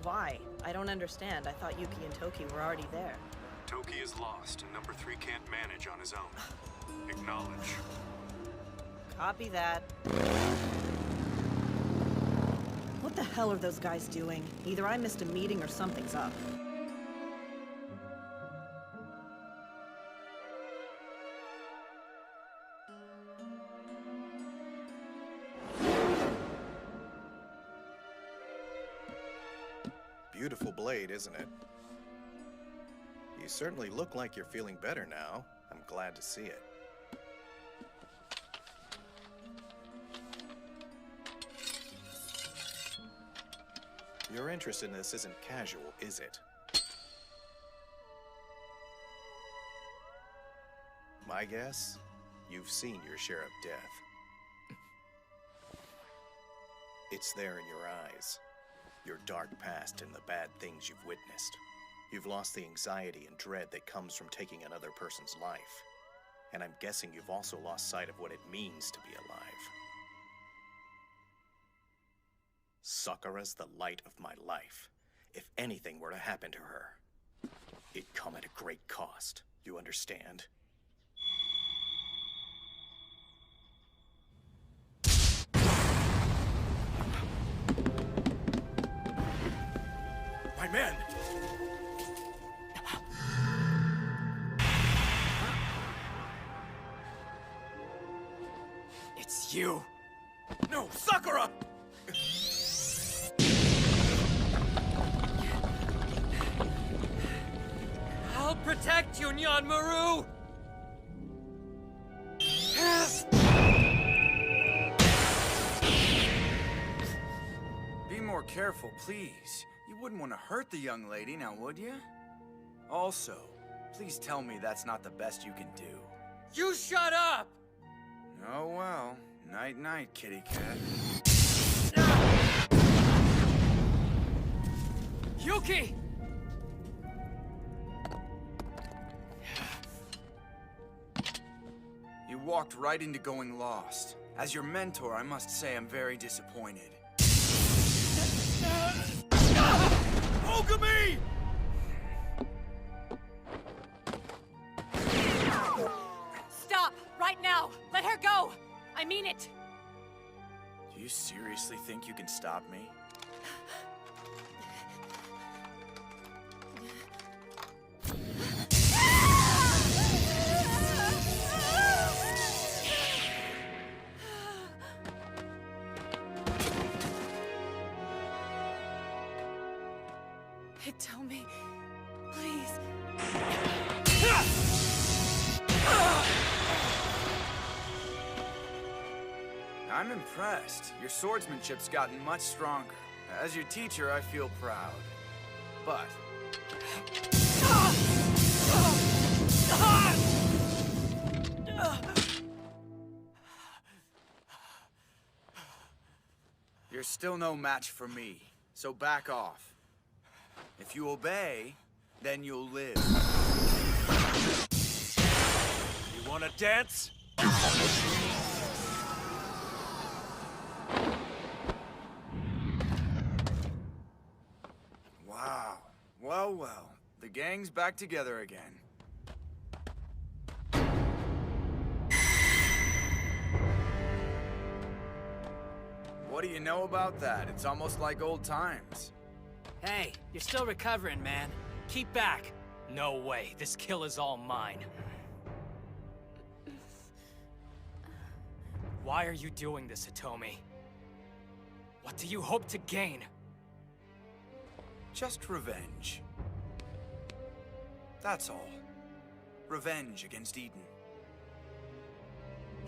Why? I don't understand. I thought Yuki and Toki were already there. Toki is lost, and number 3 can't manage on his own. Acknowledge. Copy that. What the hell are those guys doing? Either I missed a meeting or something's up. Beautiful blade, isn't it? You certainly look like you're feeling better now. I'm glad to see it. Your interest in this isn't casual, is it? My guess? You've seen your share of death. It's there in your eyes. Your dark past and the bad things you've witnessed. You've lost the anxiety and dread that comes from taking another person's life. And I'm guessing you've also lost sight of what it means to be alive. Sakura's the light of my life. If anything were to happen to her, it'd come at a great cost. You understand? My men! It's you! No, Sakura! I'll protect you, Nyan Maru! Be more careful, please. You wouldn't want to hurt the young lady, now would you? Also, please tell me that's not the best you can do. You shut up! Oh well. Night-night, kitty cat. Yuki! You walked right into going lost. As your mentor, I must say I'm very disappointed. Ogami! Stop! Right now! Let her go! I mean it! Do you seriously think you can stop me? Hitomi, please. I'm impressed. Your swordsmanship's gotten much stronger. As your teacher, I feel proud. But... you're still no match for me, so back off. If you obey, then you'll live. You wanna dance? Wow. Well, well. The gang's back together again. What do you know about that? It's almost like old times. Hey, you're still recovering, man. Keep back. No way. This kill is all mine. Why are you doing this, Hitomi? What do you hope to gain? Just revenge. That's all. Revenge against Eden.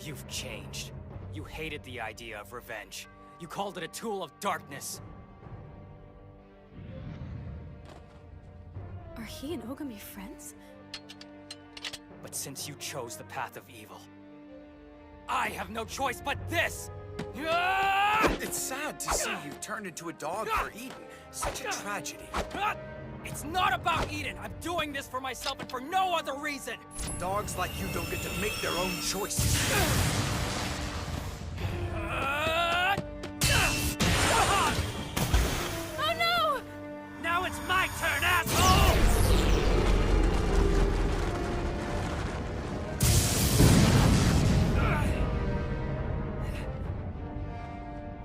You've changed. You hated the idea of revenge. You called it a tool of darkness. Are he and Ogami friends? But since you chose the path of evil, I have no choice but this! It's sad to see you turned into a dog for Eden. Such a tragedy. It's not about Eden! I'm doing this for myself and for no other reason! Dogs like you don't get to make their own choices. Oh no! Now it's my turn, asshole!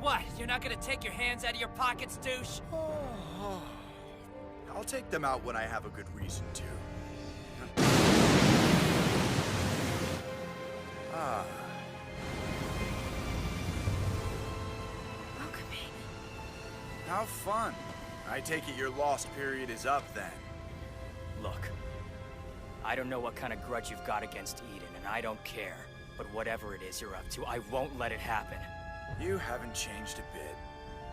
What? You're not gonna take your hands out of your pockets, douche? I'll take them out when I have a good reason to. Ah. Ogami. How fun. I take it your lost period is up then. Look, I don't know what kind of grudge you've got against Eden, and I don't care. But whatever it is you're up to, I won't let it happen. You haven't changed a bit.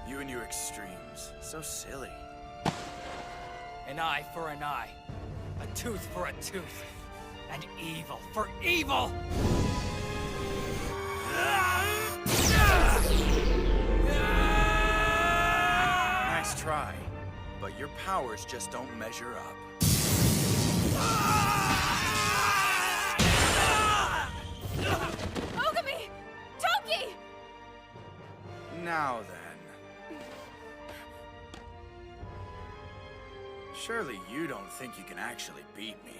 You and your extremes. So silly. An eye for an eye. A tooth for a tooth. And evil for evil! Nice try. But your powers just don't measure up. Now then. Surely you don't think you can actually beat me.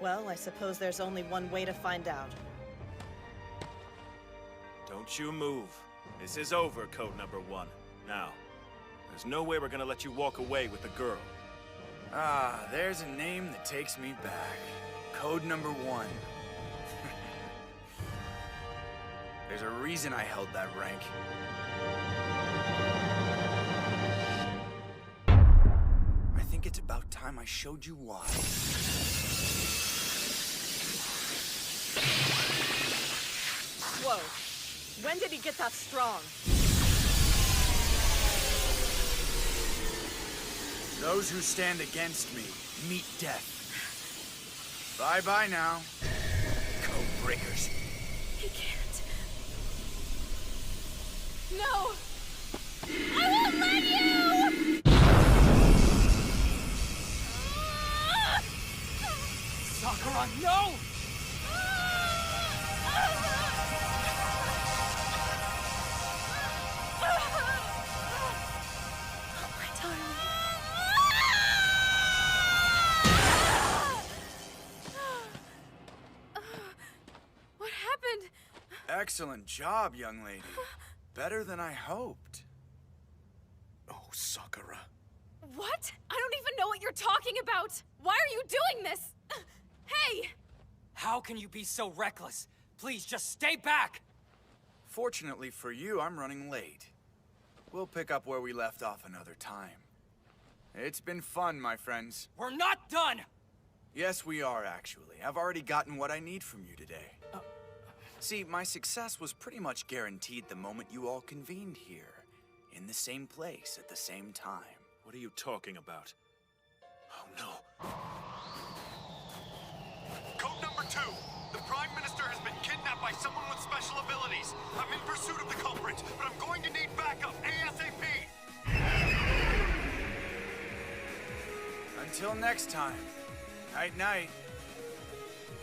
Well, I suppose there's only one way to find out. Don't you move. This is over, Code Number 1. Now, there's no way we're gonna let you walk away with the girl. Ah, there's a name that takes me back. Code Number 1. There's a reason I held that rank. I think it's about time I showed you why. Whoa. When did he get that strong? Those who stand against me meet death. Bye-bye now, code breakers. He can't. No! I won't let you! Sakura, no! What happened? Excellent job, young lady. Better than I hoped. Oh, Sakura. What? I don't even know what you're talking about. Why are you doing this? Hey! How can you be so reckless? Please, just stay back! Fortunately for you, I'm running late. We'll pick up where we left off another time. It's been fun, my friends. We're not done! Yes, we are, actually. I've already gotten what I need from you today. See, my success was pretty much guaranteed the moment you all convened here. In the same place, at the same time. What are you talking about? Oh, no. Code Number 2. The Prime Minister has been kidnapped by someone with special abilities. I'm in pursuit of the culprit, but I'm going to need backup ASAP. Until next time. Night-night.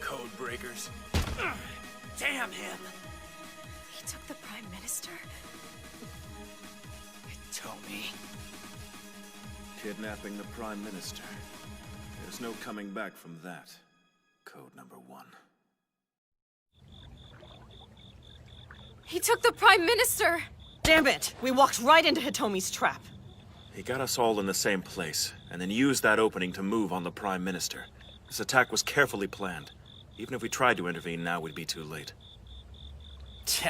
Code breakers. Damn him! He took the Prime Minister? Tommy. Kidnapping the Prime Minister. There's no coming back from that. Code Number 1. He took the Prime Minister! Damn it! We walked right into Hitomi's trap. He got us all in the same place, and then used that opening to move on the Prime Minister. This attack was carefully planned. Even if we tried to intervene now, we'd be too late. Tch,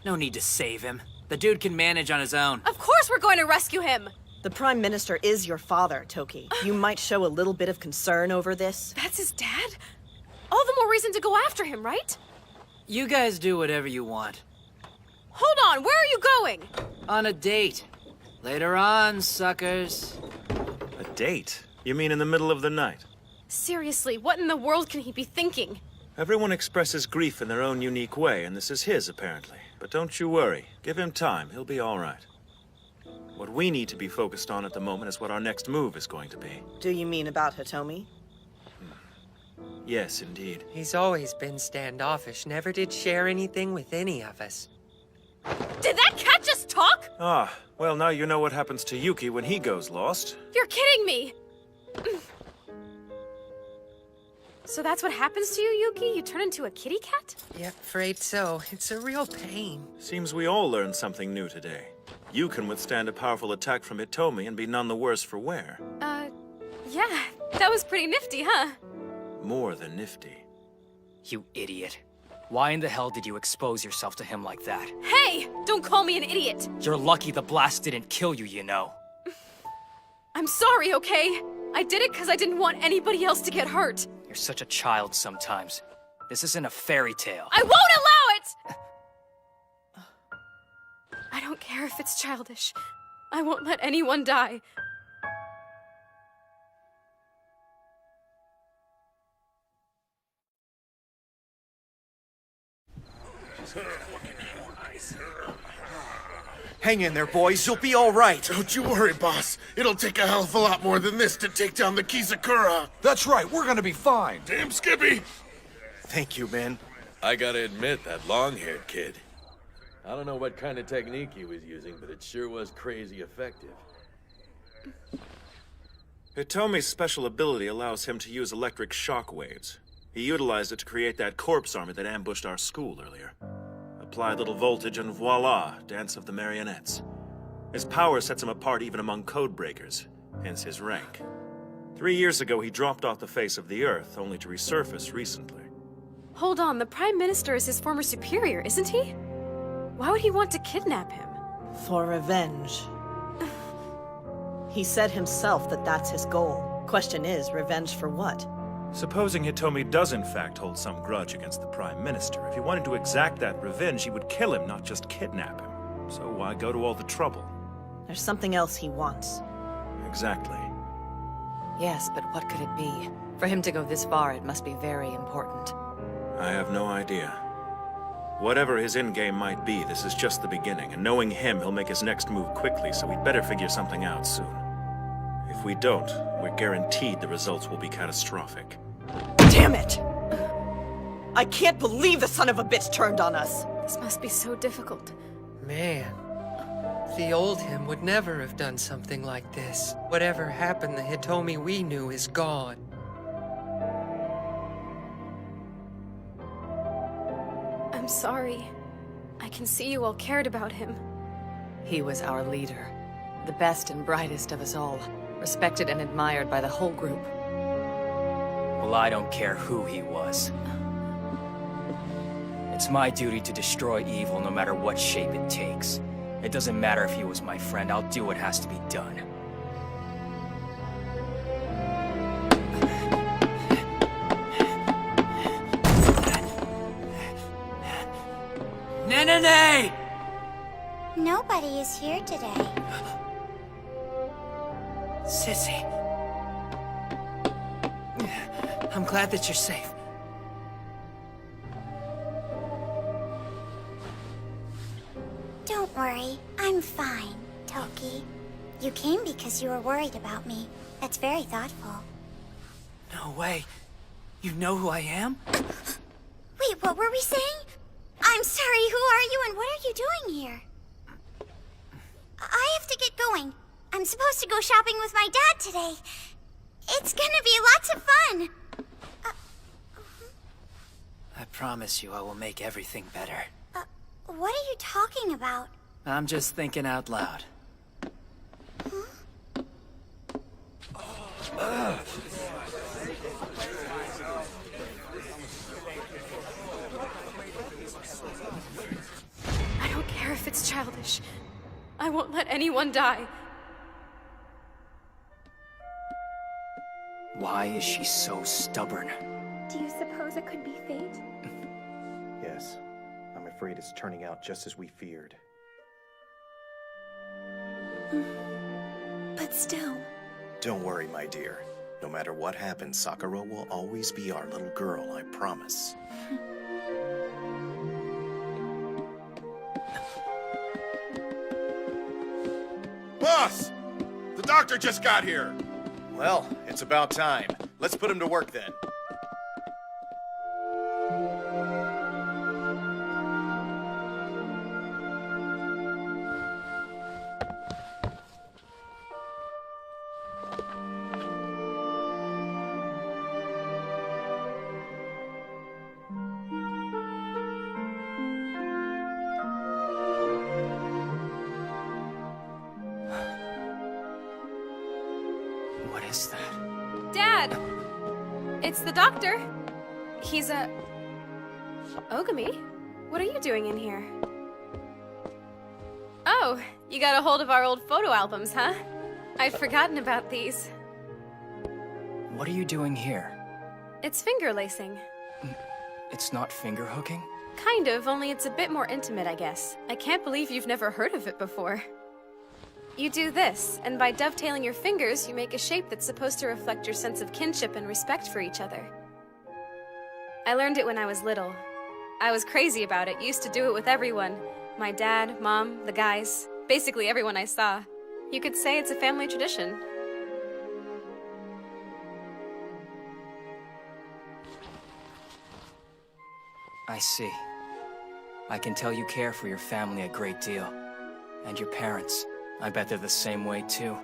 no need to save him. The dude can manage on his own. Of course we're going to rescue him! The Prime Minister is your father, Toki. You might show a little bit of concern over this. That's his dad? All the more reason to go after him, right? You guys do whatever you want. Hold on, where are you going? On a date. Later on, suckers. A date? You mean in the middle of the night? Seriously, what in the world can he be thinking? Everyone expresses grief in their own unique way, and this is his, apparently. But don't you worry. Give him time. He'll be all right. What we need to be focused on at the moment is what our next move is going to be. Do you mean about Hitomi? Yes, indeed. He's always been standoffish, never did share anything with any of us. Did that cat just talk? Ah, well, now you know what happens to Yuki when he goes lost. You're kidding me! So that's what happens to you, Yuki? You turn into a kitty cat? Yep, afraid so. It's a real pain. Seems we all learned something new today. You can withstand a powerful attack from Hitomi and be none the worse for wear. Yeah, that was pretty nifty, huh? More than nifty. You idiot. Why in the hell did you expose yourself to him like that? Hey! Don't call me an idiot! You're lucky the blast didn't kill you, you know. I'm sorry, okay? I did it because I didn't want anybody else to get hurt. You're such a child sometimes. This isn't a fairy tale. I won't allow it! I don't care if it's childish. I won't let anyone die. Hang in there, boys. You'll be all right. Don't you worry, boss. It'll take a hell of a lot more than this to take down the Kizakura. That's right. We're gonna be fine. Damn, Skippy. Thank you, man. I gotta admit, that long-haired kid, I don't know what kind of technique he was using, but it sure was crazy effective. Hitomi's special ability allows him to use electric shock waves. He utilized it to create that corpse army that ambushed our school earlier. Apply a little voltage and voila, Dance of the Marionettes. His power sets him apart even among code breakers, hence his rank. 3 years ago, he dropped off the face of the Earth, only to resurface recently. Hold on, the Prime Minister is his former superior, isn't he? Why would he want to kidnap him? For revenge. He said himself that that's his goal. Question is, revenge for what? Supposing Hitomi does in fact hold some grudge against the Prime Minister, if he wanted to exact that revenge, he would kill him, not just kidnap him. So why go to all the trouble? There's something else he wants. Exactly. Yes, but what could it be? For him to go this far, it must be very important. I have no idea. Whatever his endgame might be, this is just the beginning, and knowing him, he'll make his next move quickly, so we'd better figure something out soon. If we don't, we're guaranteed the results will be catastrophic. Damn it! I can't believe the son of a bitch turned on us! This must be so difficult. Man, the old him would never have done something like this. Whatever happened, the Hitomi we knew is gone. I'm sorry. I can see you all cared about him. He was our leader. The best and brightest of us all. Respected and admired by the whole group. Well, I don't care who he was. It's my duty to destroy evil no matter what shape it takes. It doesn't matter if he was my friend, I'll do what has to be done. Nay! Nobody is here today. Sissy. I'm glad that you're safe. Don't worry, I'm fine, Toki. You came because you were worried about me. That's very thoughtful. No way. You know who I am? Wait, what were we saying? I'm sorry, who are you and what are you doing here? I have to get going. I'm supposed to go shopping with my dad today. It's gonna be lots of fun. I promise you I will make everything better. What are you talking about? I'm just thinking out loud. I don't care if it's childish. I won't let anyone die. Why is she so stubborn? Do you suppose it could be fate? Yes. I'm afraid it's turning out just as we feared. But still... Don't worry, my dear. No matter what happens, Sakura will always be our little girl, I promise. Boss! The doctor just got here! Well, it's about time. Let's put him to work then. What is that? Dad! It's the doctor. He's a... Ogami? What are you doing in here? Oh, you got a hold of our old photo albums, huh? I'd forgotten about these. What are you doing here? It's finger lacing. It's not finger hooking? Kind of, only it's a bit more intimate, I guess. I can't believe you've never heard of it before. You do this, and by dovetailing your fingers, you make a shape that's supposed to reflect your sense of kinship and respect for each other. I learned it when I was little. I was crazy about it, used to do it with everyone. My dad, mom, the guys, basically everyone I saw. You could say it's a family tradition. I see. I can tell you care for your family a great deal. And your parents. I bet they're the same way, too.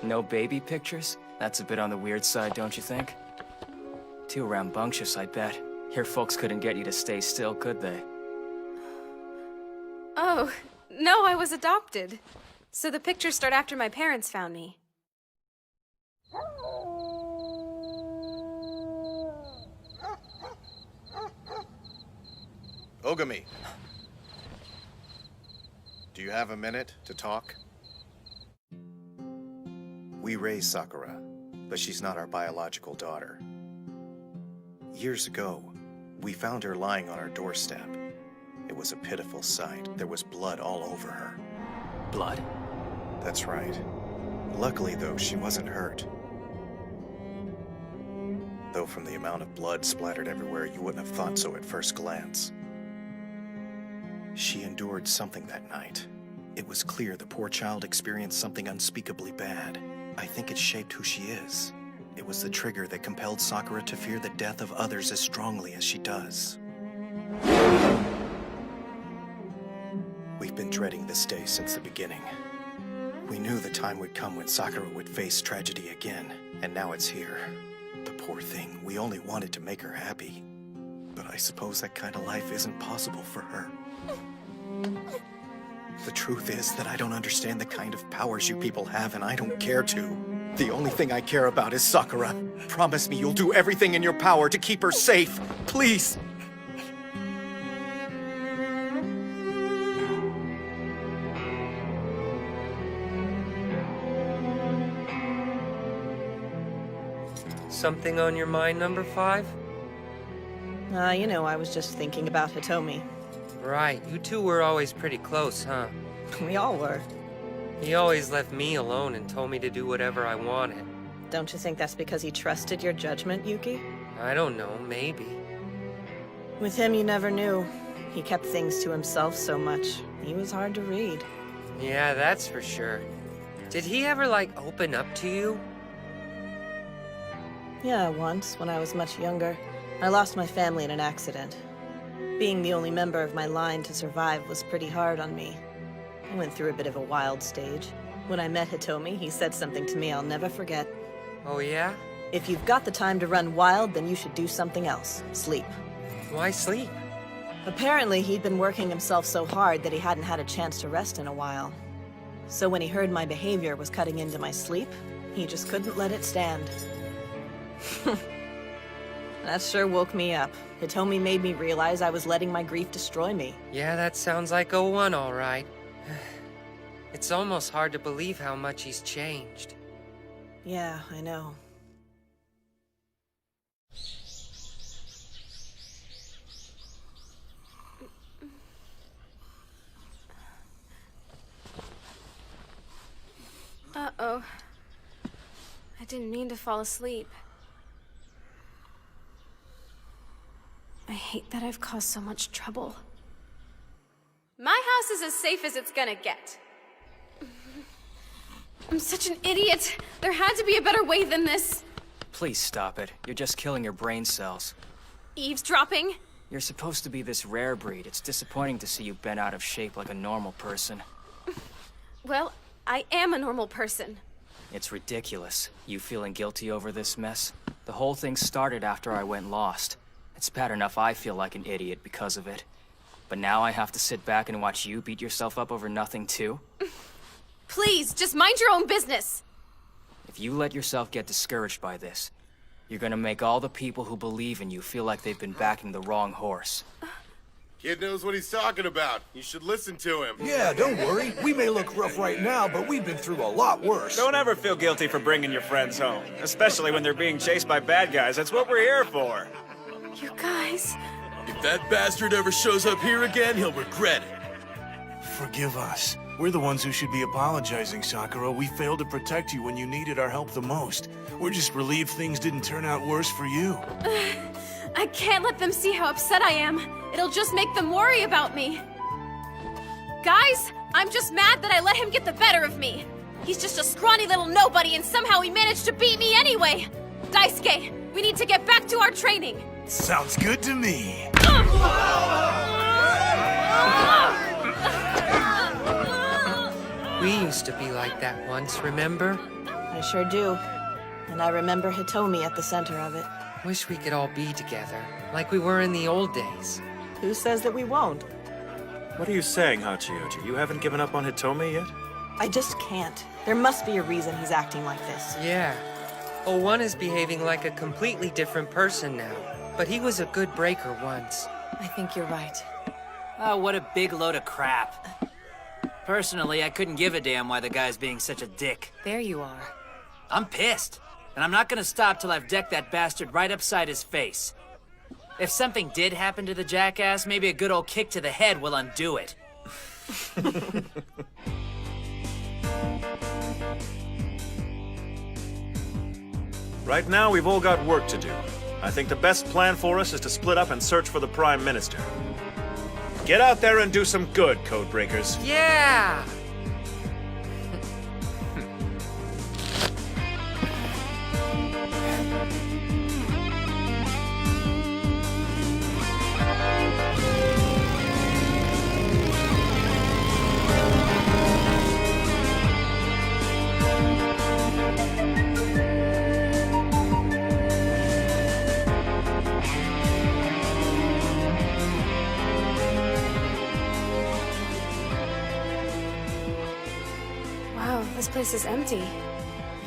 No baby pictures? That's a bit on the weird side, don't you think? Too rambunctious, I bet. Your folks couldn't get you to stay still, could they? Oh, no, I was adopted. So the pictures start after my parents found me. Ogami. Do you have a minute to talk? We raised Sakura, but she's not our biological daughter. Years ago, we found her lying on our doorstep. It was a pitiful sight. There was blood all over her. Blood? That's right. Luckily, though, she wasn't hurt. Though from the amount of blood splattered everywhere, you wouldn't have thought so at first glance. She endured something that night. It was clear the poor child experienced something unspeakably bad. I think it shaped who she is. It was the trigger that compelled Sakura to fear the death of others as strongly as she does. We've been dreading this day since the beginning. We knew the time would come when Sakura would face tragedy again, and now it's here. The poor thing, we only wanted to make her happy. But I suppose that kind of life isn't possible for her. The truth is that I don't understand the kind of powers you people have, and I don't care to. The only thing I care about is Sakura. Promise me you'll do everything in your power to keep her safe. Please. Something on your mind, number 5? You know, I was just thinking about Hitomi. Right, you two were always pretty close, huh? We all were. He always left me alone and told me to do whatever I wanted. Don't you think that's because he trusted your judgment, Yuki? I don't know, maybe. With him, you never knew. He kept things to himself so much. He was hard to read. Yeah, that's for sure. Did he ever, like, open up to you? Yeah, once, when I was much younger. I lost my family in an accident. Being the only member of my line to survive was pretty hard on me. I went through a bit of a wild stage. When I met Hitomi, he said something to me I'll never forget. Oh, yeah? If you've got the time to run wild, then you should do something else. Sleep. Why sleep? Apparently, he'd been working himself so hard that he hadn't had a chance to rest in a while. So when he heard my behavior was cutting into my sleep, he just couldn't let it stand. That sure woke me up. Hitomi made me realize I was letting my grief destroy me. Yeah, that sounds like 01, all right. It's almost hard to believe how much he's changed. Yeah, I know. Uh-oh. I didn't mean to fall asleep. I hate that I've caused so much trouble. My house is as safe as it's gonna get. I'm such an idiot. There had to be a better way than this. Please stop it. You're just killing your brain cells. Eavesdropping? You're supposed to be this rare breed. It's disappointing to see you bent out of shape like a normal person. Well, I am a normal person. It's ridiculous. You feeling guilty over this mess? The whole thing started after I went lost. It's bad enough I feel like an idiot because of it. But now I have to sit back and watch you beat yourself up over nothing too? Please, just mind your own business! If you let yourself get discouraged by this, you're gonna make all the people who believe in you feel like they've been backing the wrong horse. Kid knows what he's talking about. You should listen to him. Yeah, don't worry. We may look rough right now, but we've been through a lot worse. Don't ever feel guilty for bringing your friends home, especially when they're being chased by bad guys. That's what we're here for. You guys... If that bastard ever shows up here again, he'll regret it. Forgive us. We're the ones who should be apologizing, Sakura. We failed to protect you when you needed our help the most. We're just relieved things didn't turn out worse for you. I can't let them see how upset I am. It'll just make them worry about me. Guys, I'm just mad that I let him get the better of me. He's just a scrawny little nobody and somehow he managed to beat me anyway. Daisuke, we need to get back to our training. Sounds good to me. We used to be like that once, remember? I sure do. And I remember Hitomi at the center of it. Wish we could all be together, like we were in the old days. Who says that we won't? What are you saying, Hachioji? You haven't given up on Hitomi yet? I just can't. There must be a reason he's acting like this. Yeah. O1 is behaving like a completely different person now. But he was a good breaker once. I think you're right. Oh, what a big load of crap. Personally, I couldn't give a damn why the guy's being such a dick. There you are. I'm pissed. And I'm not gonna stop till I've decked that bastard right upside his face. If something did happen to the jackass, maybe a good old kick to the head will undo it. Right now, we've all got work to do. I think the best plan for us is to split up and search for the Prime Minister. Get out there and do some good, Codebreakers. Yeah! Wow, this place is empty.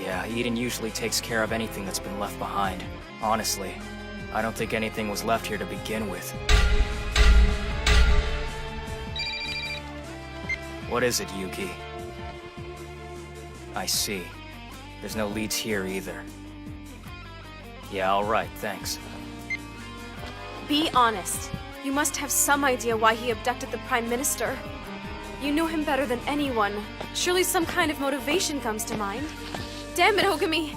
Yeah, Eden usually takes care of anything that's been left behind. Honestly, I don't think anything was left here to begin with. What is it, Yuki? I see. There's no leads here either. Yeah, all right, thanks. Be honest. You must have some idea why he abducted the Prime Minister. You knew him better than anyone. Surely some kind of motivation comes to mind. Damn it, Ogami!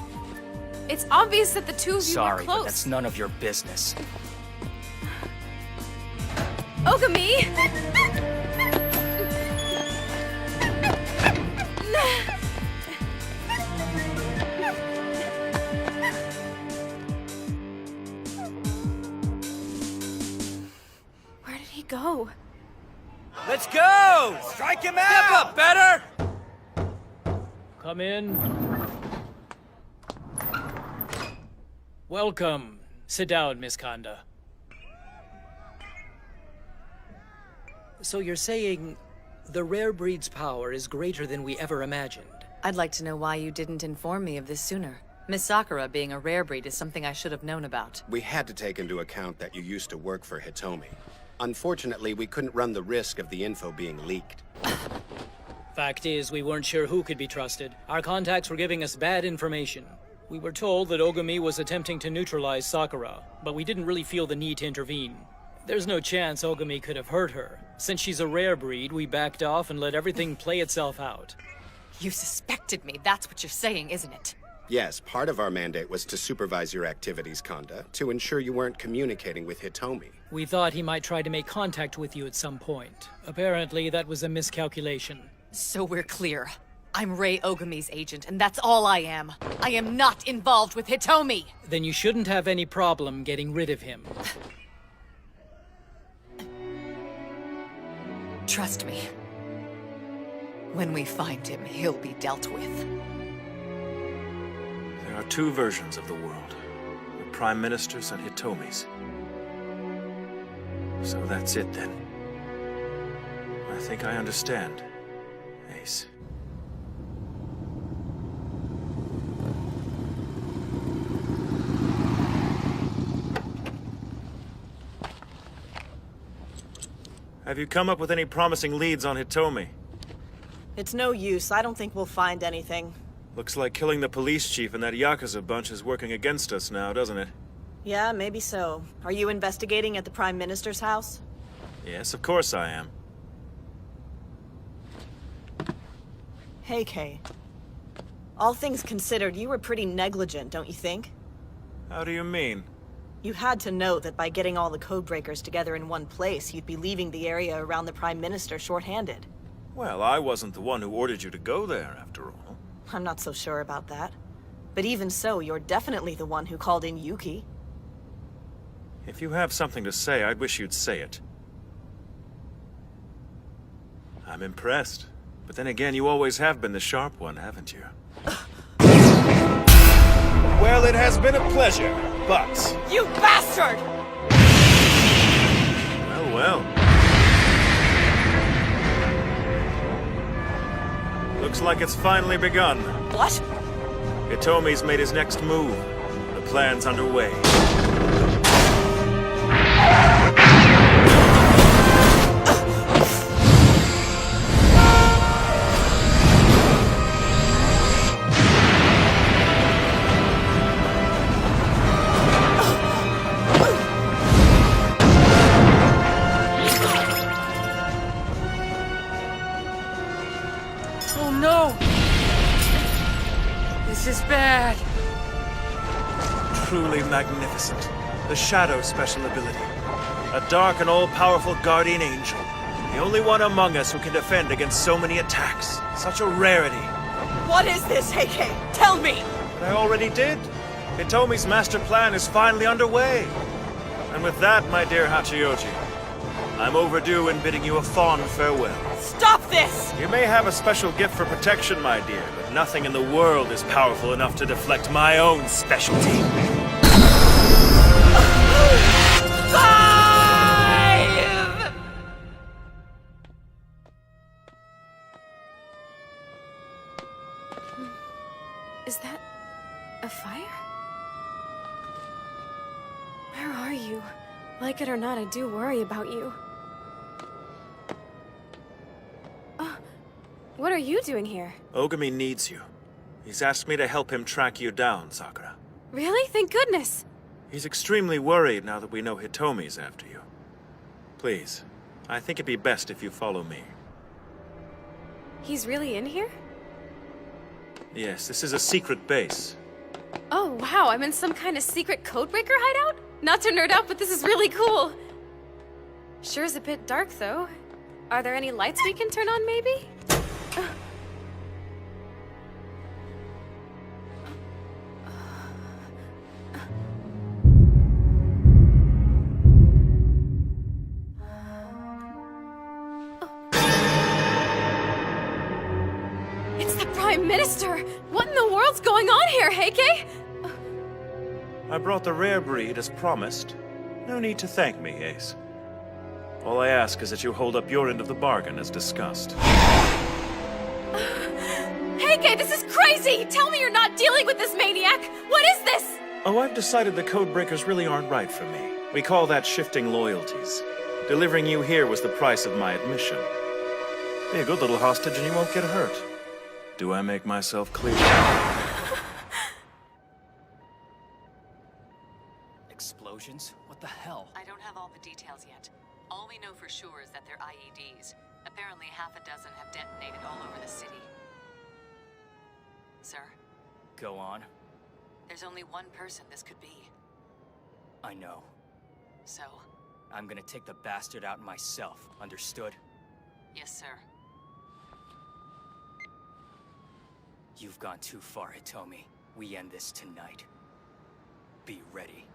It's obvious that the two of you were Sorry, close. but that's none of your business. Ogami! Where did he go? Let's go! Strike him out! Step up, better! Come in. Welcome. Sit down, Miss Kanda. So you're saying the rare breed's power is greater than we ever imagined? I'd like to know why you didn't inform me of this sooner. Miss Sakura being a rare breed is something I should have known about. We had to take into account that you used to work for Hitomi. Unfortunately, we couldn't run the risk of the info being leaked. Fact is, we weren't sure who could be trusted. Our contacts were giving us bad information. We were told that Ogami was attempting to neutralize Sakura, but we didn't really feel the need to intervene. There's no chance Ogami could have hurt her. Since she's a rare breed, we backed off and let everything play itself out. You suspected me, that's what you're saying, isn't it? Yes, part of our mandate was to supervise your activities, Kanda, to ensure you weren't communicating with Hitomi. We thought he might try to make contact with you at some point. Apparently, that was a miscalculation. So we're clear. I'm Rei Ogami's agent, and that's all I am. I am not involved with Hitomi! Then you shouldn't have any problem getting rid of him. Trust me. When we find him, he'll be dealt with. There are two versions of the world. The Prime Minister's and Hitomi's. So that's it then. I think I understand, Ace. Have you come up with any promising leads on Hitomi? It's no use. I don't think we'll find anything. Looks like killing the police chief and that Yakuza bunch is working against us now, doesn't it? Yeah, maybe so. Are you investigating at the Prime Minister's house? Yes, of course I am. Hey, Kay. All things considered, you were pretty negligent, don't you think? How do you mean? You had to know that by getting all the codebreakers together in one place, you'd be leaving the area around the Prime Minister short-handed. Well, I wasn't the one who ordered you to go there, after all. I'm not so sure about that. But even so, you're definitely the one who called in Yuki. If you have something to say, I'd wish you'd say it. I'm impressed. But then again, you always have been the sharp one, haven't you? Well, it has been a pleasure, but... You bastard! Well, well. Looks like it's finally begun. What? Hitomi's made his next move. The plan's underway. Oh no! This is bad. Truly magnificent. The Shadow special ability. A dark and all-powerful guardian angel. The only one among us who can defend against so many attacks. Such a rarity. What is this, Heike? Tell me! But I already did. Hitomi's master plan is finally underway. And with that, my dear Hachiyoji, I'm overdue in bidding you a fond farewell. Stop this! You may have a special gift for protection, my dear, but nothing in the world is powerful enough to deflect my own specialty. Is that a fire? Where are you? Like it or not, I do worry about you. What are you doing here? Ogami needs you. He's asked me to help him track you down, Sakura. Really? Thank goodness. He's extremely worried now that we know Hitomi's after you. Please, I think it'd be best if you follow me. He's really in here? Yes, this is a secret base. Oh, wow, I'm in some kind of secret codebreaker hideout? Not to nerd out, but this is really cool. Sure is a bit dark, though. Are there any lights we can turn on, maybe? It's the Prime Minister! What in the world's going on here, Heike? I brought the rare breed as promised. No need to thank me, Ace. All I ask is that you hold up your end of the bargain as discussed. Heike, this is crazy! Tell me you're not dealing with this maniac! What is this? Oh, I've decided the codebreakers really aren't right for me. We call that shifting loyalties. Delivering you here was the price of my admission. Be a good little hostage and you won't get hurt. Do I make myself clear? Explosions? What the hell? I don't have all the details yet. All we know for sure is that they're IEDs. Apparently half a dozen have detonated all over the city. Sir? Go on. There's only one person this could be. I know. So? I'm gonna take the bastard out myself. Understood? Yes, sir. You've gone too far, Hitomi. We end this tonight. Be ready.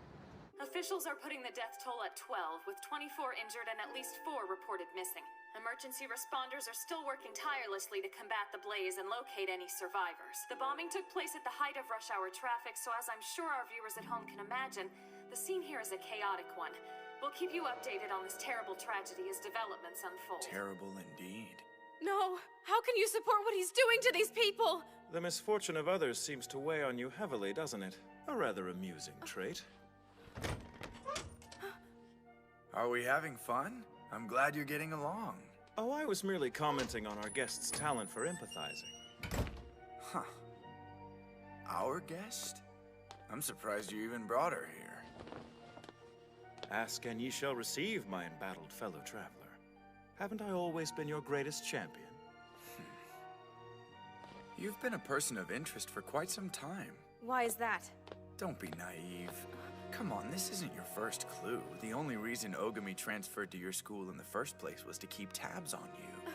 Officials are putting the death toll at 12, with 24 injured and at least 4 reported missing. Emergency responders are still working tirelessly to combat the blaze and locate any survivors. The bombing took place at the height of rush hour traffic, so as I'm sure our viewers at home can imagine, the scene here is a chaotic one. We'll keep you updated on this terrible tragedy as developments unfold. Terrible indeed. No, how can you support what he's doing to these people? The misfortune of others seems to weigh on you heavily, doesn't it? A rather amusing trait. Are we having fun? I'm glad you're getting along. Oh, I was merely commenting on our guest's talent for empathizing. Huh. Our guest? I'm surprised you even brought her here. Ask and ye shall receive, my embattled fellow traveler. Haven't I always been your greatest champion? You've been a person of interest for quite some time. Why is that? Don't be naive. Come on, this isn't your first clue. The only reason Ogami transferred to your school in the first place was to keep tabs on you.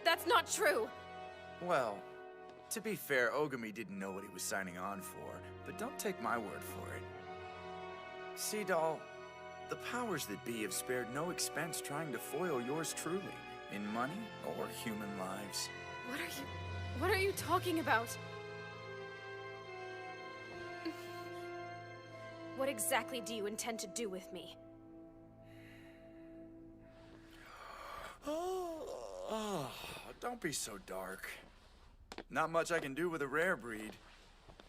That's not true! Well, to be fair, Ogami didn't know what he was signing on for, but don't take my word for it. See, doll, the powers that be have spared no expense trying to foil yours truly, in money or human lives. What are you talking about? What exactly do you intend to do with me? Oh, don't be so dark. Not much I can do with a rare breed.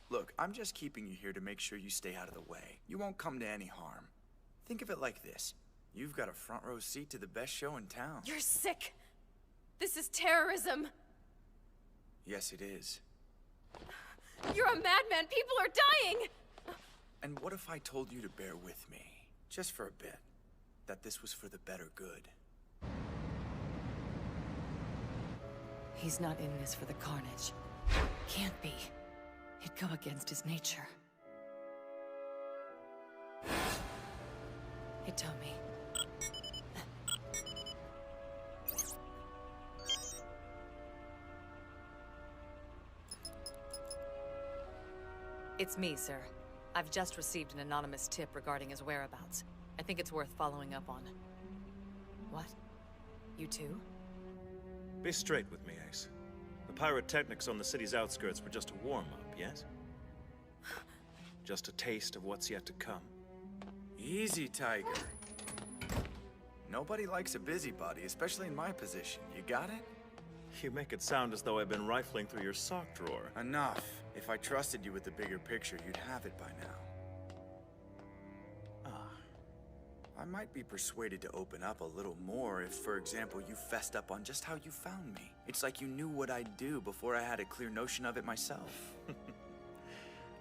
Look, I'm just keeping you here to make sure you stay out of the way. You won't come to any harm. Think of it like this. You've got a front row seat to the best show in town. You're sick! This is terrorism! Yes, it is. You're a madman! People are dying! And what if I told you to bear with me, just for a bit, that this was for the better good? He's not in this for the carnage. Can't be. It'd go against his nature. Hitomi. It's me, sir. I've just received an anonymous tip regarding his whereabouts. I think it's worth following up on. What? You too? Be straight with me, Ace. The pyrotechnics on the city's outskirts were just a warm-up, yes? Just a taste of what's yet to come. Easy, Tiger. Nobody likes a busybody, especially in my position. You got it? You make it sound as though I've been rifling through your sock drawer. Enough. If I trusted you with the bigger picture, you'd have it by now. I might be persuaded to open up a little more if, for example, you fessed up on just how you found me. It's like you knew what I'd do before I had a clear notion of it myself.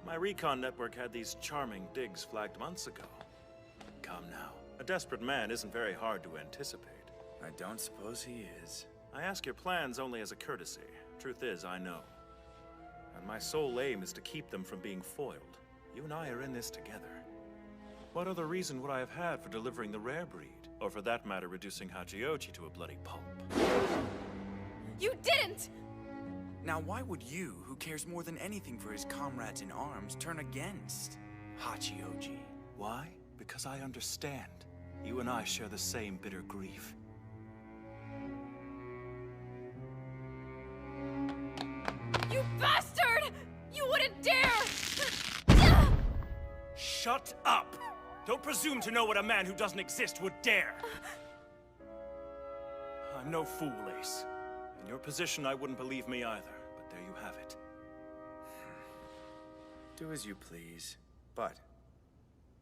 My recon network had these charming digs flagged months ago. Come now. A desperate man isn't very hard to anticipate. I don't suppose he is. I ask your plans only as a courtesy. Truth is, I know. And my sole aim is to keep them from being foiled. You and I are in this together. What other reason would I have had for delivering the rare breed? Or for that matter, reducing Hachioji to a bloody pulp? You didn't! Now why would you, who cares more than anything for his comrades in arms, turn against Hachioji? Why? Because I understand. You and I share the same bitter grief. You bastard! You wouldn't dare! Shut up! Don't presume to know what a man who doesn't exist would dare! I'm no fool, Ace. In your position, I wouldn't believe me either, but there you have it. Do as you please, but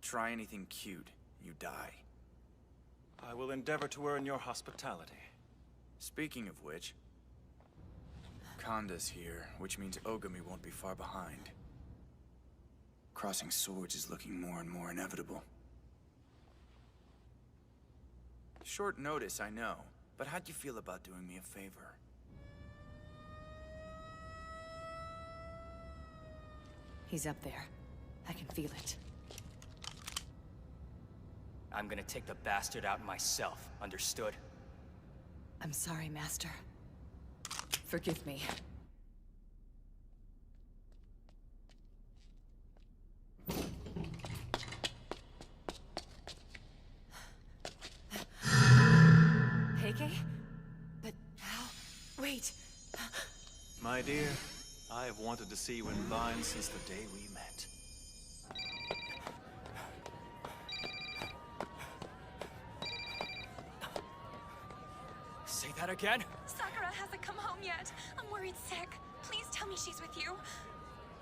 try anything cute, you die. I will endeavor to earn your hospitality. Speaking of which, Konda's here, which means Ogami won't be far behind. Crossing swords is looking more and more inevitable. Short notice, I know, but how'd you feel about doing me a favor? He's up there. I can feel it. I'm gonna take the bastard out myself, understood? I'm sorry, Master. Forgive me. Heike? But how? Wait! My dear, I have wanted to see you in Vine since the day we met. Say that again? Sakura hasn't come home yet. I'm worried sick. Please tell me she's with you.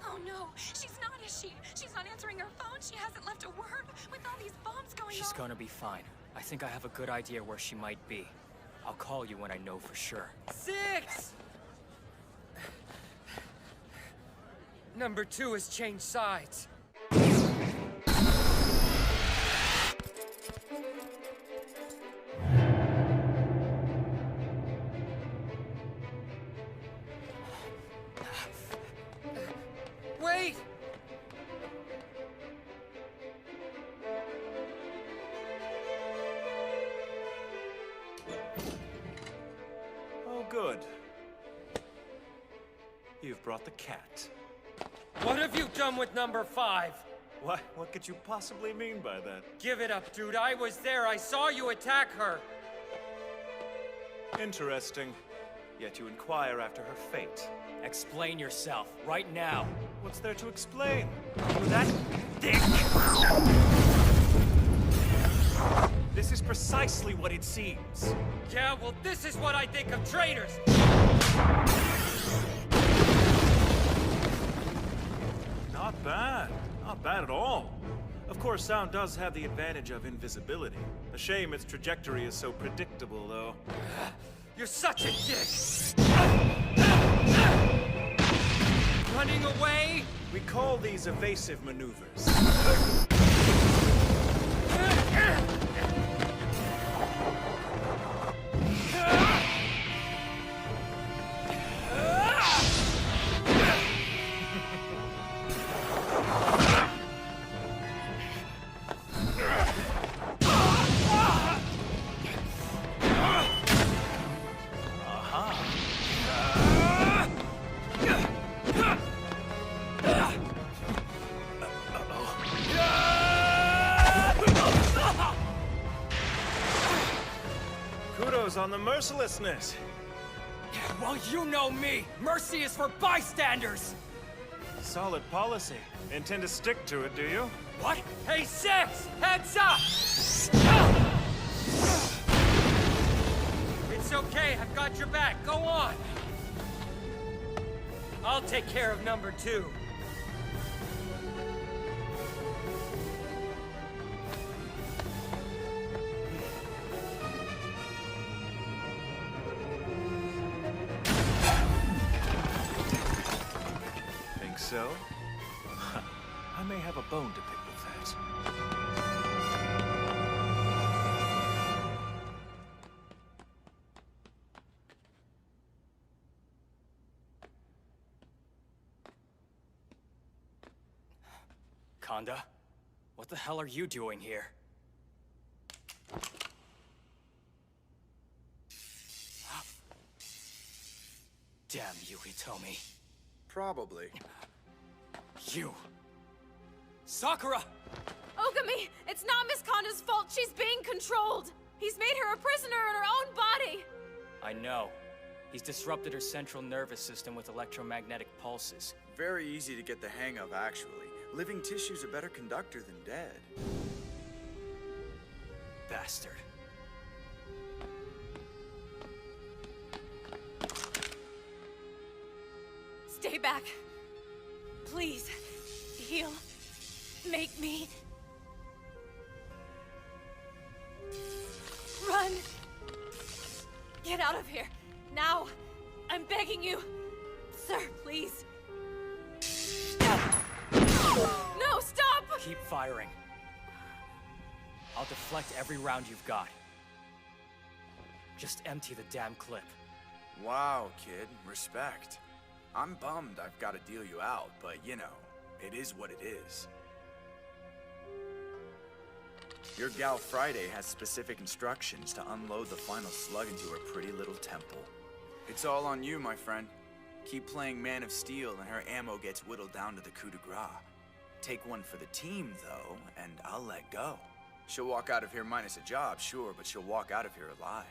Oh no, she's not, is she? She's not answering her phone. She hasn't left a word with all these bombs going on. She's gonna be fine. I think I have a good idea where she might be. I'll call you when I know for sure. 6! Number 2 has changed sides. Wait! Oh, good. You've brought the cat. What have you done with number 5? What could you possibly mean by that? Give it up, dude. I was there. I saw you attack her. Interesting. yet you inquire after her fate. Explain yourself, right now. What's there to explain? You're that dick! This is precisely what it seems. Yeah, well, this is what I think of traitors! Not bad. Not bad at all. Of course, sound does have the advantage of invisibility. A shame its trajectory is so predictable, though. You're such a dick! Running away? We call these evasive maneuvers. Kudos on the mercilessness. Well, you know me! Mercy is for bystanders! Solid policy. Intend to stick to it, do you? What? Hey, Six! Heads up! It's okay, I've got your back. Go on! I'll take care of number 2. So? I may have a bone to pick with that. Kanda, what the hell are you doing here? Damn you, Hitomi. Probably. You! Sakura! Ogami! It's not Miss Kanda's fault. She's being controlled. He's made her a prisoner in her own body. I know. He's disrupted her central nervous system with electromagnetic pulses. Very easy to get the hang of, actually. Living tissue's a better conductor than dead. Bastard. Stay back. Please. Heal. Make me. Run. Get out of here. Now. I'm begging you. Sir, please. No, stop! Keep firing. I'll deflect every round you've got. Just empty the damn clip. Wow, kid. Respect. I'm bummed I've got to deal you out, but you know, it is what it is. Your gal Friday has specific instructions to unload the final slug into her pretty little temple. It's all on you, my friend. Keep playing Man of Steel and her ammo gets whittled down to the coup de grace. Take one for the team, though, and I'll let go. She'll walk out of here minus a job, sure, but she'll walk out of here alive.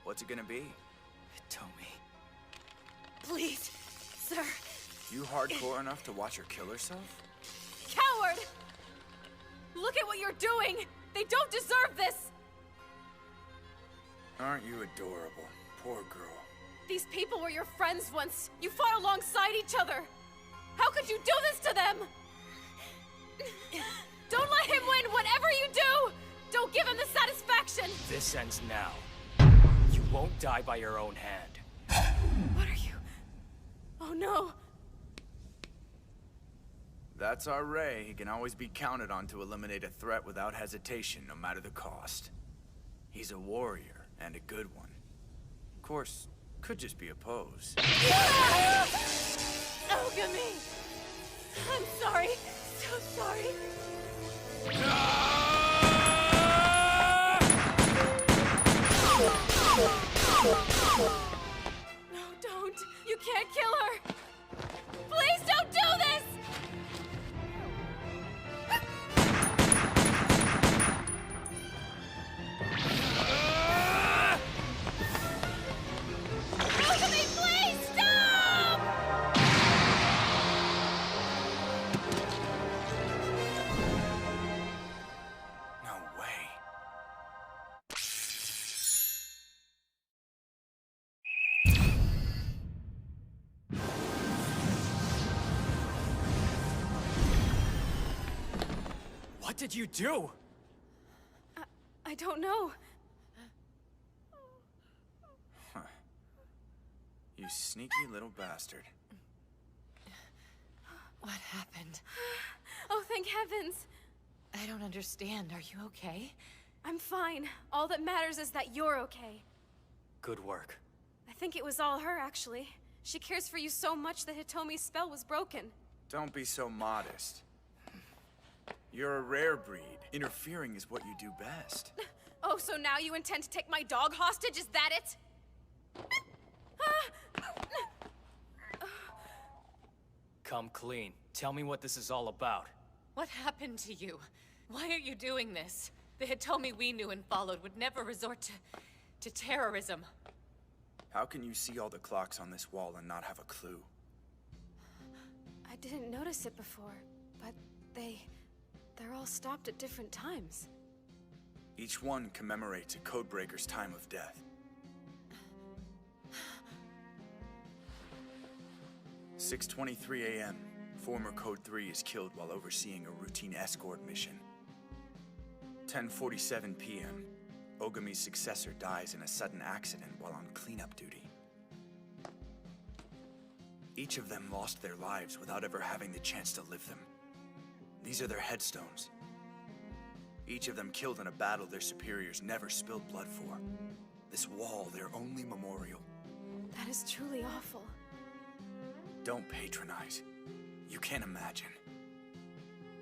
What's it gonna be? Hitomi. Please, sir. You hardcore enough to watch her kill herself? Coward! Look at what you're doing! They don't deserve this! Aren't you adorable? Poor girl. These people were your friends once. You fought alongside each other. How could you do this to them? Don't let him win, whatever you do! Don't give him the satisfaction! This ends now. You won't die by your own hand. What are you? Oh no. That's our Ray. He can always be counted on to eliminate a threat without hesitation, no matter the cost. He's a warrior, and a good one. Of course, could just be a pose. Ogami! I'm sorry. So sorry. No, don't. You can't kill her. Please don't do this! Ogami! did you do? I don't know. Huh. You sneaky little bastard. What happened? Oh, thank heavens. I don't understand. Are you okay? I'm fine. All that matters is that you're okay. Good work. I think it was all her, actually. She cares for you so much that Hitomi's spell was broken. Don't be so modest. You're a rare breed. Interfering is what you do best. Oh, so now you intend to take my dog hostage? Is that it? Come clean. Tell me what this is all about. What happened to you? Why are you doing this? The Hitomi we knew and followed would never resort to terrorism. How can you see all the clocks on this wall and not have a clue? I didn't notice it before, but they're all stopped at different times. Each one commemorates a codebreaker's time of death. 6:23 a.m. Former Code 3 is killed while overseeing a routine escort mission. 10:47 p.m. Ogami's successor dies in a sudden accident while on cleanup duty. Each of them lost their lives without ever having the chance to live them. These are their headstones. Each of them killed in a battle their superiors never spilled blood for. This wall, their only memorial. That is truly awful. Don't patronize. You can't imagine.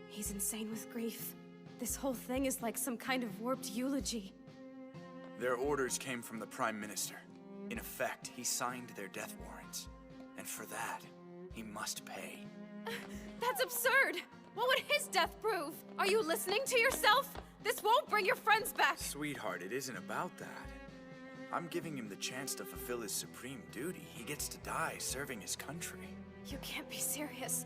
He's insane with grief. This whole thing is like some kind of warped eulogy. Their orders came from the Prime Minister. In effect, he signed their death warrants. And for that, he must pay. That's absurd! What would his death prove? Are you listening to yourself? This won't bring your friends back! Sweetheart, it isn't about that. I'm giving him the chance to fulfill his supreme duty. He gets to die serving his country. You can't be serious.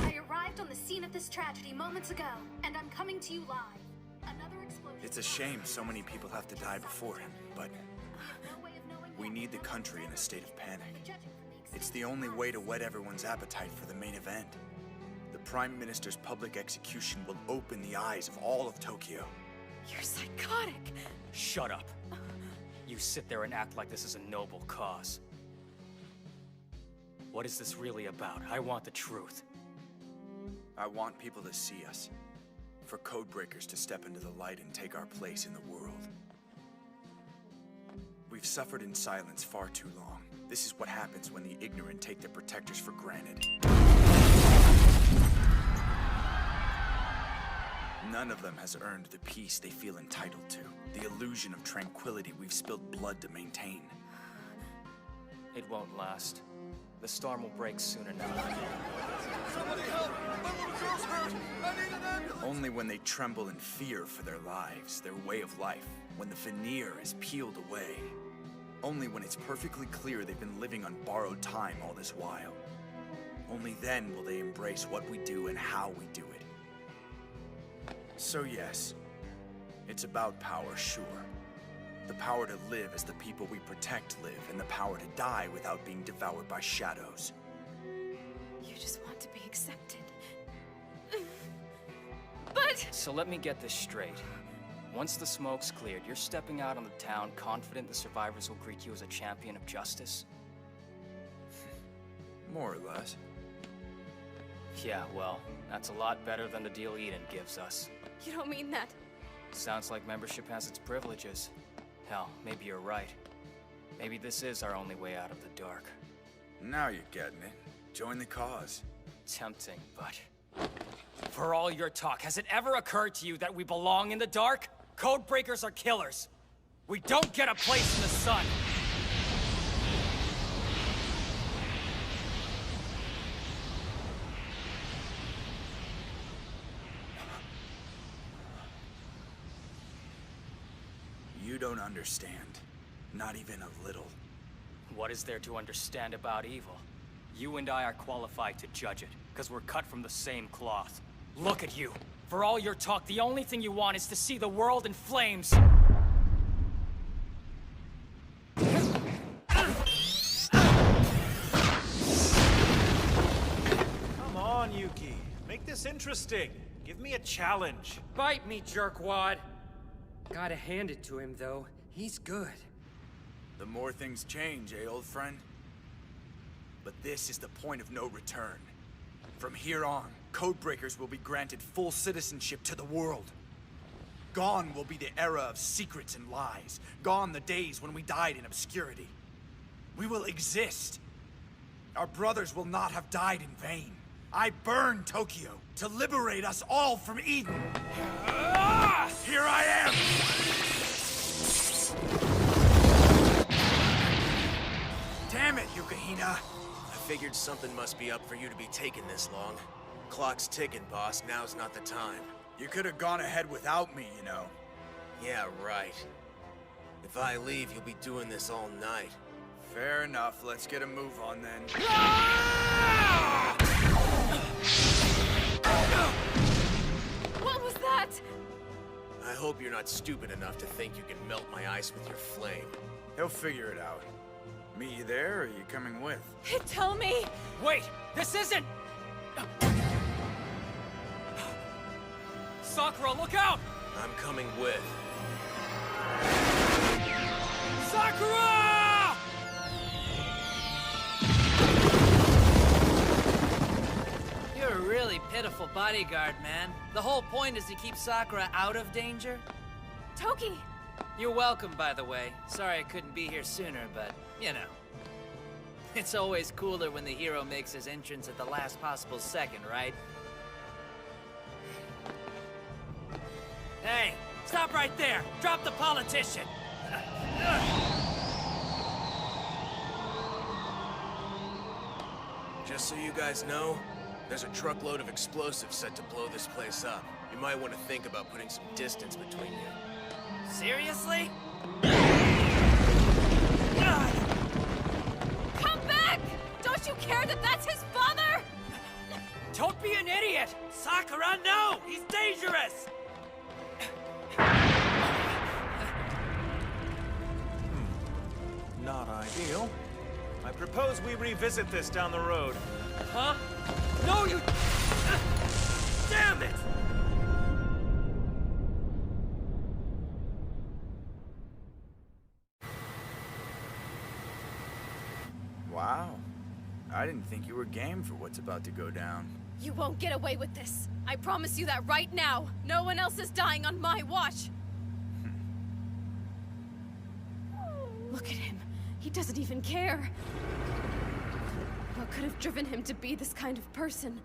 I arrived on the scene of this tragedy moments ago, and I'm coming to you live. Another explosion. It's a shame so many people have to die before him, but we need the country in a state of panic. It's the only way to whet everyone's appetite for the main event. The Prime Minister's public execution will open the eyes of all of Tokyo. You're psychotic. Shut up. You sit there and act like this is a noble cause. What is this really about? I want the truth. I want people to see us. For codebreakers to step into the light and take our place in the world. We've suffered in silence far too long. This is what happens when the ignorant take their protectors for granted. None of them has earned the peace they feel entitled to. The illusion of tranquility we've spilled blood to maintain. It won't last. The storm will break soon enough. Somebody help! My little girl's hurt! I need an ambulance! Only when they tremble in fear for their lives, their way of life, when the veneer is peeled away. Only when it's perfectly clear they've been living on borrowed time all this while. Only then will they embrace what we do and how we do it. So yes, it's about power, sure. The power to live as the people we protect live, and the power to die without being devoured by shadows. You just want to be accepted. But... So let me get this straight. Once the smoke's cleared, you're stepping out on the town confident the survivors will greet you as a champion of justice? More or less. Yeah, well, that's a lot better than the deal Eden gives us. You don't mean that. Sounds like membership has its privileges. Hell, maybe you're right. Maybe this is our only way out of the dark. Now you're getting it. Join the cause. Tempting, but... For all your talk, has it ever occurred to you that we belong in the dark? Codebreakers are killers. We don't get a place in the sun. You don't understand. Not even a little. What is there to understand about evil? You and I are qualified to judge it, because we're cut from the same cloth. Look at you. For all your talk, the only thing you want is to see the world in flames. interesting. Give me a challenge. Bite me, jerkwad. Gotta hand it to him, though. He's good. The more things change, eh, old friend? But this is the point of no return. From here on, Codebreakers will be granted full citizenship to the world. Gone will be the era of secrets and lies. Gone the days when we died in obscurity. We will exist. Our brothers will not have died in vain. I burned Tokyo to liberate us all from Eden. Here I am! Damn it, Yukahina! I figured something must be up for you to be taking this long. Clock's ticking, boss. Now's not the time. You could have gone ahead without me, you know. Yeah, right. If I leave, you'll be doing this all night. Fair enough. Let's get a move on then. What was that? I hope you're not stupid enough to think you can melt my ice with your flame. He'll figure it out. Meet you there, or are you coming with? Tell me! Wait! This isn't... Sakura, look out! I'm coming with. Sakura! You're a really pitiful bodyguard, man. The whole point is to keep Sakura out of danger. Toki! You're welcome, by the way. Sorry I couldn't be here sooner, but, you know. It's always cooler when the hero makes his entrance at the last possible second, right? Hey, stop right there! Drop the politician! Just so you guys know, there's a truckload of explosives set to blow this place up. You might want to think about putting some distance between you. Seriously? Come back! Don't you care that that's his father? Don't be an idiot! Sakura, no! He's dangerous! Not ideal. I propose we revisit this down the road. Huh? No, you... Damn it! Wow. I didn't think you were game for what's about to go down. You won't get away with this. I promise you that right now. No one else is dying on my watch. Look at him. He doesn't even care. What could have driven him to be this kind of person?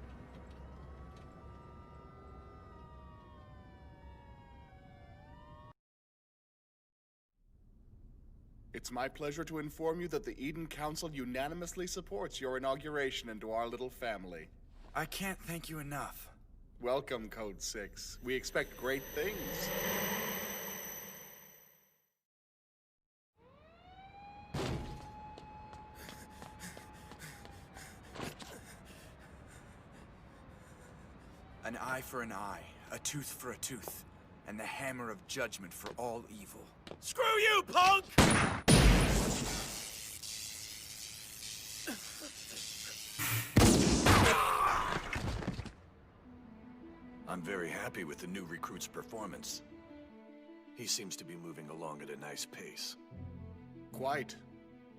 It's my pleasure to inform you that the Eden Council unanimously supports your inauguration into our little family. I can't thank you enough. Welcome, Code 6. We expect great things. An eye for an eye, a tooth for a tooth, and the hammer of judgment for all evil. Screw you, punk! I'm very happy with the new recruit's performance. He seems to be moving along at a nice pace. Quite.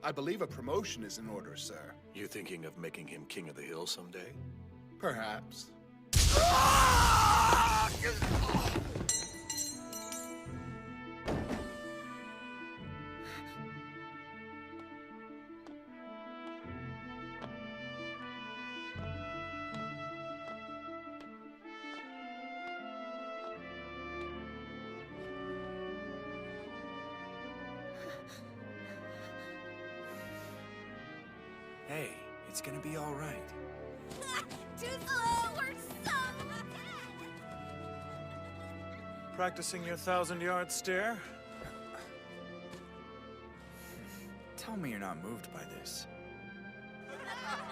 I believe a promotion is in order, sir. You thinking of making him king of the hill someday? Perhaps. Hey, it's gonna be all right. Too slow! We're so... Practicing your 1,000-yard stare? Tell me you're not moved by this.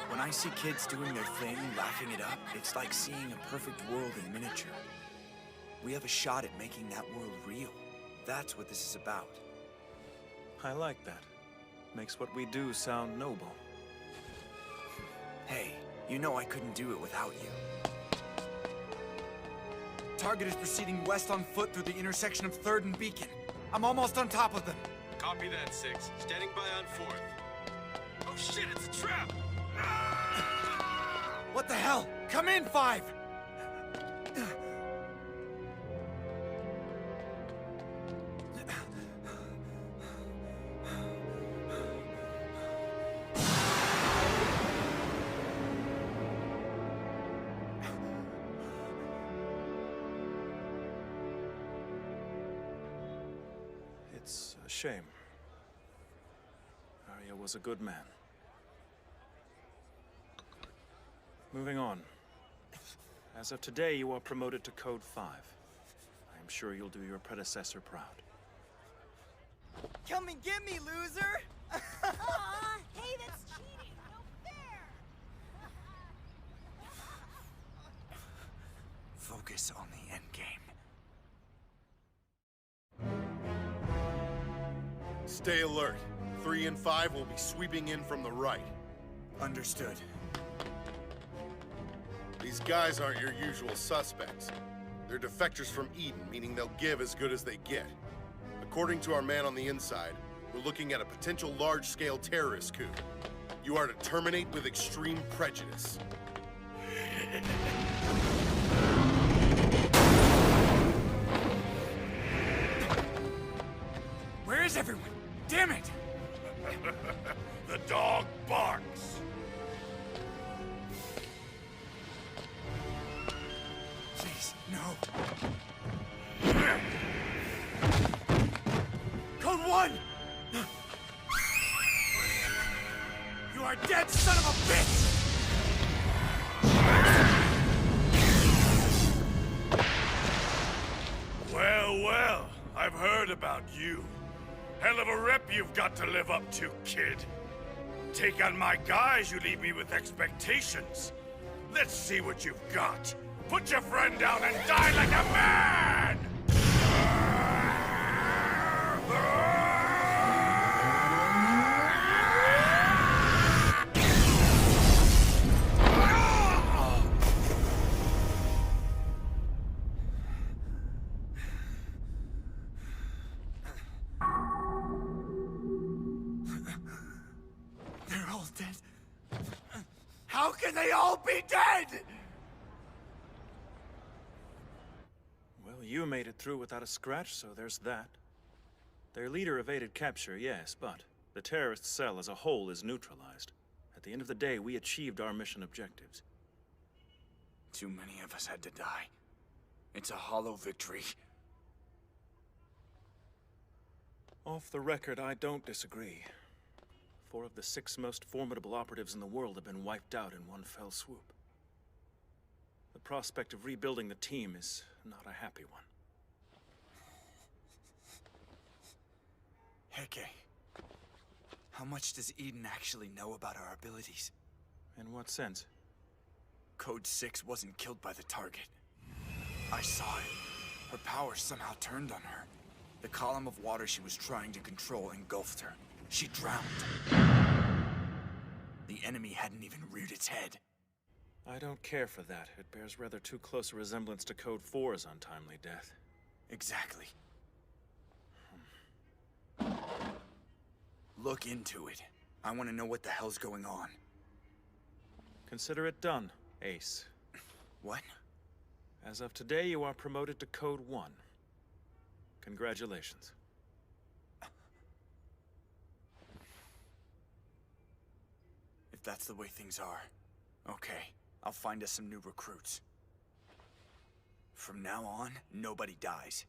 When I see kids doing their thing, laughing it up, it's like seeing a perfect world in miniature. We have a shot at making that world real. That's what this is about. I like that. Makes what we do sound noble. Hey, you know I couldn't do it without you. target is proceeding west on foot through the intersection of 3rd and Beacon. I'm almost on top of them. Copy that, 6. Standing by on 4th. Oh shit, it's a trap! What the hell? Come in, 5! It's a shame. Arya was a good man. Moving on. As of today, you are promoted to Code 5. I am sure you'll do your predecessor proud. Come and get me, loser! Aw, hey, that's cheating! No fair! Focus on the end game. Stay alert. 3 and 5 will be sweeping in from the right. Understood. These guys aren't your usual suspects. They're defectors from Eden, meaning they'll give as good as they get. According to our man on the inside, we're looking at a potential large-scale terrorist coup. You are to terminate with extreme prejudice. Where is everyone? Damn it! The dog barks. Please, no. Code 1! You are dead, son of a bitch! Well, well, I've heard about you. Hell of a rep you've got to live up to, kid. Take on my guys, you leave me with expectations. Let's see what you've got. Put your friend down and die like a man! They're all dead. How can they all be dead? Well, you made it through without a scratch, so there's that. Their leader evaded capture, yes, but the terrorist cell as a whole is neutralized. At the end of the day, we achieved our mission objectives. Too many of us had to die. It's a hollow victory. Off the record, I don't disagree. 4 of the 6 most formidable operatives in the world have been wiped out in one fell swoop. The prospect of rebuilding the team is not a happy one. Heke, how much does Eden actually know about our abilities? In what sense? Code 6 wasn't killed by the target. I saw it. Her power somehow turned on her. The column of water she was trying to control engulfed her. She drowned. The enemy hadn't even reared its head. I don't care for that. It bears rather too close a resemblance to Code 4's untimely death. Exactly. Look into it. I want to know what the hell's going on. Consider it done, Ace. What? As of today, you are promoted to Code 1. Congratulations. If that's the way things are, okay. I'll find us some new recruits. From now on, nobody dies.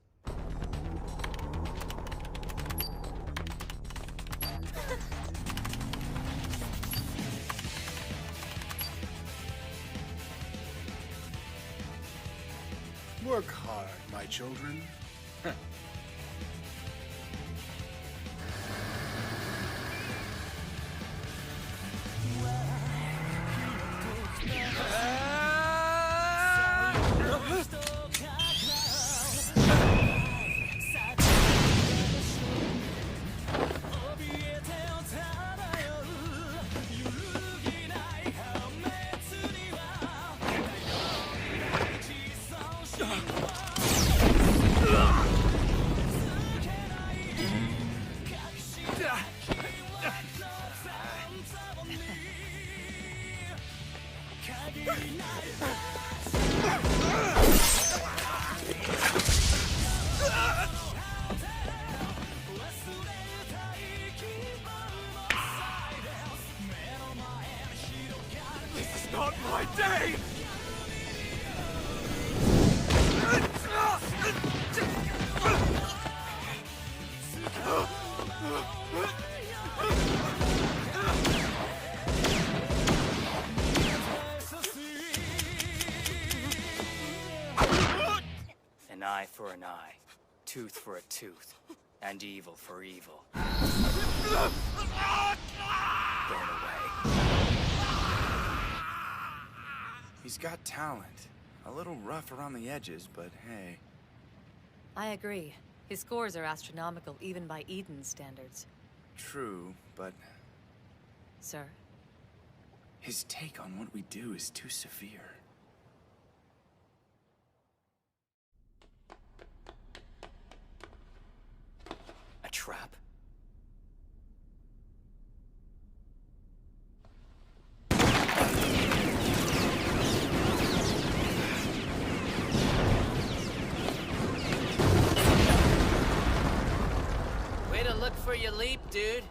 Work hard, my children. An eye for an eye, tooth for a tooth, and evil for evil. Burn away. He's got talent. A little rough around the edges, but hey. I agree. His scores are astronomical even by Eden's standards. True, but Sir? his take on what we do is too severe. A trap? Way to look for your leap, dude.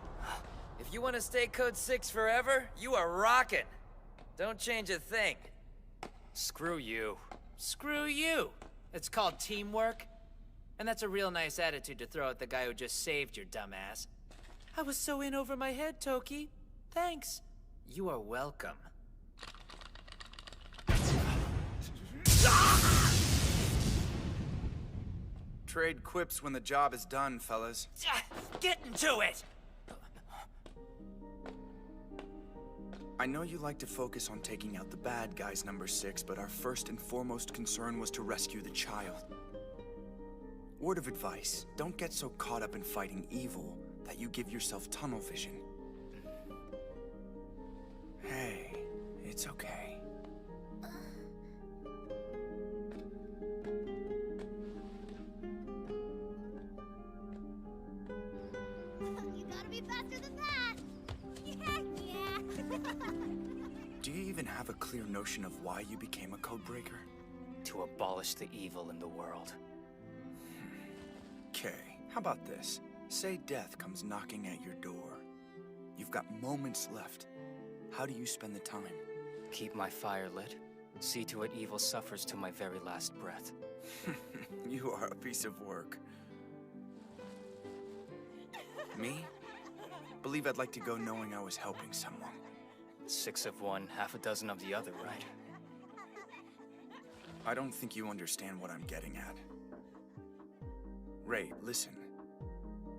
If you want to stay Code 6 forever, you are rockin'. Don't change a thing. Screw you. Screw you. It's called teamwork. And that's a real nice attitude to throw at the guy who just saved your dumbass. I was so in over my head, Toki. Thanks. You are welcome. Trade quips when the job is done, fellas. Get into it! I know you like to focus on taking out the bad guys, Number 6, but our first and foremost concern was to rescue the child. Word of advice, don't get so caught up in fighting evil that you give yourself tunnel vision. Hey, it's okay. You gotta be faster than that! Yeah. Do you even have a clear notion of why you became a codebreaker? To abolish the evil in the world. Okay, how about this? Say death comes knocking at your door. You've got moments left. How do you spend the time? Keep my fire lit. See to it evil suffers to my very last breath. You are a piece of work. Me? Believe I'd like to go knowing I was helping someone. 6 of one, half a dozen of the other, right? I don't think you understand what I'm getting at. Ray, listen.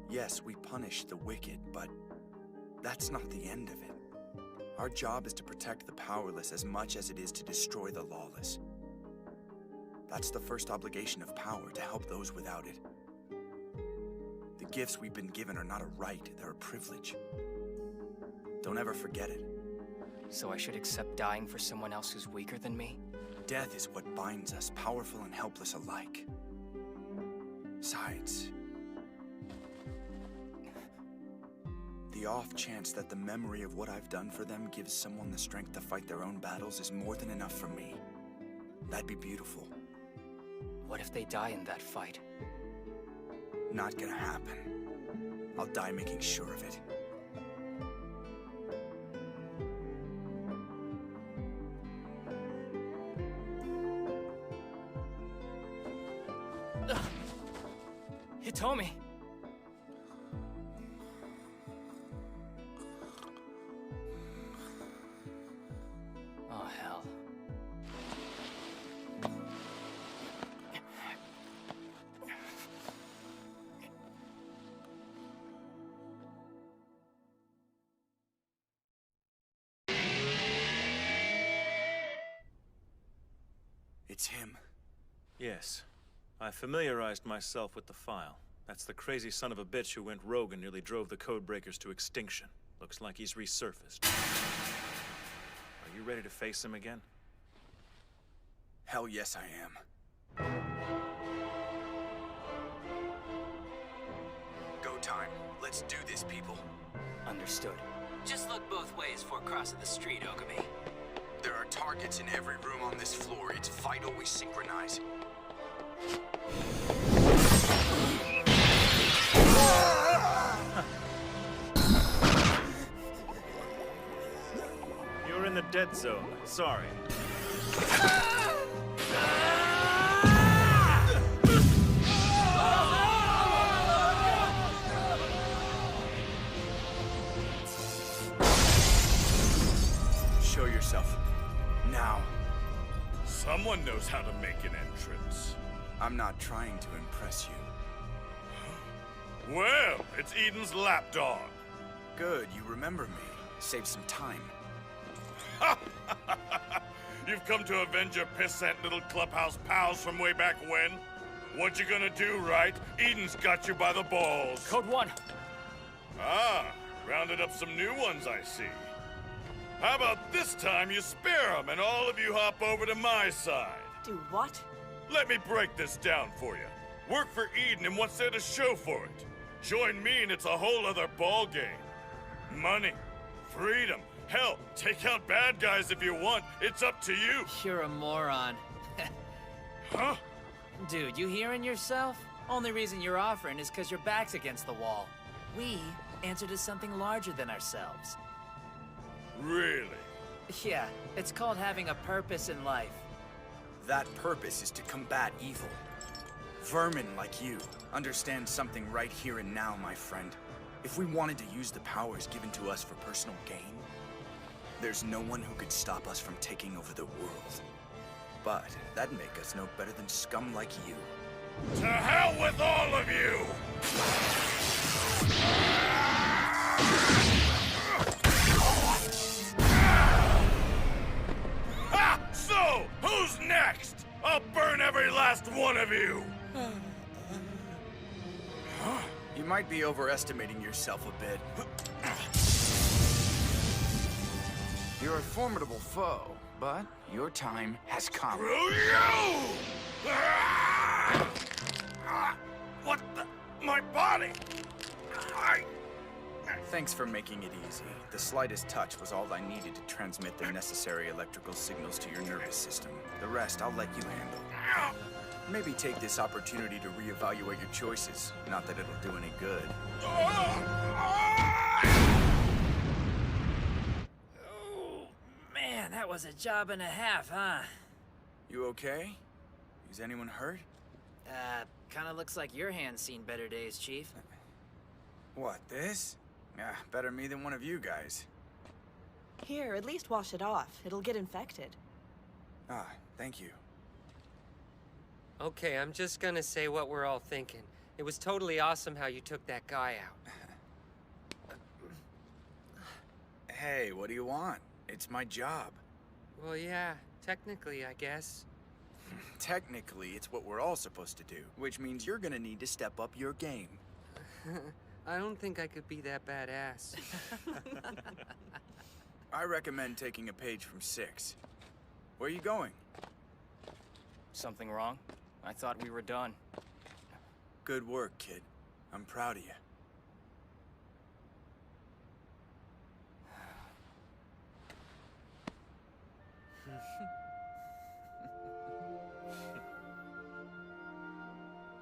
Yes, we punish the wicked, but that's not the end of it. Our job is to protect the powerless as much as it is to destroy the lawless. That's the first obligation of power, to help those without it. The gifts we've been given are not a right, they're a privilege. Don't ever forget it. So I should accept dying for someone else who's weaker than me? Death is what binds us, powerful and helpless alike. Besides, the off chance that the memory of what I've done for them gives someone the strength to fight their own battles is more than enough for me. That'd be beautiful. What if they die in that fight? Not gonna happen. I'll die making sure of it. Hitomi! Oh, hell. It's him. Yes. I familiarized myself with the file. That's the crazy son of a bitch who went rogue and nearly drove the Codebreakers to extinction. Looks like he's resurfaced. Are you ready to face him again? Hell yes, I am. Go time. Let's do this, people. Understood. Just look both ways before crossing the street, Ogami. There are targets in every room on this floor. It's vital we synchronize. You're in the dead zone. Sorry. Show yourself. Now. Someone knows how to make an entrance. I'm not trying to impress you. Well, it's Eden's lapdog. Good, you remember me. Save some time. You've come to avenge your pissant little clubhouse pals from way back when? What you gonna do, right? Eden's got you by the balls. Code 1. Ah, rounded up some new ones, I see. How about this time you spare them and all of you hop over to my side? Do what? Let me break this down for you. Work for Eden and what's there to show for it? Join me and it's a whole other ball game. Money, freedom, hell, take out bad guys if you want. It's up to you. You're a moron. Huh? Dude, you hearing yourself? Only reason you're offering is because your back's against the wall. We answer to something larger than ourselves. Really? Yeah, it's called having a purpose in life. That purpose is to combat evil. Vermin like you understand something right here and now, my friend. If we wanted to use the powers given to us for personal gain, there's no one who could stop us from taking over the world. But that'd make us no better than scum like you. To hell with all of you! Ha! So, who's next? I'll burn every last one of you! You might be overestimating yourself a bit. You're a formidable foe, but your time has come. Screw you! What the? My body! Thanks for making it easy. The slightest touch was all I needed to transmit the necessary electrical signals to your nervous system. The rest I'll let you handle. Maybe take this opportunity to reevaluate your choices. Not that it'll do any good. Oh, man, that was a job and a half, huh? You okay? Is anyone hurt? Kinda looks like your hand's seen better days, Chief. What, this? Yeah, better me than one of you guys. Here, at least wash it off. It'll get infected. Ah, thank you. Okay, I'm just gonna say what we're all thinking. It was totally awesome how you took that guy out. Hey, what do you want? It's my job. Well, yeah, technically, I guess. Technically, it's what we're all supposed to do, which means you're gonna need to step up your game. I don't think I could be that badass. I recommend taking a page from 6. Where are you going? Something wrong? I thought we were done. Good work, kid. I'm proud of you.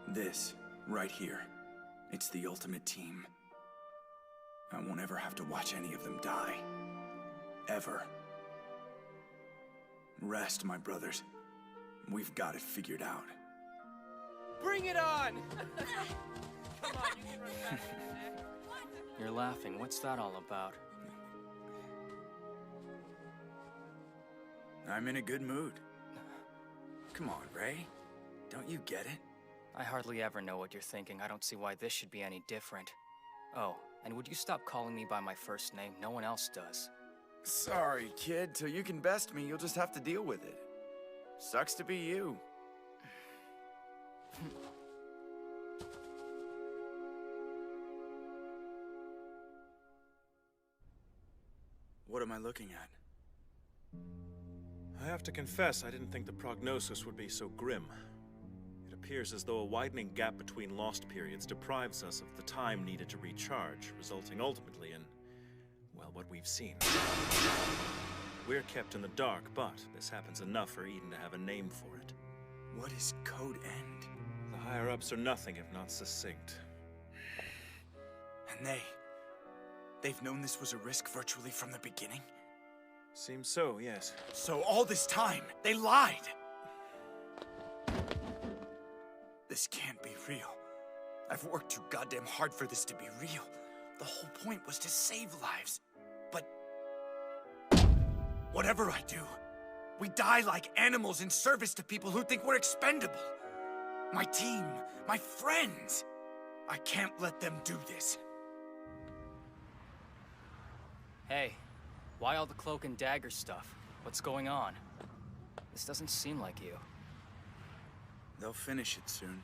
This, right here, it's the ultimate team. I won't ever have to watch any of them die. Ever. Rest, my brothers. We've got it figured out. Bring it on! Come on, you can run faster. You're laughing. What's that all about? I'm in a good mood. Come on, Ray. Don't you get it? I hardly ever know what you're thinking. I don't see why this should be any different. Oh, and would you stop calling me by my first name? No one else does. Sorry, kid. Till you can best me, you'll just have to deal with it. Sucks to be you. What am I looking at? I have to confess, I didn't think the prognosis would be so grim. It appears as though a widening gap between lost periods deprives us of the time needed to recharge, resulting ultimately in, well, what we've seen. We're kept in the dark, but this happens enough for Eden to have a name for it. What is Code End? The higher-ups are nothing if not succinct. And they've known this was a risk virtually from the beginning? Seems so, yes. So all this time, they lied! This can't be real. I've worked too goddamn hard for this to be real. The whole point was to save lives. But whatever I do, we die like animals in service to people who think we're expendable. My team, my friends. I can't let them do this. Hey, why all the cloak and dagger stuff? What's going on? This doesn't seem like you. They'll finish it soon.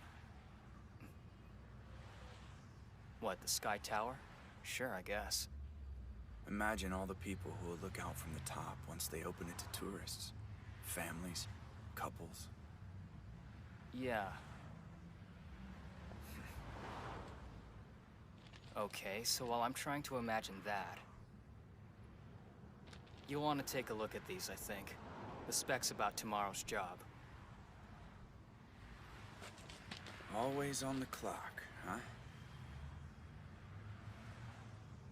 What, the Sky Tower? Sure, I guess. Imagine all the people who will look out from the top once they open it to tourists. Families, couples. Yeah. Okay, so while I'm trying to imagine that, you'll want to take a look at these, I think. The specs about tomorrow's job. Always on the clock, huh?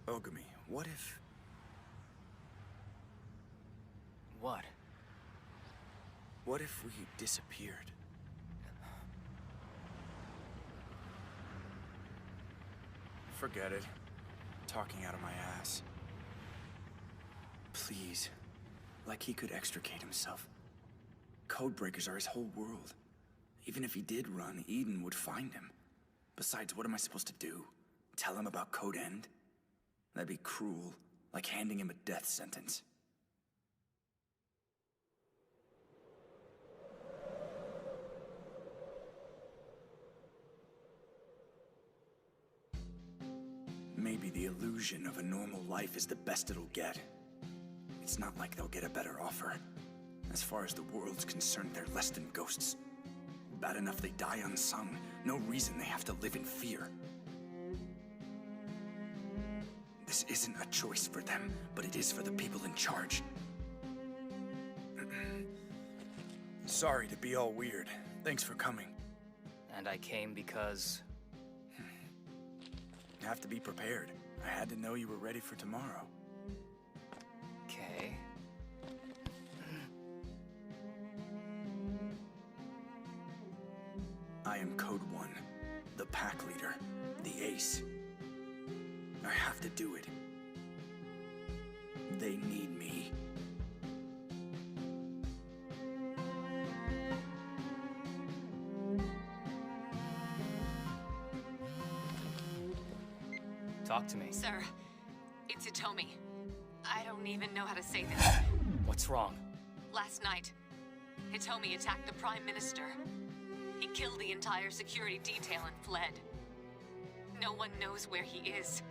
Ogami, what if... What? What if we disappeared? Forget it. Talking out of my ass. Please. Like he could extricate himself. Codebreakers are his whole world. Even if he did run, Eden would find him. Besides, what am I supposed to do? Tell him about Code End? That'd be cruel, like handing him a death sentence. Maybe the illusion of a normal life is the best it'll get. It's not like they'll get a better offer. As far as the world's concerned, they're less than ghosts. Bad enough they die unsung. No reason they have to live in fear. This isn't a choice for them, but it is for the people in charge. Sorry to be all weird. Thanks for coming. And I came because... You have to be prepared. I had to know you were ready for tomorrow. Okay. I am Code 1, the pack leader, the ace. I have to do it. They need me. Talk to me. Sir, it's Hitomi. I don't even know how to say this. What's wrong? Last night, Hitomi attacked the Prime Minister. He killed the entire security detail and fled. No one knows where he is.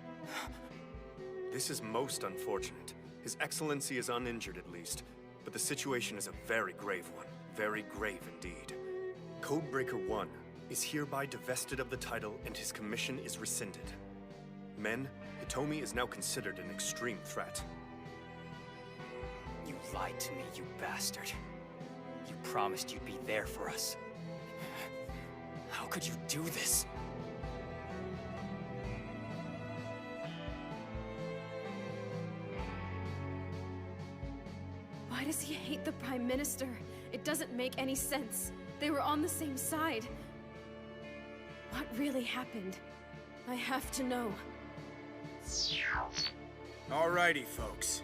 This is most unfortunate. His Excellency is uninjured at least, but the situation is a very grave one. Very grave indeed. Codebreaker 1 is hereby divested of the title and his commission is rescinded. Men, Hitomi is now considered an extreme threat. You lied to me, you bastard. You promised you'd be there for us. How could you do this? Why does he hate the Prime Minister? It doesn't make any sense. They were on the same side. What really happened? I have to know. Alrighty, folks.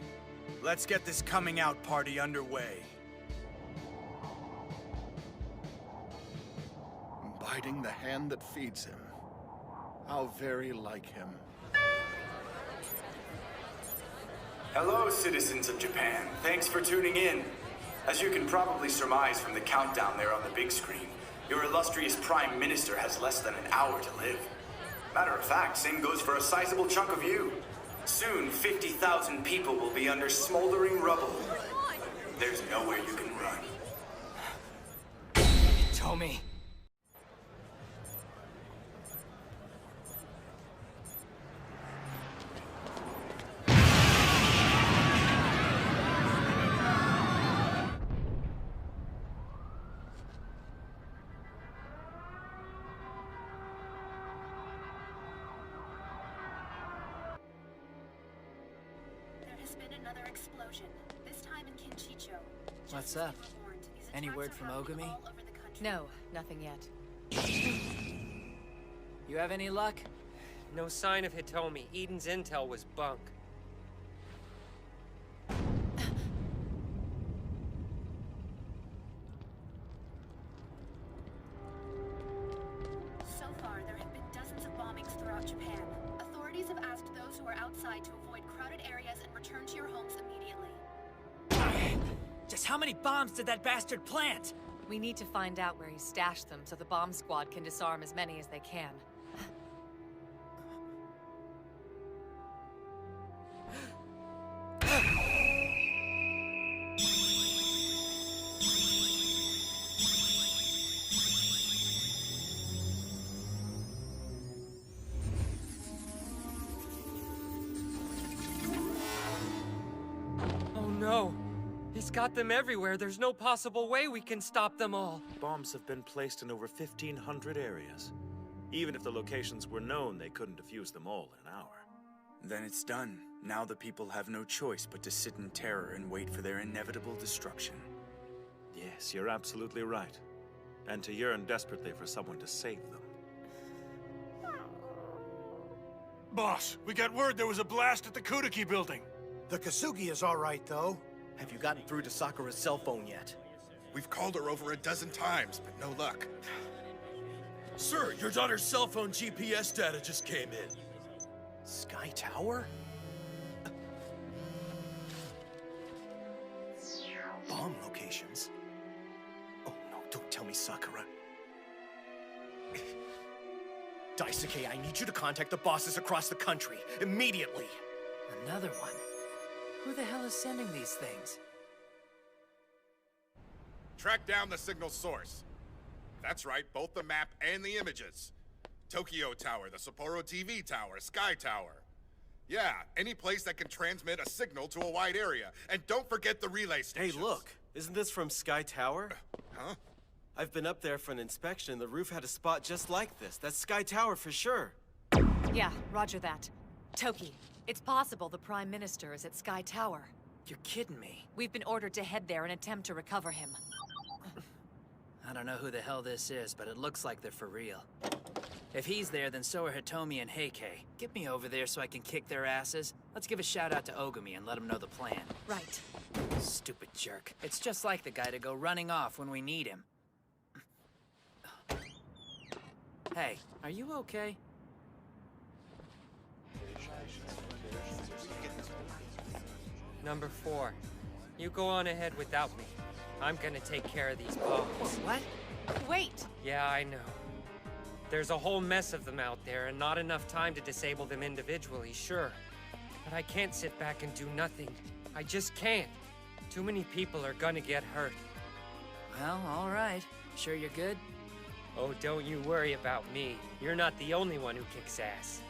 Let's get this coming out party underway. Biting the hand that feeds him. How very like him. Hello, citizens of Japan. Thanks for tuning in. As you can probably surmise from the countdown there on the big screen, your illustrious Prime Minister has less than an hour to live. Matter of fact, same goes for a sizable chunk of you. Soon, 50,000 people will be under smoldering rubble. There's nowhere you can run. Tommy. What's up? Any word from Ogami? No, nothing yet. You have any luck? No sign of Hitomi. Eden's intel was bunk. throughout Japan. Authorities have asked those who are outside to avoid crowded areas and return to your homes immediately. Just how many bombs did that bastard plant? We need to find out where he stashed them so the bomb squad can disarm as many as they can. No. He's got them everywhere. There's no possible way we can stop them all. Bombs have been placed in over 1,500 areas. Even if the locations were known, they couldn't defuse them all in an hour. Then it's done. Now the people have no choice but to sit in terror and wait for their inevitable destruction. Yes, you're absolutely right. And to yearn desperately for someone to save them. Boss, we got word there was a blast at the Kudaki building. The Kasugi is all right, though. Have you gotten through to Sakura's cell phone yet? We've called her over a dozen times, but no luck. Sir, your daughter's cell phone GPS data just came in. Sky Tower? Bomb locations? Oh no, don't tell me Sakura. Daisuke, I need you to contact the bosses across the country, immediately. Another one? Who the hell is sending these things? Track down the signal source. That's right, both the map and the images. Tokyo Tower, the Sapporo TV Tower, Sky Tower. Yeah, any place that can transmit a signal to a wide area. And don't forget the relay stations. Hey, look. Isn't this from Sky Tower? Huh? I've been up there for an inspection, and the roof had a spot just like this. That's Sky Tower for sure. Yeah, roger that. Toki, it's possible the Prime Minister is at Sky Tower. You're kidding me. We've been ordered to head there and attempt to recover him. I don't know who the hell this is, but it looks like they're for real. If he's there, then so are Hitomi and Heike. Get me over there so I can kick their asses. Let's give a shout out to Ogami and let him know the plan. Right. Stupid jerk. It's just like the guy to go running off when we need him. Hey, are you okay? Number 4. You go on ahead without me. I'm gonna take care of these bombs. What? Wait! Yeah, I know. There's a whole mess of them out there, and not enough time to disable them individually, sure. But I can't sit back and do nothing. I just can't. Too many people are gonna get hurt. Well, all right. Sure you're good? Oh, don't you worry about me. You're not the only one who kicks ass.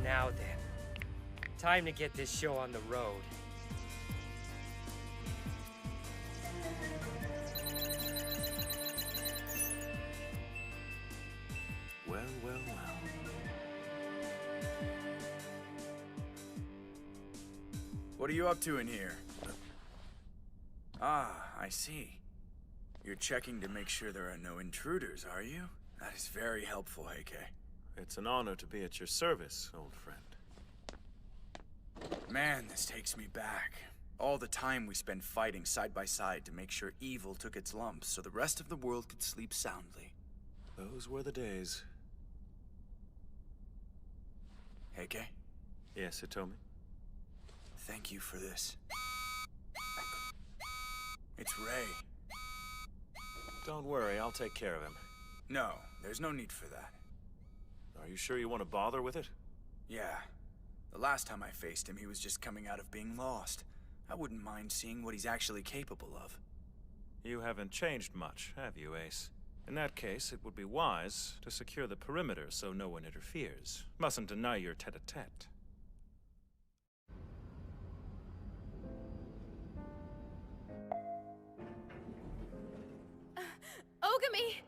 Now then, time to get this show on the road. Well, well, well. What are you up to in here? Ah, I see. You're checking to make sure there are no intruders, are you? That is very helpful, Heike. It's an honor to be at your service, old friend. Man, this takes me back. All the time we spent fighting side by side to make sure evil took its lumps so the rest of the world could sleep soundly. Those were the days. Heike? Yes, Hitomi? Thank you for this. It's Ray. Don't worry, I'll take care of him. No, there's no need for that. Are you sure you want to bother with it? Yeah. The last time I faced him, he was just coming out of being lost. I wouldn't mind seeing what he's actually capable of. You haven't changed much, have you, Ace? In that case, it would be wise to secure the perimeter so no one interferes. Mustn't deny your tete-a-tete. Ogami!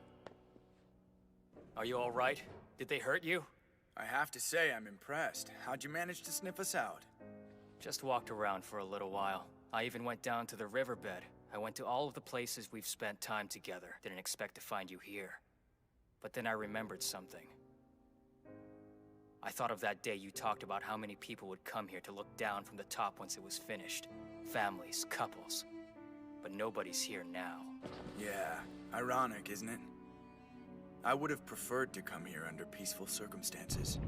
Are you all right? Did they hurt you? I have to say I'm impressed. How'd you manage to sniff us out? Just walked around for a little while. I even went down to the riverbed. I went to all of the places we've spent time together. Didn't expect to find you here. But then I remembered something. I thought of that day you talked about how many people would come here to look down from the top once it was finished. Families, couples. But nobody's here now. Yeah, ironic, isn't it? I would have preferred to come here under peaceful circumstances.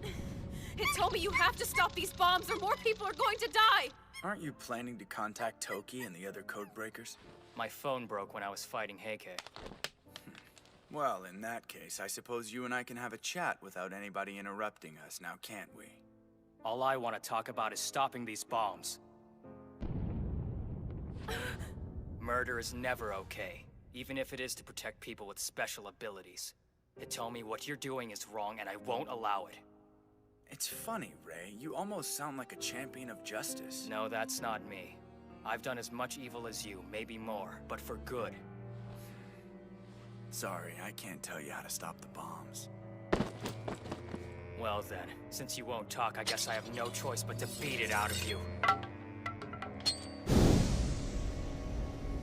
It told me you have to stop these bombs or more people are going to die! Aren't you planning to contact Toki and the other codebreakers? My phone broke when I was fighting Heike. Well, in that case, I suppose you and I can have a chat without anybody interrupting us, now can't we? All I want to talk about is stopping these bombs. Murder is never okay, even if it is to protect people with special abilities. Hitomi, what you're doing is wrong, and I won't allow it. It's funny, Ray. You almost sound like a champion of justice. No, that's not me. I've done as much evil as you, maybe more, but for good. Sorry, I can't tell you how to stop the bombs. Well then, since you won't talk, I guess I have no choice but to beat it out of you.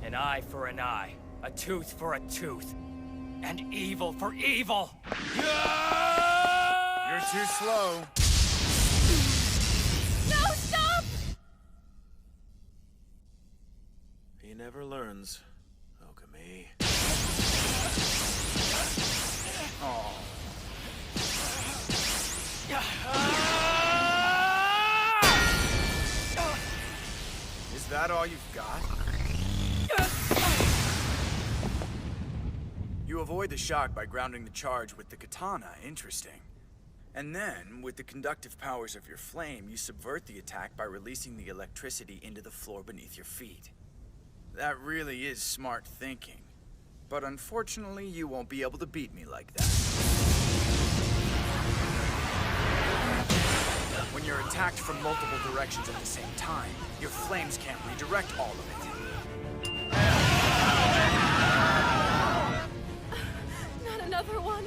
An eye for an eye, a tooth for a tooth, and evil for evil! You're too slow. No, stop! He never learns, Ogami. Oh. Is that all you've got? You avoid the shock by grounding the charge with the katana. Interesting. And then, with the conductive powers of your flame, you subvert the attack by releasing the electricity into the floor beneath your feet. That really is smart thinking. But unfortunately, you won't be able to beat me like that. When you're attacked from multiple directions at the same time, your flames can't redirect all of it. Not another one.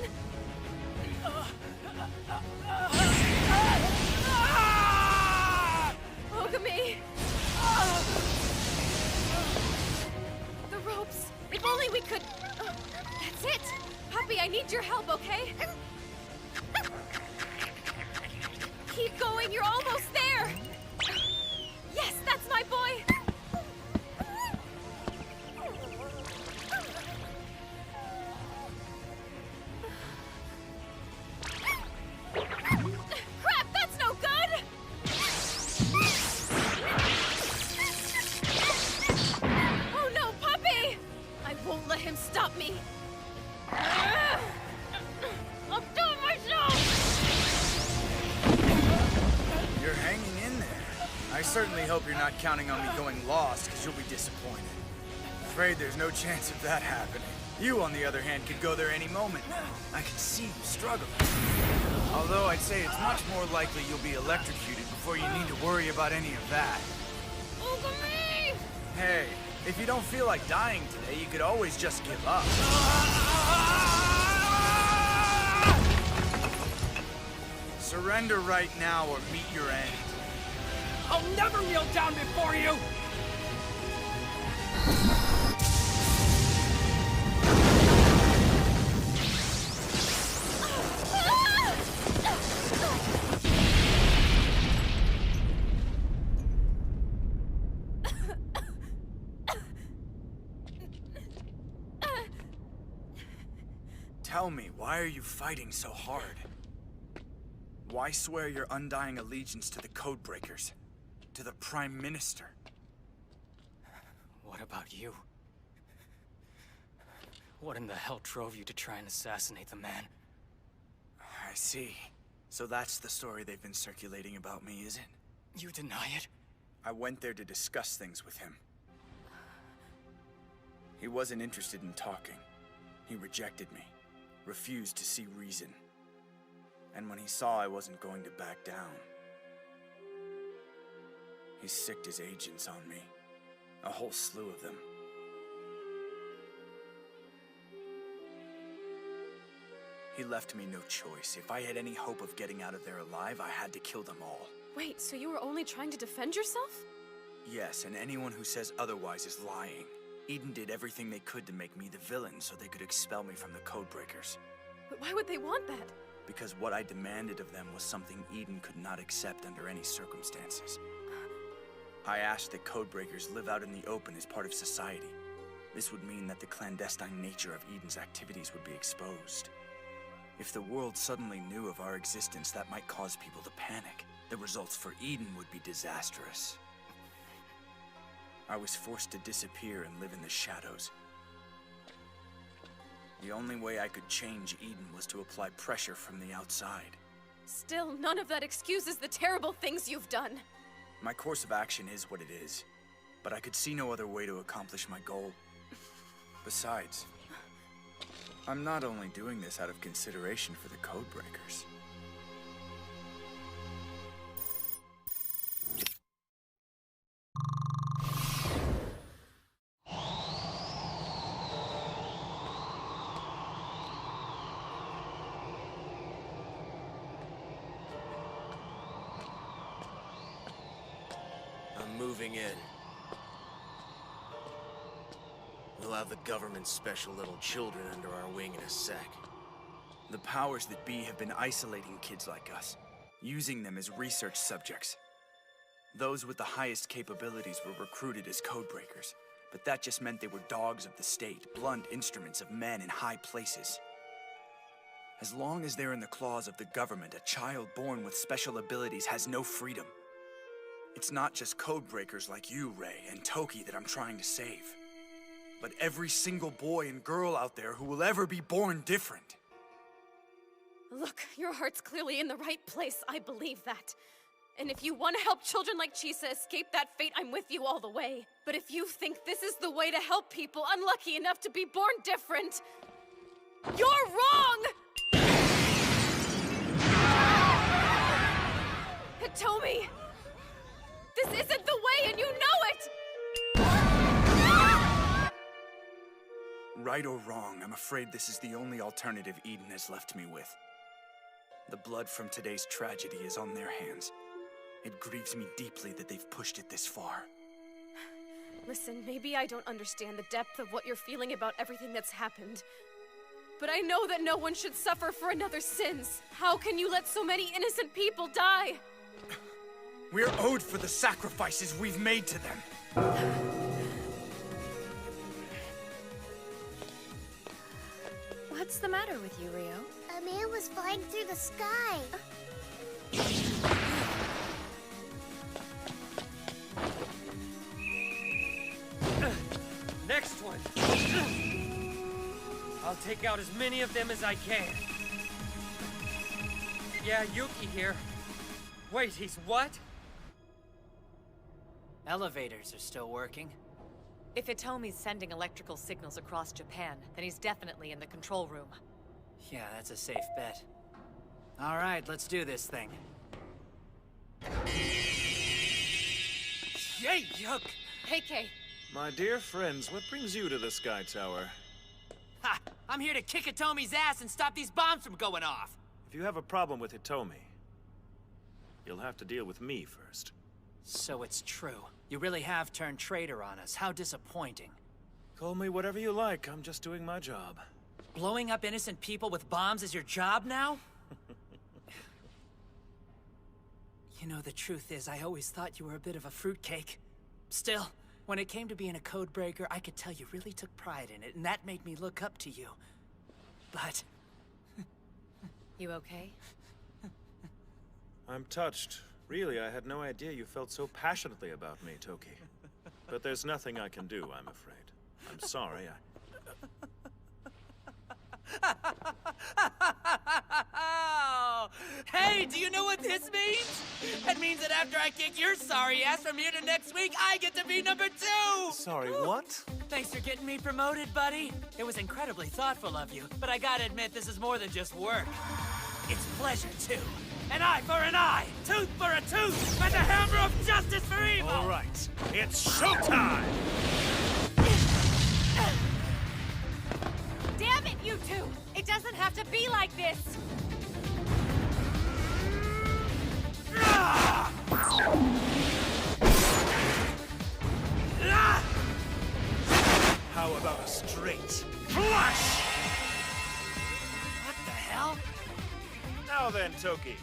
Ogami! The ropes! If only we could... That's it! Puppy, I need your help, okay? Keep going, you're almost there! Yes, that's my boy! Crap, that's no good! Oh no, puppy! I won't let him stop me! I'll do it myself! You're hanging in there. I certainly hope you're not counting on me going lost, because you'll be disappointed. Afraid there's no chance of that happening. You, on the other hand, could go there any moment now. I can see you struggle. Although I'd say it's much more likely you'll be electrocuted before you need to worry about any of that. Ogami! Hey, if you don't feel like dying today, you could always just give up. Surrender right now or meet your end. I'll never kneel down before you! Tell me, why are you fighting so hard? Why swear your undying allegiance to the Codebreakers? To the Prime Minister? What about you? What in the hell drove you to try and assassinate the man? I see. So that's the story they've been circulating about me, is it? You deny it? I went there to discuss things with him. He wasn't interested in talking. He rejected me. Refused to see reason. And when he saw I wasn't going to back down, he sicked his agents on me. A whole slew of them. He left me no choice. If I had any hope of getting out of there alive, I had to kill them all. Wait, so you were only trying to defend yourself? Yes, and anyone who says otherwise is lying. Eden did everything they could to make me the villain so they could expel me from the Codebreakers. But why would they want that? Because what I demanded of them was something Eden could not accept under any circumstances. I asked that Codebreakers live out in the open as part of society. This would mean that the clandestine nature of Eden's activities would be exposed. If the world suddenly knew of our existence, that might cause people to panic. The results for Eden would be disastrous. I was forced to disappear and live in the shadows. The only way I could change Eden was to apply pressure from the outside. Still, none of that excuses the terrible things you've done. My course of action is what it is, but I could see no other way to accomplish my goal. Besides, I'm not only doing this out of consideration for the Codebreakers. I'm moving in. We'll have the government's special little children under our wing in a sec. The powers that be have been isolating kids like us, using them as research subjects. Those with the highest capabilities were recruited as Codebreakers, but that just meant they were dogs of the state, blunt instruments of men in high places. As long as they're in the claws of the government, a child born with special abilities has no freedom. It's not just Codebreakers like you, Ray, and Toki that I'm trying to save, but every single boy and girl out there who will ever be born different. Look, your heart's clearly in the right place, I believe that. And if you want to help children like Chisa escape that fate, I'm with you all the way. But if you think this is the way to help people unlucky enough to be born different, you're wrong! Hitomi! This isn't the way and you know it! Right or wrong, I'm afraid this is the only alternative Eden has left me with. The blood from today's tragedy is on their hands. It grieves me deeply that they've pushed it this far. Listen, maybe I don't understand the depth of what you're feeling about everything that's happened. But I know that no one should suffer for another's sins. How can you let so many innocent people die? We're owed for the sacrifices we've made to them. What's the matter with you, Rio? A man was flying through the sky. Next one! I'll take out as many of them as I can. Yeah, Yuki here. Wait, he's what? Elevators are still working. If Hitomi's sending electrical signals across Japan, then he's definitely in the control room. Yeah, that's a safe bet. All right, let's do this thing. Yay, yuck! Hey, Kay. My dear friends, what brings you to the Sky Tower? Ha! I'm here to kick Hitomi's ass and stop these bombs from going off! If you have a problem with Hitomi, you'll have to deal with me first. So it's true. You really have turned traitor on us. How disappointing. Call me whatever you like, I'm just doing my job. Blowing up innocent people with bombs is your job now? You know, the truth is, I always thought you were a bit of a fruitcake. Still, when it came to being a codebreaker, I could tell you really took pride in it, and that made me look up to you. But... You okay? I'm touched. Really, I had no idea you felt so passionately about me, Toki. But there's nothing I can do, I'm afraid. I'm sorry, Hey, do you know what this means? It means that after I kick your sorry ass from here to next week, I get to be number 2! Sorry, what? Thanks for getting me promoted, buddy. It was incredibly thoughtful of you, but I gotta admit, this is more than just work. It's pleasure, too. An eye for an eye, tooth for a tooth, and the hammer of justice for evil! All right, it's showtime! Damn it, you two! It doesn't have to be like this! How about a straight flush? What the hell? Now then, Toki.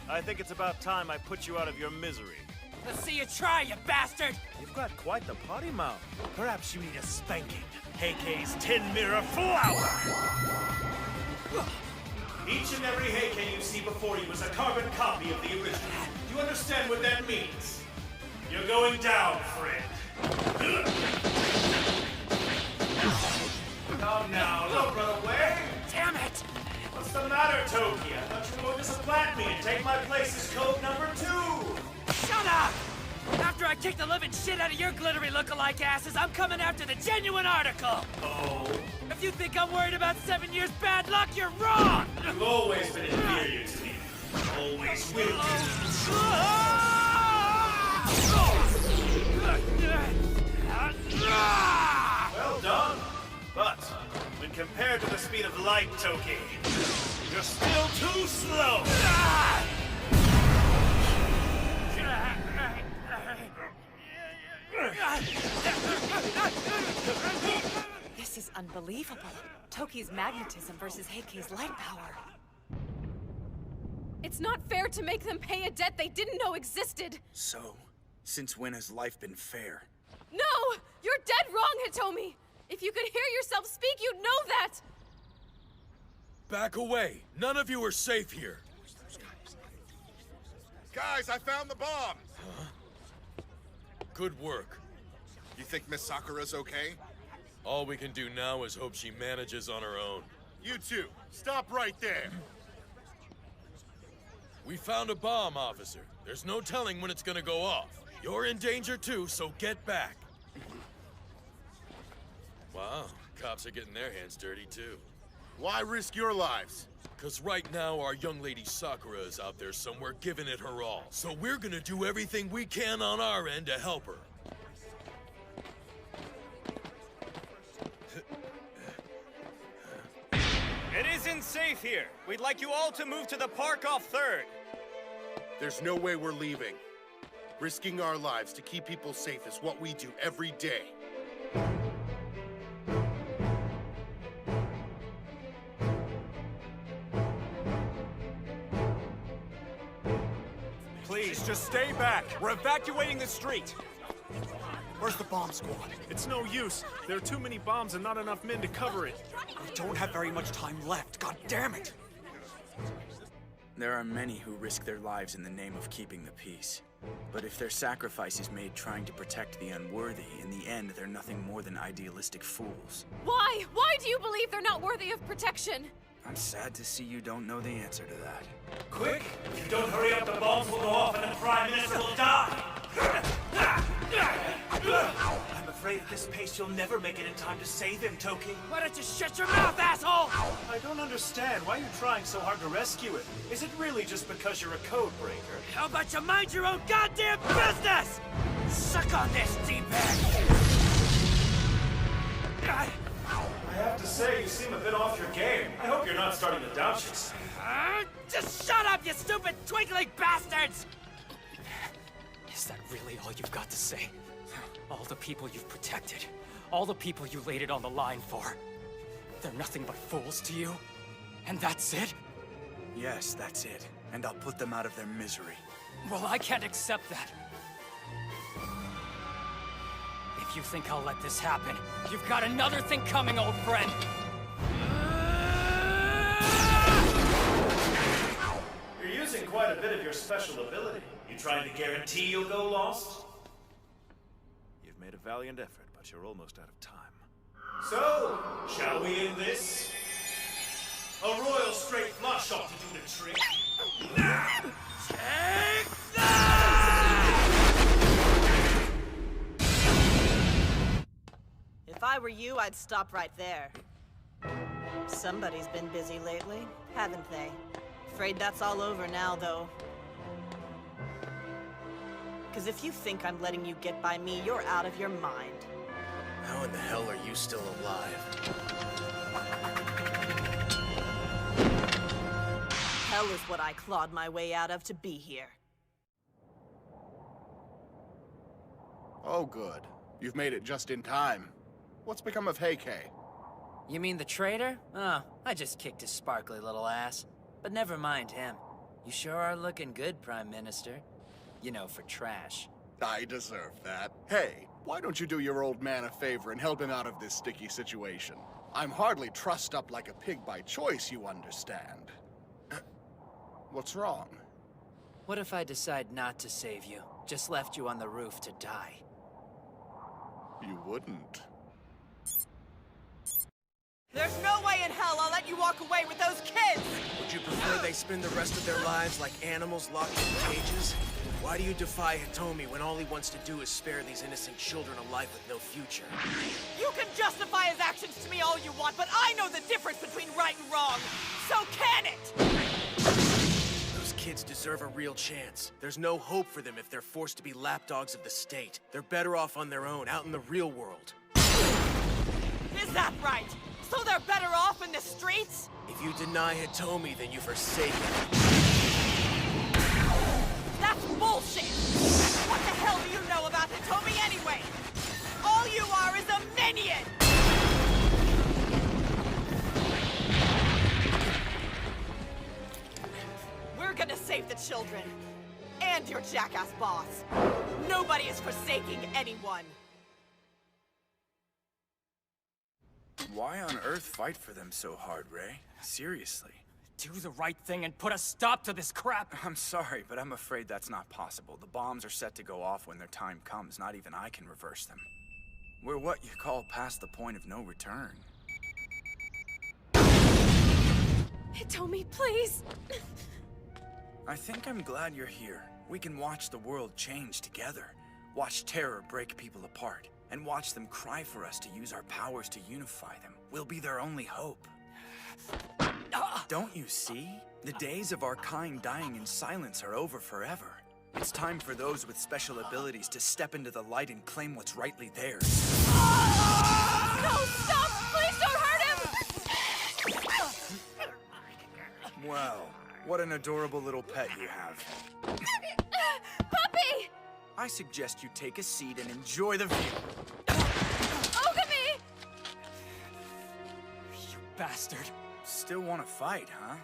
I think it's about time I put you out of your misery. Let's see you try, you bastard! You've got quite the potty mouth. Perhaps you need a spanking. Heikei's Tin Mirror Flower! Each and every Heikei you see before you is a carbon copy of the original. Do you understand what that means? You're going down, friend. Come now, don't run away! Damn it! What's the matter, Toki? I thought you were going to supplant me and take my place as code number 2! Shut up! After I kick the living shit out of your glittery look-alike asses, I'm coming after the genuine article! Oh? If you think I'm worried about 7 years bad luck, you're wrong! You've always been inferior to me. Always will be. Well done. But, when compared to the speed of light, Toki, you're still too slow! This is unbelievable. Toki's magnetism versus Heikei's light power. It's not fair to make them pay a debt they didn't know existed! So, since when has life been fair? No! You're dead wrong, Hitomi! If you could hear yourself speak, you'd know that! Back away! None of you are safe here! Guys, I found the bomb! Huh? Good work. You think Miss Sakura's okay? All we can do now is hope she manages on her own. You two, stop right there! We found a bomb, officer. There's no telling when it's gonna go off. You're in danger too, so get back. Wow, cops are getting their hands dirty too. Why risk your lives? Because right now our young lady Sakura is out there somewhere giving it her all. So we're gonna do everything we can on our end to help her. It isn't safe here. We'd like you all to move to the park off 3rd. There's no way we're leaving. Risking our lives to keep people safe is what we do every day. Please, just stay back. We're evacuating the street. Where's the bomb squad? It's no use. There are too many bombs and not enough men to cover it. We don't have very much time left. God damn it! There are many who risk their lives in the name of keeping the peace. But if their sacrifice is made trying to protect the unworthy, in the end they're nothing more than idealistic fools. Why? Why do you believe they're not worthy of protection? I'm sad to see you don't know the answer to that. Quick! If you don't hurry up, the bombs will go off and the Prime Minister will die! I'm afraid at this pace you'll never make it in time to save him, Toki. Why don't you shut your mouth, asshole? I don't understand. Why are you trying so hard to rescue it? Is it really just because you're a code breaker? How about you mind your own goddamn business? Suck on this, D-bag! I have to say, you seem a bit off your game. I hope you're not starting to doubt yourself. Just shut up, you stupid twinkling bastards! Is that really all you've got to say? All the people you've protected, all the people you laid it on the line for, they're nothing but fools to you? And that's it? Yes, that's it. And I'll put them out of their misery. Well, I can't accept that. If you think I'll let this happen, you've got another thing coming, old friend! You're using quite a bit of your special ability. You trying to guarantee you'll go lost? You've made a valiant effort, but you're almost out of time. So, shall we end this? A royal straight flush ought to do the trick. Take that! If I were you, I'd stop right there. Somebody's been busy lately, haven't they? Afraid that's all over now, though. Because if you think I'm letting you get by me, you're out of your mind. How in the hell are you still alive? Hell is what I clawed my way out of to be here. Oh, good. You've made it just in time. What's become of Heikei? You mean the traitor? Oh, I just kicked his sparkly little ass. But never mind him. You sure are looking good, Prime Minister. You know, for trash. I deserve that. Hey, Why don't you do your old man a favor and help him out of this sticky situation? I'm hardly trussed up like a pig by choice, you understand. What's wrong? What if I decide not to save you? Just left you on the roof to die? You wouldn't. There's no way in hell I'll let you walk away with those kids! Would you prefer they spend the rest of their lives like animals locked in cages? Why do you defy Hitomi when all he wants to do is spare these innocent children a life with no future? You can justify his actions to me all you want, but I know the difference between right and wrong! So can it! Those kids deserve a real chance. There's no hope for them if they're forced to be lapdogs of the state. They're better off on their own, out in the real world. Is that right? So they're better off in the streets? If you deny Hitomi, then you forsake him. That's bullshit! What the hell do you know about Hitomi anyway? All you are is a minion! We're gonna save the children. And your jackass boss. Nobody is forsaking anyone. Why on earth fight for them so hard, Ray? Seriously. Do the right thing and put a stop to this crap! I'm sorry, but I'm afraid that's not possible. The bombs are set to go off when their time comes. Not even I can reverse them. We're what you call past the point of no return. Hitomi, please! I think I'm glad you're here. We can watch the world change together. Watch terror break people apart. And watch them cry for us to use our powers to unify them. We'll be their only hope. Don't you see? The days of our kind dying in silence are over forever. It's time for those with special abilities to step into the light and claim what's rightly theirs. No, stop! Please don't hurt him! Well, what an adorable little pet you have. Puppy! I suggest you take a seat and enjoy the view. Ogami! You bastard. Still want to fight, huh?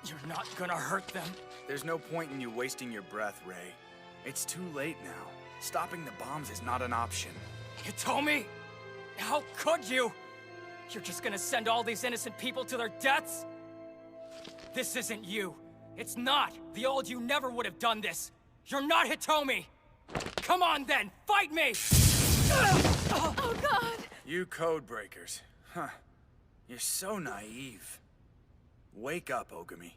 You're not gonna hurt them. There's no point in you wasting your breath, Ray. It's too late now. Stopping the bombs is not an option. Hitomi! How could you? You're just gonna send all these innocent people to their deaths? This isn't you. It's not. The old you never would have done this. You're not Hitomi! Come on then, fight me! Oh God! You code breakers. Huh. You're so naive. Wake up, Ogami.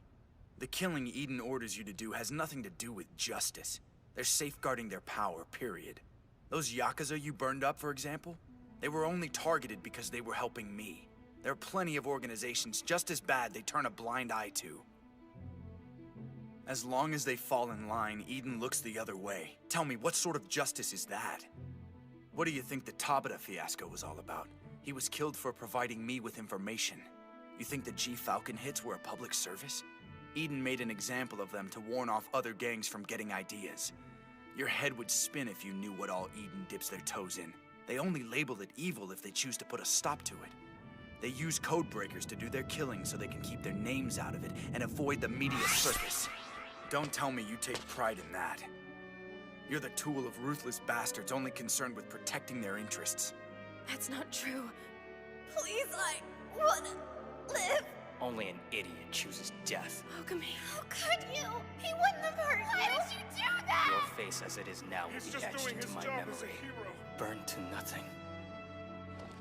The killing Eden orders you to do has nothing to do with justice. They're safeguarding their power, period. Those Yakuza you burned up, for example, they were only targeted because they were helping me. There are plenty of organizations just as bad they turn a blind eye to. As long as they fall in line, Eden looks the other way. Tell me, what sort of justice is that? What do you think the Tabata fiasco was all about? He was killed for providing me with information. You think the G-Falcon hits were a public service? Eden made an example of them to warn off other gangs from getting ideas. Your head would spin if you knew what all Eden dips their toes in. They only label it evil if they choose to put a stop to it. They use code breakers to do their killing so they can keep their names out of it and avoid the media circus. Don't tell me you take pride in that. You're the tool of ruthless bastards only concerned with protecting their interests. That's not true. Please, I wanna live. Only an idiot chooses death. Ogami. How could you? He wouldn't have hurt you. Why did you do that? Your face as it is now will be etched into my memory. Burned to nothing.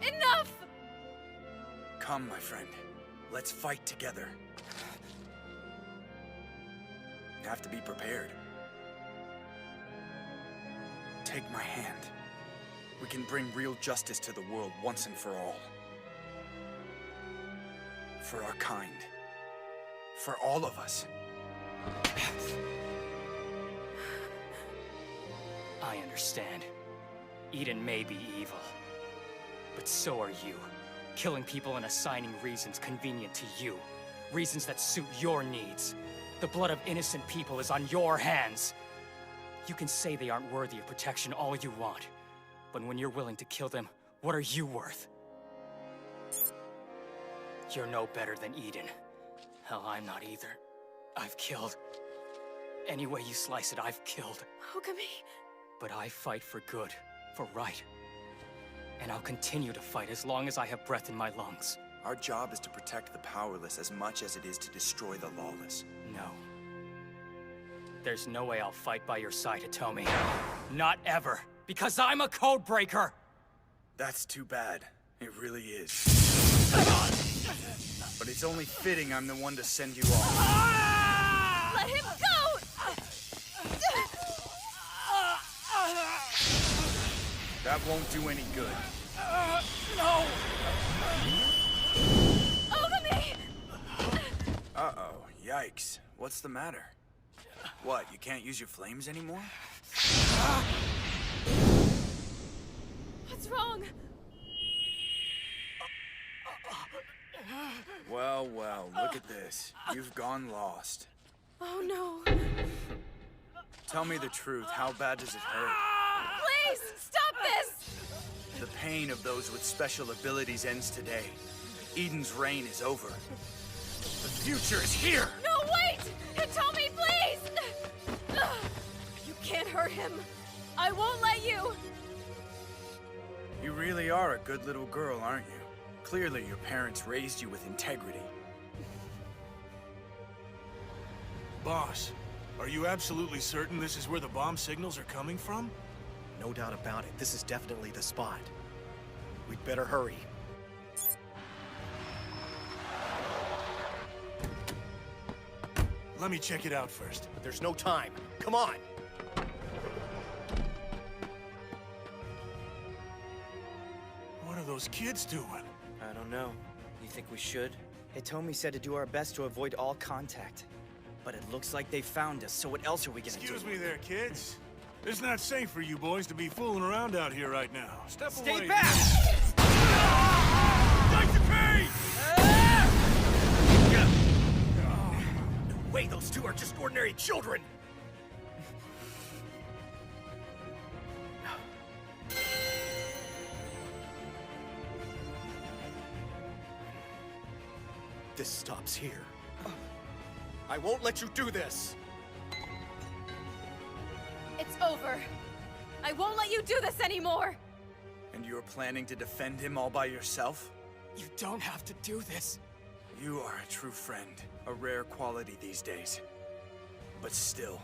Enough! Come, my friend. Let's fight together. You have to be prepared. Take my hand. We can bring real justice to the world once and for all. For our kind. For all of us. I understand. Eden may be evil. But so are you. Killing people and assigning reasons convenient to you. Reasons that suit your needs. The blood of innocent people is on your hands. You can say they aren't worthy of protection all you want. But when you're willing to kill them, what are you worth? You're no better than Eden. Hell, I'm not either. I've killed. Any way you slice it, I've killed. Ogami. But I fight for good, for right. And I'll continue to fight as long as I have breath in my lungs. Our job is to protect the powerless as much as it is to destroy the lawless. No. There's no way I'll fight by your side, Hitomi. Not ever. Because I'm a code breaker! That's too bad. It really is. But it's only fitting I'm the one to send you off. Let him go! That won't do any good. No! Ogami! Uh-oh. Yikes. What's the matter? What, you can't use your flames anymore? What's wrong? Well, well, look at this. You've gone lost. Oh no. Tell me the truth. How bad does it hurt? Please, stop this! The pain of those with special abilities ends today. Eden's reign is over. The future is here! No, wait! Hitomi, please! You can't hurt him. I won't let you! You really are a good little girl, aren't you? Clearly, your parents raised you with integrity. Boss, are you absolutely certain this is where the bomb signals are coming from? No doubt about it. This is definitely the spot. We'd better hurry. Let me check it out first. There's no time. Come on! What are those kids doing? I don't know. You think we should? Hitomi said to do our best to avoid all contact. But it looks like they found us, so what else are we gonna do? Excuse me there, kids. It's not safe for you boys to be fooling around out here right now. Stay away. Stay back! No way, those two are just ordinary children! This stops here. I won't let you do this! It's over. I won't let you do this anymore! And you're planning to defend him all by yourself? You don't have to do this. You are a true friend. A rare quality these days. But still.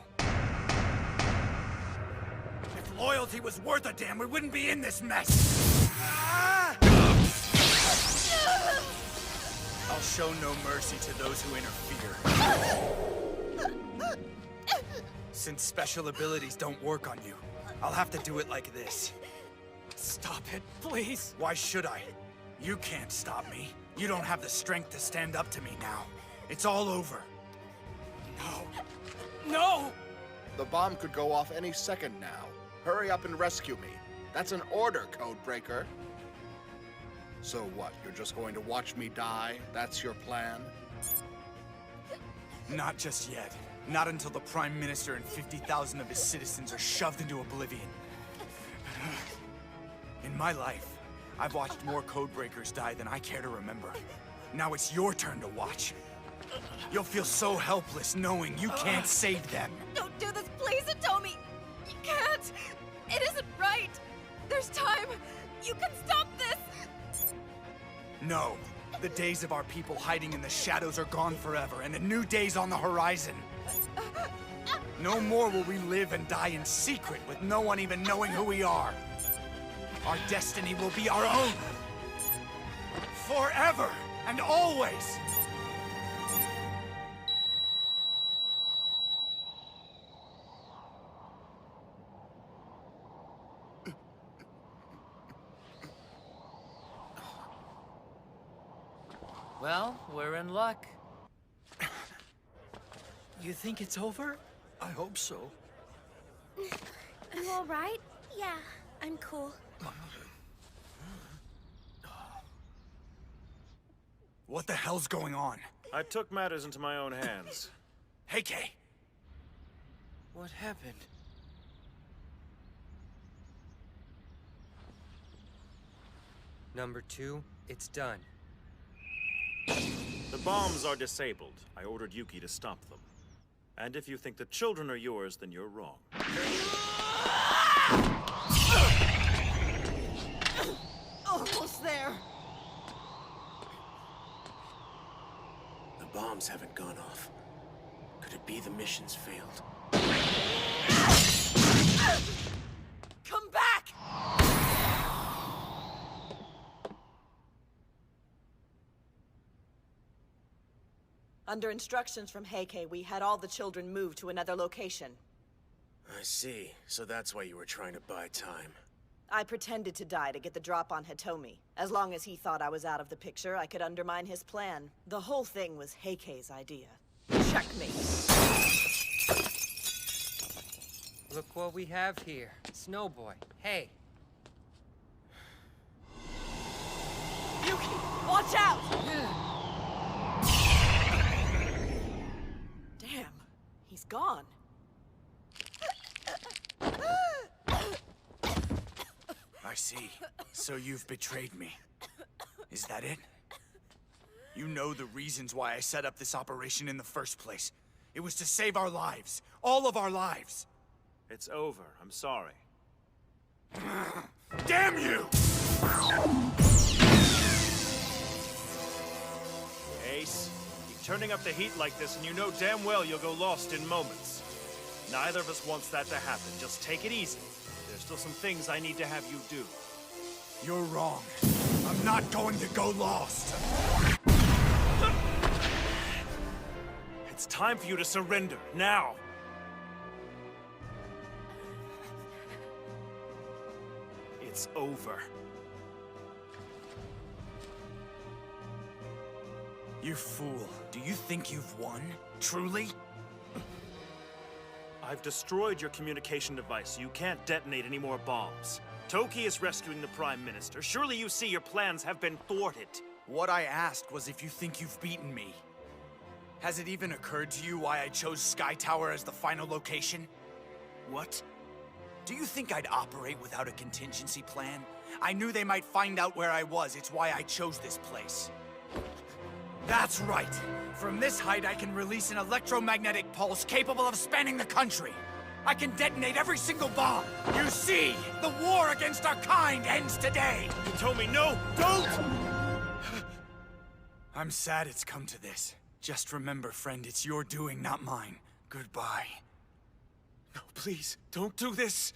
If loyalty was worth a damn, we wouldn't be in this mess! I'll show no mercy to those who interfere. Since special abilities don't work on you, I'll have to do it like this. Stop it, please. Why should I? You can't stop me. You don't have the strength to stand up to me now. It's all over. No. No! The bomb could go off any second now. Hurry up and rescue me. That's an order, Codebreaker. So what, you're just going to watch me die? That's your plan? Not just yet. Not until the Prime Minister and 50,000 of his citizens are shoved into oblivion. In my life, I've watched more Codebreakers die than I care to remember. Now it's your turn to watch. You'll feel so helpless knowing you can't save them. Don't do this, please, Hitomi! You can't! It isn't right! There's time! You can stop this! No. The days of our people hiding in the shadows are gone forever, and a new day's on the horizon. No more will we live and die in secret with no one even knowing who we are. Our destiny will be our own. Forever and always. Well, we're in luck. You think it's over? I hope so. You all right? Yeah, I'm cool. What the hell's going on? I took matters into my own hands. Hey, Kay. What happened? Number 2, it's done. The bombs are disabled. I ordered Yuki to stop them. And if you think the children are yours, then you're wrong. almost there! The bombs haven't gone off. Could it be the mission's failed? Come back! Under instructions from Heike, we had all the children moved to another location. I see. So that's why you were trying to buy time. I pretended to die to get the drop on Hitomi. As long as he thought I was out of the picture, I could undermine his plan. The whole thing was Heike's idea. Checkmate. Look what we have here. Snowboy. Hey. Yuki, watch out! Damn, he's gone. I see. So you've betrayed me. Is that it? You know the reasons why I set up this operation in the first place. It was to save our lives. All of our lives. It's over. I'm sorry. Damn you! Ace, keep turning up the heat like this and you know damn well you'll go lost in moments. Neither of us wants that to happen. Just take it easy. There's still some things I need to have you do. You're wrong. I'm not going to go lost. It's time for you to surrender, now! It's over. You fool. Do you think you've won? Truly? I've destroyed your communication device, so you can't detonate any more bombs. Toki is rescuing the Prime Minister. Surely you see your plans have been thwarted. What I asked was if you think you've beaten me. Has it even occurred to you why I chose Sky Tower as the final location? What? Do you think I'd operate without a contingency plan? I knew they might find out where I was. It's why I chose this place. That's right. From this height, I can release an electromagnetic pulse capable of spanning the country. I can detonate every single bomb. You see, the war against our kind ends today. You told me no, don't! I'm sad it's come to this. Just remember, friend, it's your doing, not mine. Goodbye. No, please, don't do this.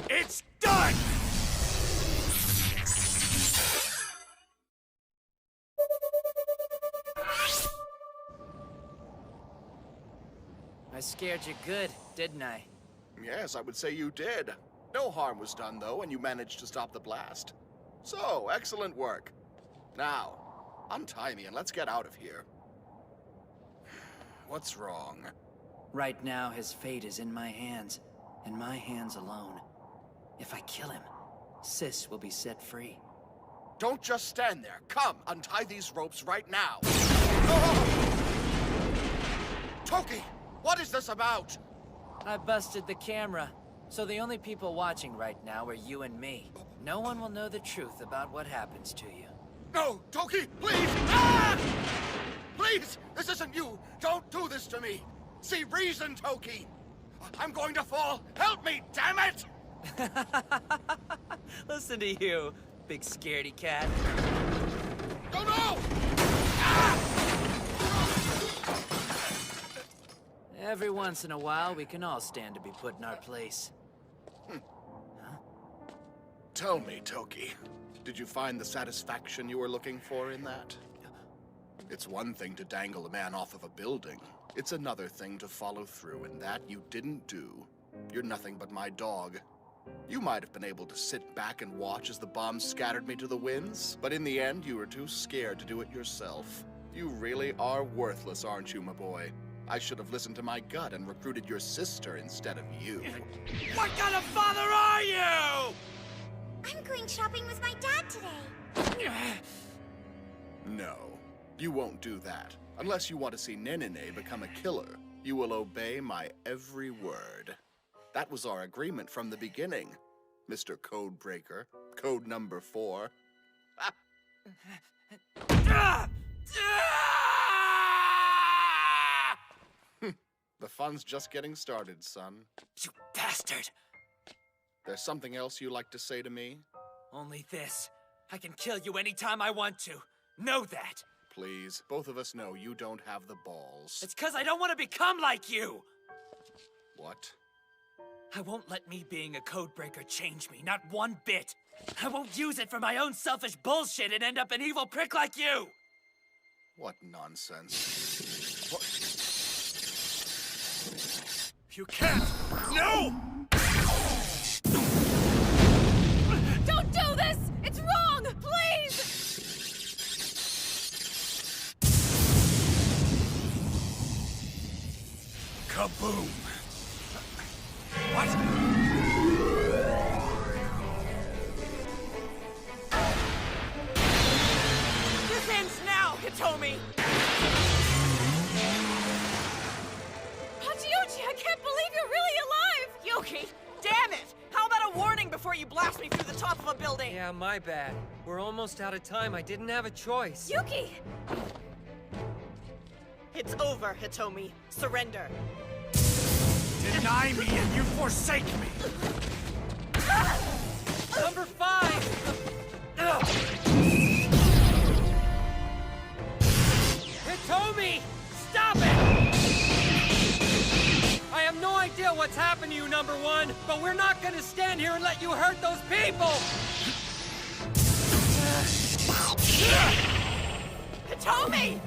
It's done! I scared you good, didn't I? Yes, I would say you did. No harm was done, though, and you managed to stop the blast. So, excellent work. Now, untie me and let's get out of here. What's wrong? Right now, his fate is in my hands, and my hands alone. If I kill him, Sis will be set free. Don't just stand there. Come, untie these ropes right now. Toki, what is this about? I busted the camera, so the only people watching right now are you and me. No one will know the truth about what happens to you. No, Toki, please! Ah! Please, this isn't you. Don't do this to me. See reason, Toki. I'm going to fall. Help me, damn it! Listen to you, big scaredy cat. Oh, no! Every once in a while, we can all stand to be put in our place. Tell me, Toki, did you find the satisfaction you were looking for in that? It's one thing to dangle a man off of a building. It's another thing to follow through, and that you didn't do. You're nothing but my dog. You might have been able to sit back and watch as the bombs scattered me to the winds, but in the end, you were too scared to do it yourself. You really are worthless, aren't you, my boy? I should have listened to my gut and recruited your sister instead of you. What kind of father are you? I'm going shopping with my dad today. No, you won't do that. Unless you want to see Nenene become a killer, you will obey my every word. That was our agreement from the beginning, Mr. Codebreaker. Code number 4. The fun's just getting started, son. You bastard! There's something else you'd like to say to me? Only this. I can kill you anytime I want to. Know that. Please, both of us know you don't have the balls. It's because I don't want to become like you. What? I won't let me being a codebreaker change me, not one bit. I won't use it for my own selfish bullshit and end up an evil prick like you. What nonsense. What? You can't! No! Don't do this! It's wrong! Please! Kaboom! What? This ends now, Hitomi! Hachiyuchi, I can't believe you're really alive! Yuki, damn it! How about a warning before you blast me through the top of a building? Yeah, my bad. We're almost out of time. I didn't have a choice. Yuki! It's over, Hitomi. Surrender. Deny me and you forsake me! Number 5! Hitomi! Stop it! I have no idea what's happened to you, number 1, but we're not gonna stand here and let you hurt those people! Hitomi!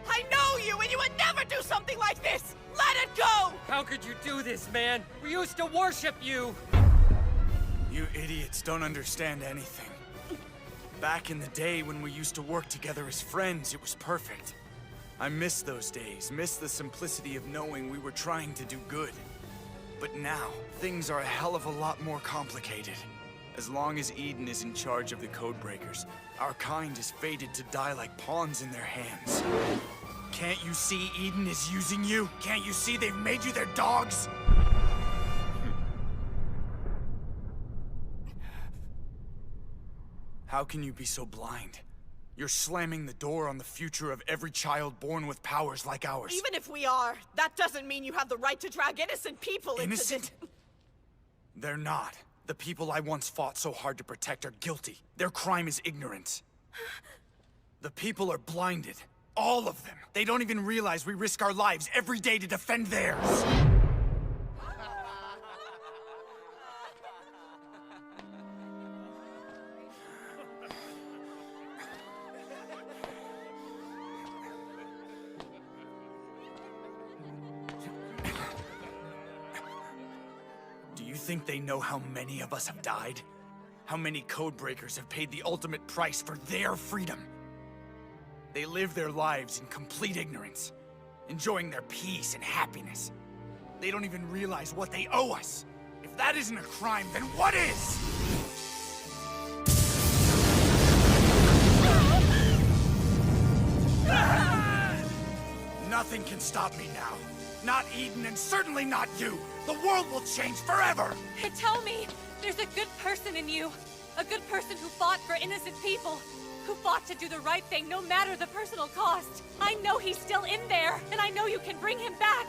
I know you, and you would never do something like this! Let it go! How could you do this, man? We used to worship you! You idiots don't understand anything. Back in the day when we used to work together as friends, it was perfect. I miss those days, miss the simplicity of knowing we were trying to do good. But now, things are a hell of a lot more complicated. As long as Eden is in charge of the Codebreakers, our kind is fated to die like pawns in their hands. Can't you see Eden is using you? Can't you see they've made you their dogs? How can you be so blind? You're slamming the door on the future of every child born with powers like ours. Even if we are, that doesn't mean you have the right to drag innocent people Innocent? They're not. The people I once fought so hard to protect are guilty. Their crime is ignorance. The people are blinded. All of them. They don't even realize we risk our lives every day to defend theirs. Do you think they know how many of us have died? How many Codebreakers have paid the ultimate price for their freedom? They live their lives in complete ignorance, enjoying their peace and happiness. They don't even realize what they owe us. If that isn't a crime, then what is? Nothing can stop me now. Not Eden, and certainly not you. The world will change forever! Hitomi, there's a good person in you. A good person who fought for innocent people. Who fought to do the right thing no matter the personal cost. I know he's still in there, and I know you can bring him back.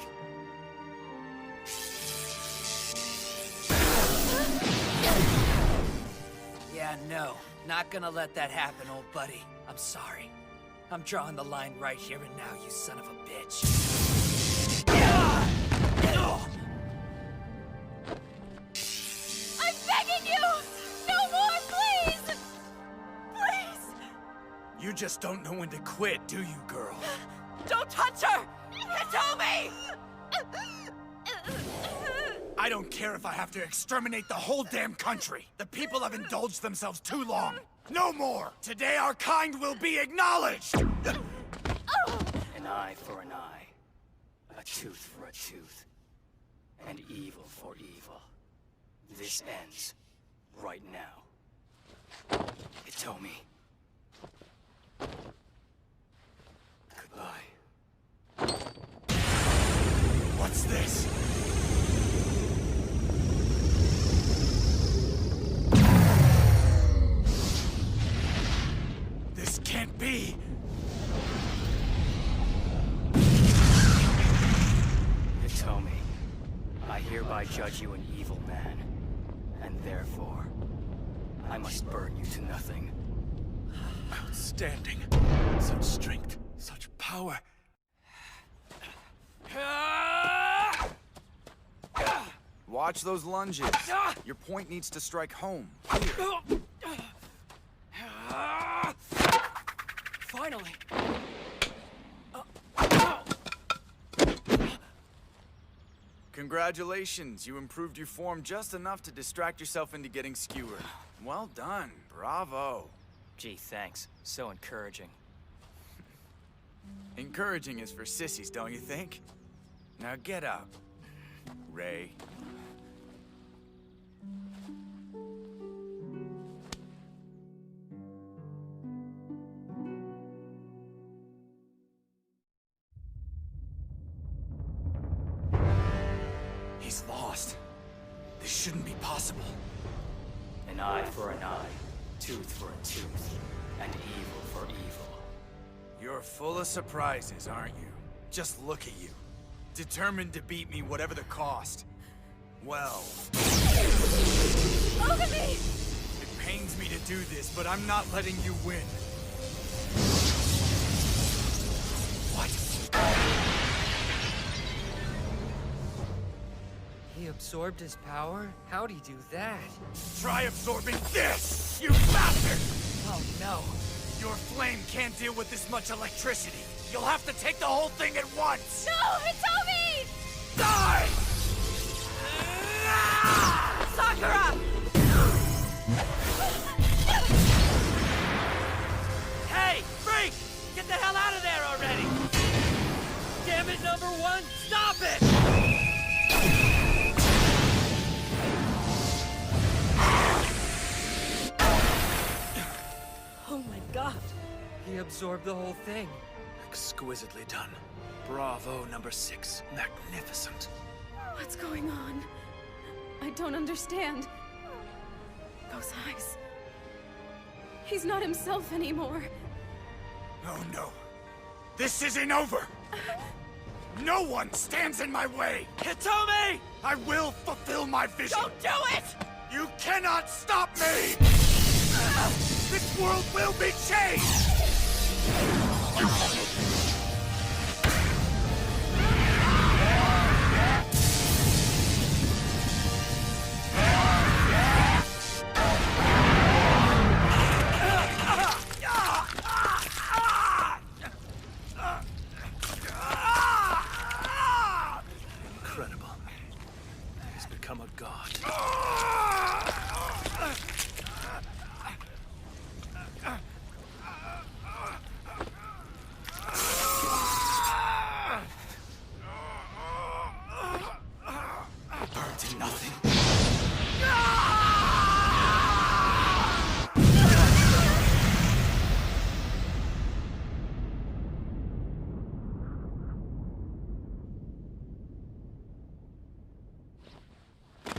Yeah, no. Not gonna let that happen, old buddy. I'm sorry. I'm drawing the line right here and now, you son of a bitch. I'm begging you! No more, please! Please! You just don't know when to quit, do you, girl? Don't touch her! Hitomi! I don't care if I have to exterminate the whole damn country. The people have indulged themselves too long. No more! Today our kind will be acknowledged! An eye for an eye. A tooth for a tooth. And evil for evil. This ends right now. Hitomi. Goodbye. What's this? This can't be! Hitomi, I hereby judge you an evil man, and therefore, I must burn you to nothing. Outstanding. Such strength, such power. Watch those lunges. Your point needs to strike home. Here. Finally! Congratulations, you improved your form just enough to distract yourself into getting skewered. Well done, bravo. Gee, thanks. So encouraging. Encouraging is for sissies, don't you think? Now get up, Ray. He's lost. This shouldn't be possible. An eye for an eye, tooth for a tooth, and evil for evil. You're full of surprises, aren't you? Just look at you. Determined to beat me whatever the cost. Well... Ogami! It pains me to do this, but I'm not letting you win. What? He absorbed his power? How'd he do that? Try absorbing this, you bastard! Oh no. Your flame can't deal with this much electricity. You'll have to take the whole thing at once! No, Hitomi! Die! Sakura! Hey, freak! Get the hell out of there already! Damn it, number one, stop it! Oh my god. He absorbed the whole thing. Exquisitely done. Bravo, number 6. Magnificent. What's going on? I don't understand. Those eyes. He's not himself anymore. Oh no. This isn't over! No one stands in my way! Hitomi! I will fulfill my vision! Don't do it! You cannot stop me! This world will be changed! Incredible. He's become a god. Burned to nothing.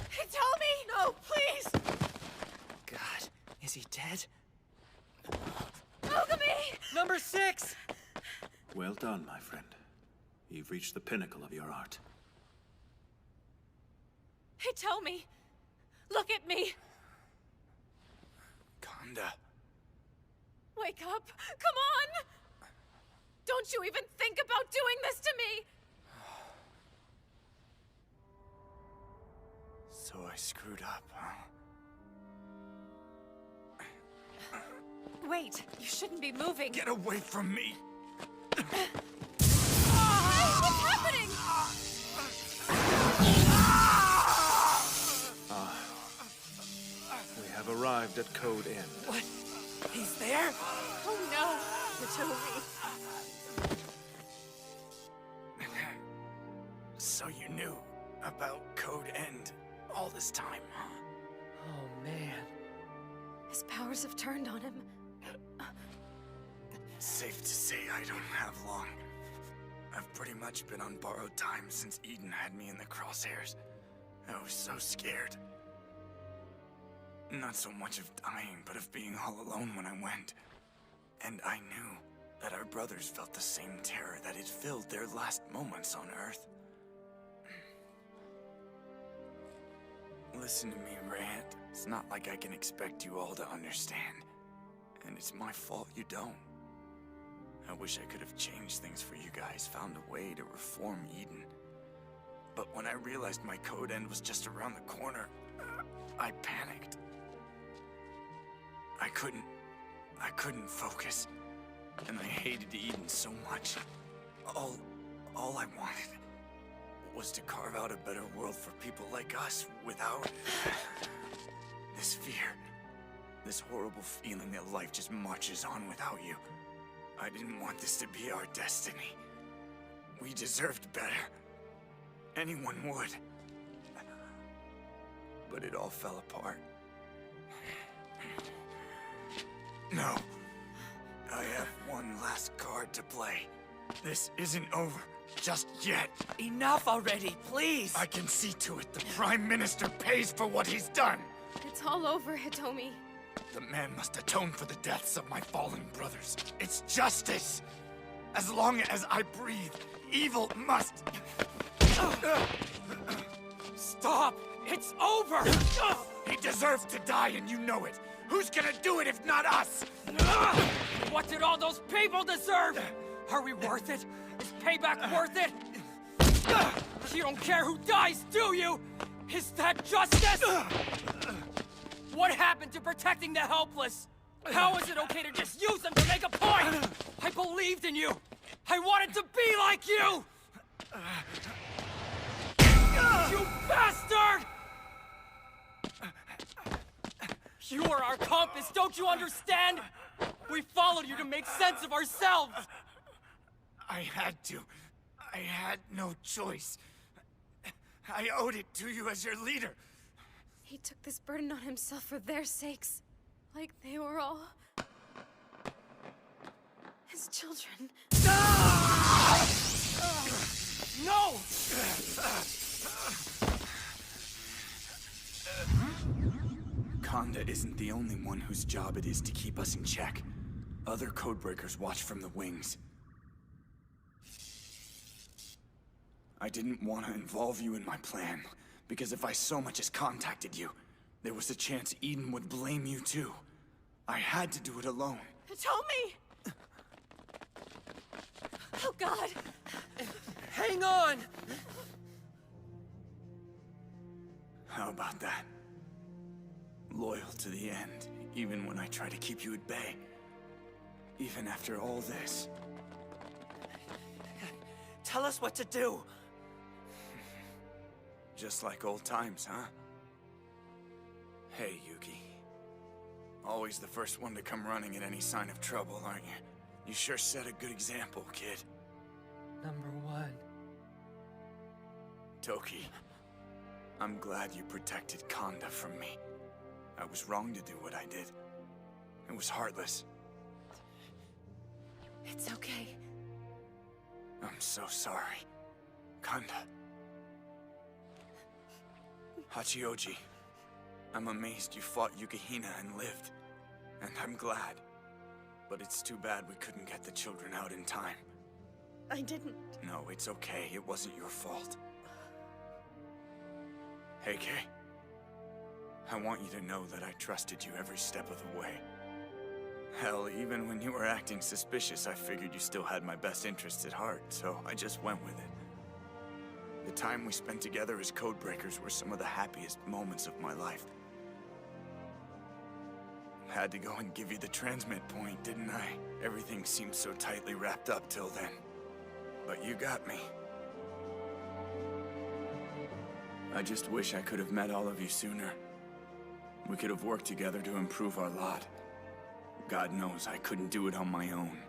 Hitomi! No, please! God, is he dead? Ogami! Number 6! Well done, my friend. You've reached the pinnacle of your art. Hitomi! Look at me! Kanda. Wake up! Come on! Don't you even think about doing this to me! So I screwed up, huh? Wait, you shouldn't be moving. Get away from me! Hey, what's happening? We have arrived at Code End. What? He's there? Oh no, Hitomi. So you knew about Code End all this time, huh? Oh, man. His powers have turned on him. Safe to say I don't have long. I've pretty much been on borrowed time since Eden had me in the crosshairs. I was so scared. Not so much of dying, but of being all alone when I went. And I knew that our brothers felt the same terror that had filled their last moments on Earth. Listen to me, Rand. It's not like I can expect you all to understand. And it's my fault you don't. I wish I could have changed things for you guys, found a way to reform Eden. But when I realized my code end was just around the corner, I panicked. I couldn't focus. And I hated Eden so much. All I wanted was to carve out a better world for people like us without this fear. This horrible feeling that life just marches on without you. I didn't want this to be our destiny. We deserved better. Anyone would. But it all fell apart. No. I have one last card to play. This isn't over just yet. Enough already, please! I can see to it the Prime Minister pays for what he's done. It's all over, Hitomi. The man must atone for the deaths of my fallen brothers. It's justice. As long as I breathe, evil must... Stop! It's over! He deserves to die, and you know it. Who's gonna do it if not us? What did all those people deserve? Are we worth it? Is payback worth it? You don't care who dies, do you? Is that justice? What happened to protecting the helpless? How is it okay to just use them to make a point? I believed in you. I wanted to be like you! You bastard! You are our compass, don't you understand? We followed you to make sense of ourselves! I had to. I had no choice. I owed it to you as your leader. He took this burden on himself for their sakes. Like they were all... his children. No! Conda isn't the only one whose job it is to keep us in check. Other codebreakers watch from the wings. I didn't want to involve you in my plan, because if I so much as contacted you, there was a chance Eden would blame you too. I had to do it alone. Hitomi! Oh God! Hang on! How about that? Loyal to the end, even when I try to keep you at bay. Even after all this. Tell us what to do! Just like old times, huh? Hey, Yuki. Always the first one to come running at any sign of trouble, aren't you? You sure set a good example, kid. Number one. Toki, I'm glad you protected Conda from me. I was wrong to do what I did. It was heartless. It's okay. I'm so sorry. Conda. Hachioji, I'm amazed you fought Yukihina and lived. And I'm glad. But it's too bad we couldn't get the children out in time. I didn't. No, it's okay. It wasn't your fault. Hey, Kay. I want you to know that I trusted you every step of the way. Hell, even when you were acting suspicious, I figured you still had my best interests at heart, so I just went with it. The time we spent together as codebreakers were some of the happiest moments of my life. Had to go and give you the transmit point, didn't I? Everything seemed so tightly wrapped up till then. But you got me. I just wish I could have met all of you sooner. We could have worked together to improve our lot. God knows I couldn't do it on my own.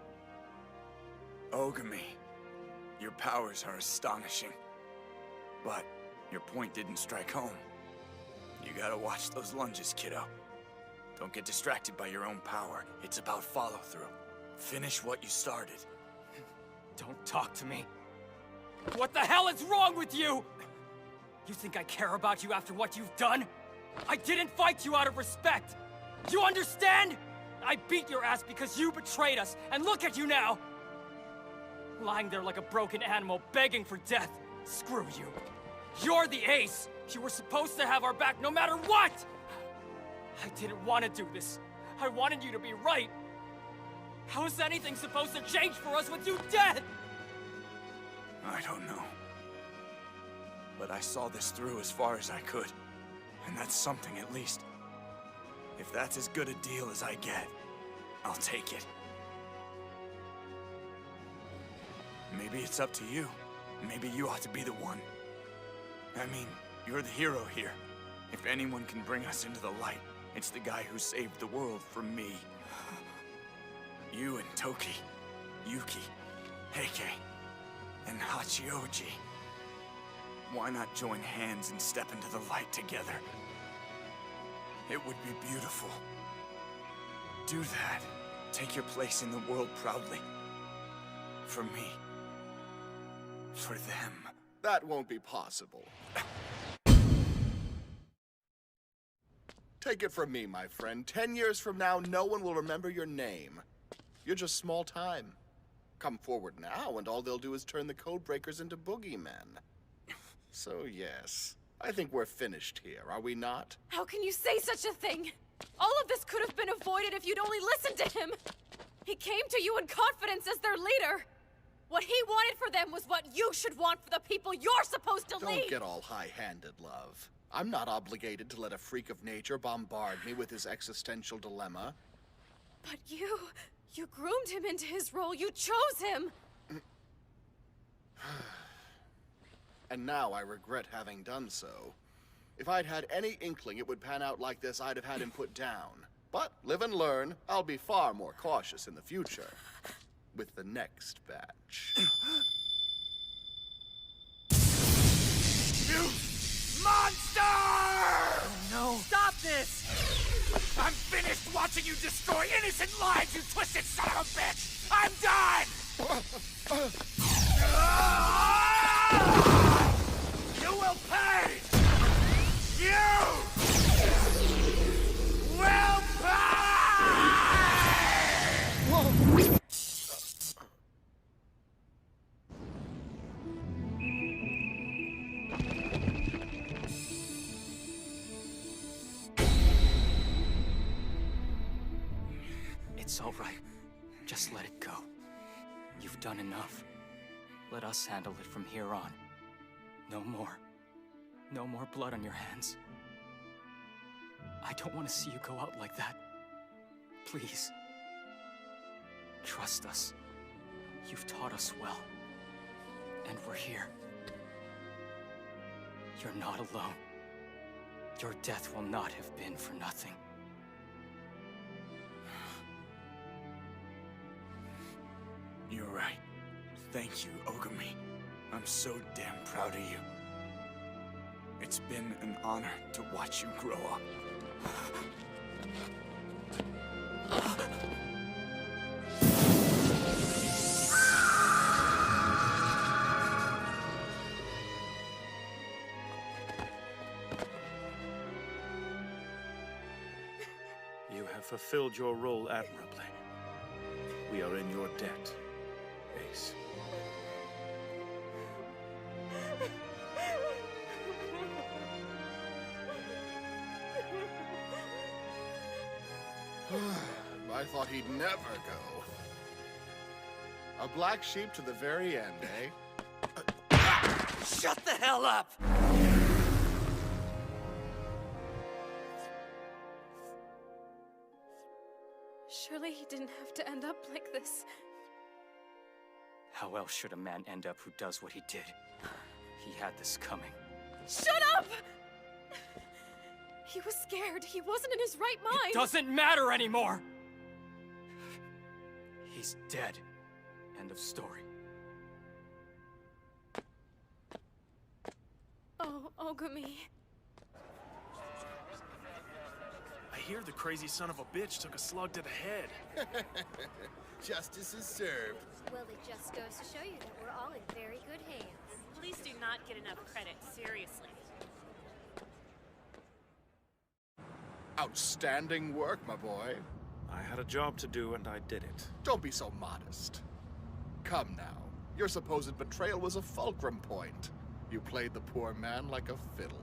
Ogami, your powers are astonishing. But your point didn't strike home. You gotta watch those lunges, kiddo. Don't get distracted by your own power. It's about follow-through. Finish what you started. Don't talk to me. What the hell is wrong with you? You think I care about you after what you've done? I didn't fight you out of respect. You understand? I beat your ass because you betrayed us, and look at you now! Lying there like a broken animal, begging for death. Screw you. You're the ace! You were supposed to have our back no matter what! I didn't want to do this. I wanted you to be right. How is anything supposed to change for us with you dead? I don't know. But I saw this through as far as I could. And that's something at least. If that's as good a deal as I get, I'll take it. Maybe it's up to you. Maybe you ought to be the one. I mean, you're the hero here. If anyone can bring us into the light, it's the guy who saved the world from me. You and Toki, Yuki, Heike, and Hachioji. Why not join hands and step into the light together? It would be beautiful. Do that. Take your place in the world proudly. For me. For them. That won't be possible. Take it from me, my friend. 10 years from now, no one will remember your name. You're just small time. Come forward now, and all they'll do is turn the Codebreakers into boogeymen. So yes, I think we're finished here, are we not? How can you say such a thing? All of this could have been avoided if you'd only listened to him. He came to you in confidence as their leader. What he wanted for them was what you should want for the people you're supposed to lead. Don't get all high-handed, love. I'm not obligated to let a freak of nature bombard me with his existential dilemma. But you groomed him into his role. You chose him. And now I regret having done so. If I'd had any inkling it would pan out like this, I'd have had him put down. But live and learn, I'll be far more cautious in the future. With the next batch. You monster! Oh no. Stop this! I'm finished watching you destroy innocent lives, you twisted son of a bitch! I'm done! You will pay! You will pay! Whoa! It's all right. Just let it go. You've done enough. Let us handle it from here on. No more. No more blood on your hands. I don't want to see you go out like that. Please. Trust us. You've taught us well. And we're here. You're not alone. Your death will not have been for nothing. You're right. Thank you, Ogami. I'm so damn proud of you. It's been an honor to watch you grow up. You have fulfilled your role admirably. We are in your debt, Ace. I thought he'd never go. A black sheep to the very end, eh? Shut the hell up! Surely he didn't have to end up like this. How else should a man end up who does what he did? He had this coming. Shut up! He was scared. He wasn't in his right mind. It doesn't matter anymore! He's dead. End of story. Oh, Ogami. I hear the crazy son of a bitch took a slug to the head. Justice is served. Well, it just goes to show you that we're all in very good hands. Police do not get enough credit, seriously. Outstanding work, my boy. I had a job to do and I did it. Don't be so modest. Come now. Your supposed betrayal was a fulcrum point. You played the poor man like a fiddle.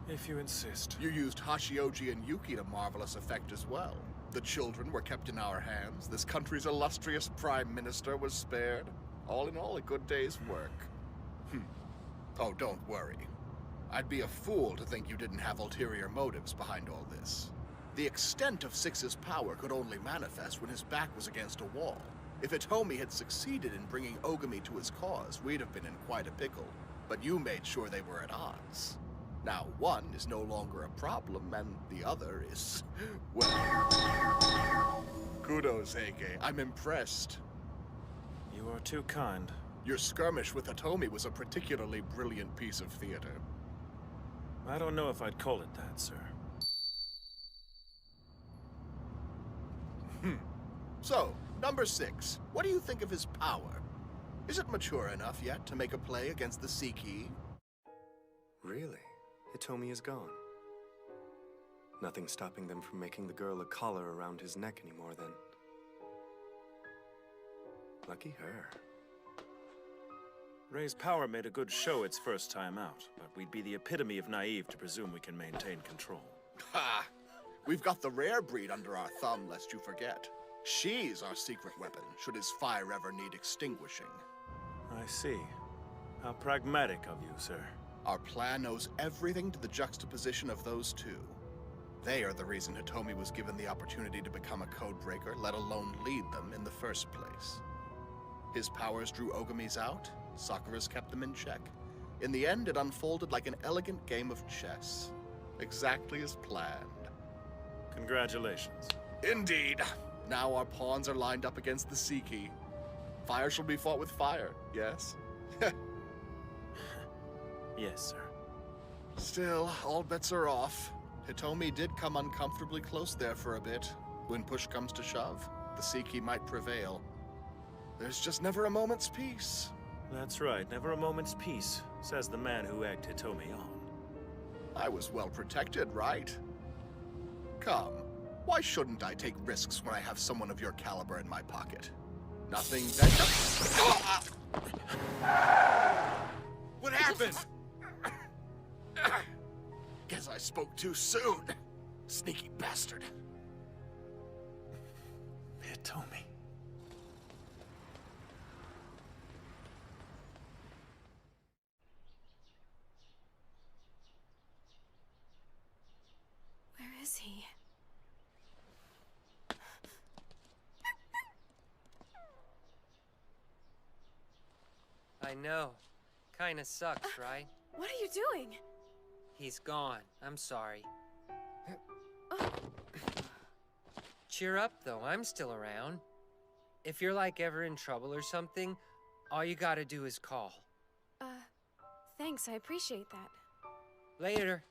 If you insist. You used Hashioji and Yuki to marvelous effect as well. The children were kept in our hands. This country's illustrious Prime Minister was spared. All in all, a good day's work. Oh, don't worry. I'd be a fool to think you didn't have ulterior motives behind all this. The extent of Six's power could only manifest when his back was against a wall. If Hitomi had succeeded in bringing Ogami to his cause, we'd have been in quite a pickle. But you made sure they were at odds. Now, one is no longer a problem, and the other is... well... Kudos, Heike. I'm impressed. You are too kind. Your skirmish with Hitomi was a particularly brilliant piece of theater. I don't know if I'd call it that, sir. So, number 6. What do you think of his power? Is it mature enough yet to make a play against the Sea Key? Really? Hitomi is gone. Nothing stopping them from making the girl a collar around his neck anymore, then. Lucky her. Ray's power made a good show its first time out, but we'd be the epitome of naive to presume we can maintain control. Ha! We've got the rare breed under our thumb, lest you forget. She's our secret weapon, should his fire ever need extinguishing. I see. How pragmatic of you, sir. Our plan owes everything to the juxtaposition of those two. They are the reason Hitomi was given the opportunity to become a codebreaker, let alone lead them in the first place. His powers drew Ogami's out, Sakura's kept them in check. In the end, it unfolded like an elegant game of chess. Exactly as planned. Congratulations. Indeed. Now our pawns are lined up against the Sea Key. Fire shall be fought with fire, yes? Yes, sir. Still, all bets are off. Hitomi did come uncomfortably close there for a bit. When push comes to shove, the Sea Key might prevail. There's just never a moment's peace. That's right, never a moment's peace, says the man who egged Hitomi on. I was well protected, right? Come, why shouldn't I take risks when I have someone of your caliber in my pocket? Nothing that... What happened? Guess I spoke too soon. Sneaky bastard. Hitomi. Where is he? I know. Kinda sucks, right? What are you doing? He's gone. I'm sorry. Cheer up, though. I'm still around. If you're, like, ever in trouble or something, all you gotta do is call. Thanks. I appreciate that. Later.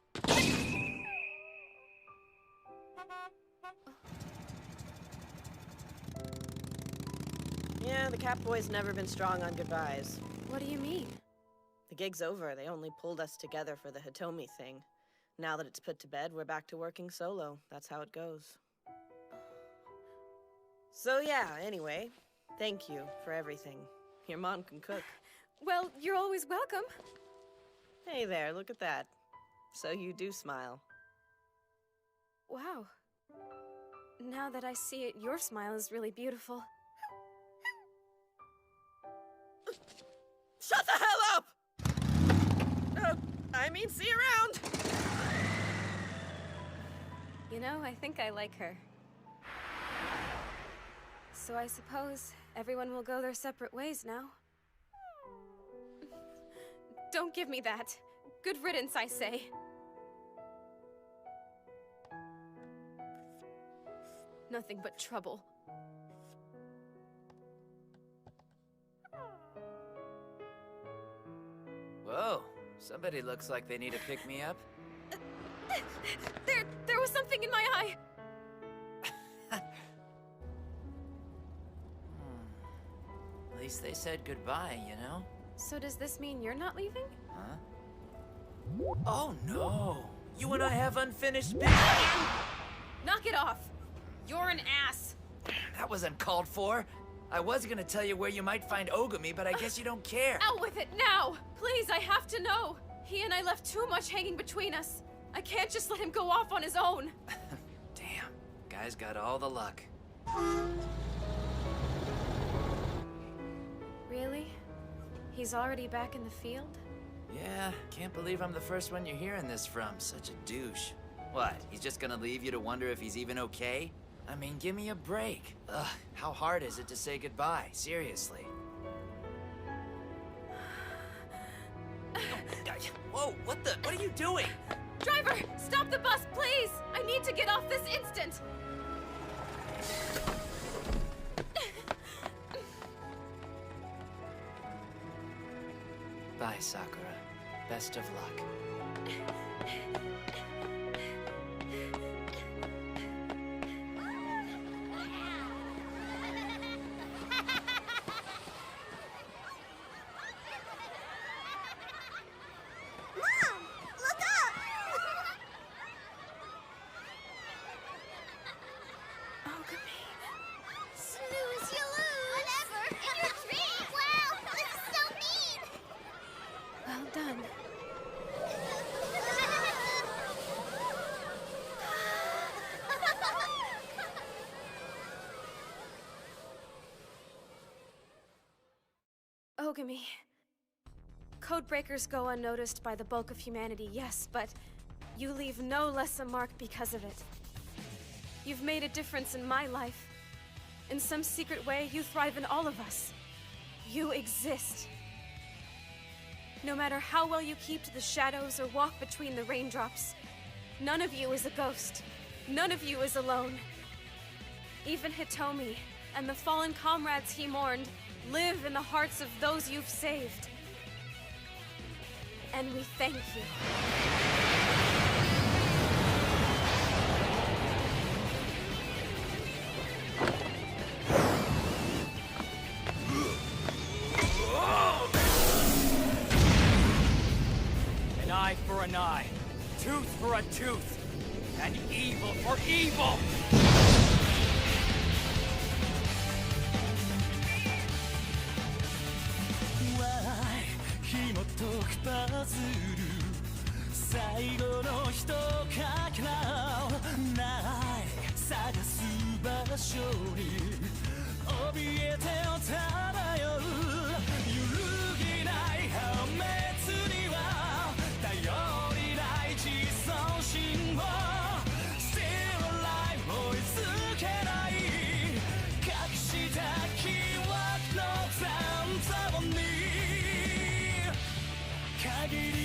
Yeah, the Catboy's never been strong on goodbyes. What do you mean? The gig's over. They only pulled us together for the Hitomi thing. Now that it's put to bed, we're back to working solo. That's how it goes. So yeah, anyway, thank you for everything. Your mom can cook. Well, you're always welcome. Hey there, look at that. So you do smile. Wow. Now that I see it, your smile is really beautiful. Shut the hell up! I mean, see you around! You know, I think I like her. So I suppose everyone will go their separate ways now. Don't give me that. Good riddance, I say. Nothing but trouble. Whoa, somebody looks like they need to pick me up. There was something in my eye! At least they said goodbye, you know? So does this mean you're not leaving? Huh? Oh no! You and I have unfinished business! Knock it off! You're an ass! That was uncalled for. I was gonna tell you where you might find Ogami, but I guess you don't care. Out with it now! Please, I have to know! He and I left too much hanging between us. I can't just let him go off on his own. Damn, guy's got all the luck. Really? He's already back in the field? Yeah, can't believe I'm the first one you're hearing this from. Such a douche. What, he's just gonna leave you to wonder if he's even okay? I mean, give me a break. Ugh, how hard is it to say goodbye? Seriously. Whoa, what are you doing? Driver, stop the bus, please! I need to get off this instant! Bye, Sakura. Best of luck. Mom! Look up! Snooze, you lose! Whatever! In your dream! Wow! This is so mean! Well done. Ogami. Codebreakers go unnoticed by the bulk of humanity, yes, but you leave no less a mark because of it. You've made a difference in my life. In some secret way, you thrive in all of us. You exist. No matter how well you keep to the shadows or walk between the raindrops, none of you is a ghost. None of you is alone. Even Hitomi and the fallen comrades he mourned live in the hearts of those you've saved. And we thank you. An eye for an eye, tooth for a tooth, and evil for evil!最後の一かけらない探す場所に怯えて漂う揺るぎない破滅には頼りない自尊心を Still alive 追いつけない隠した記憶の残像に限り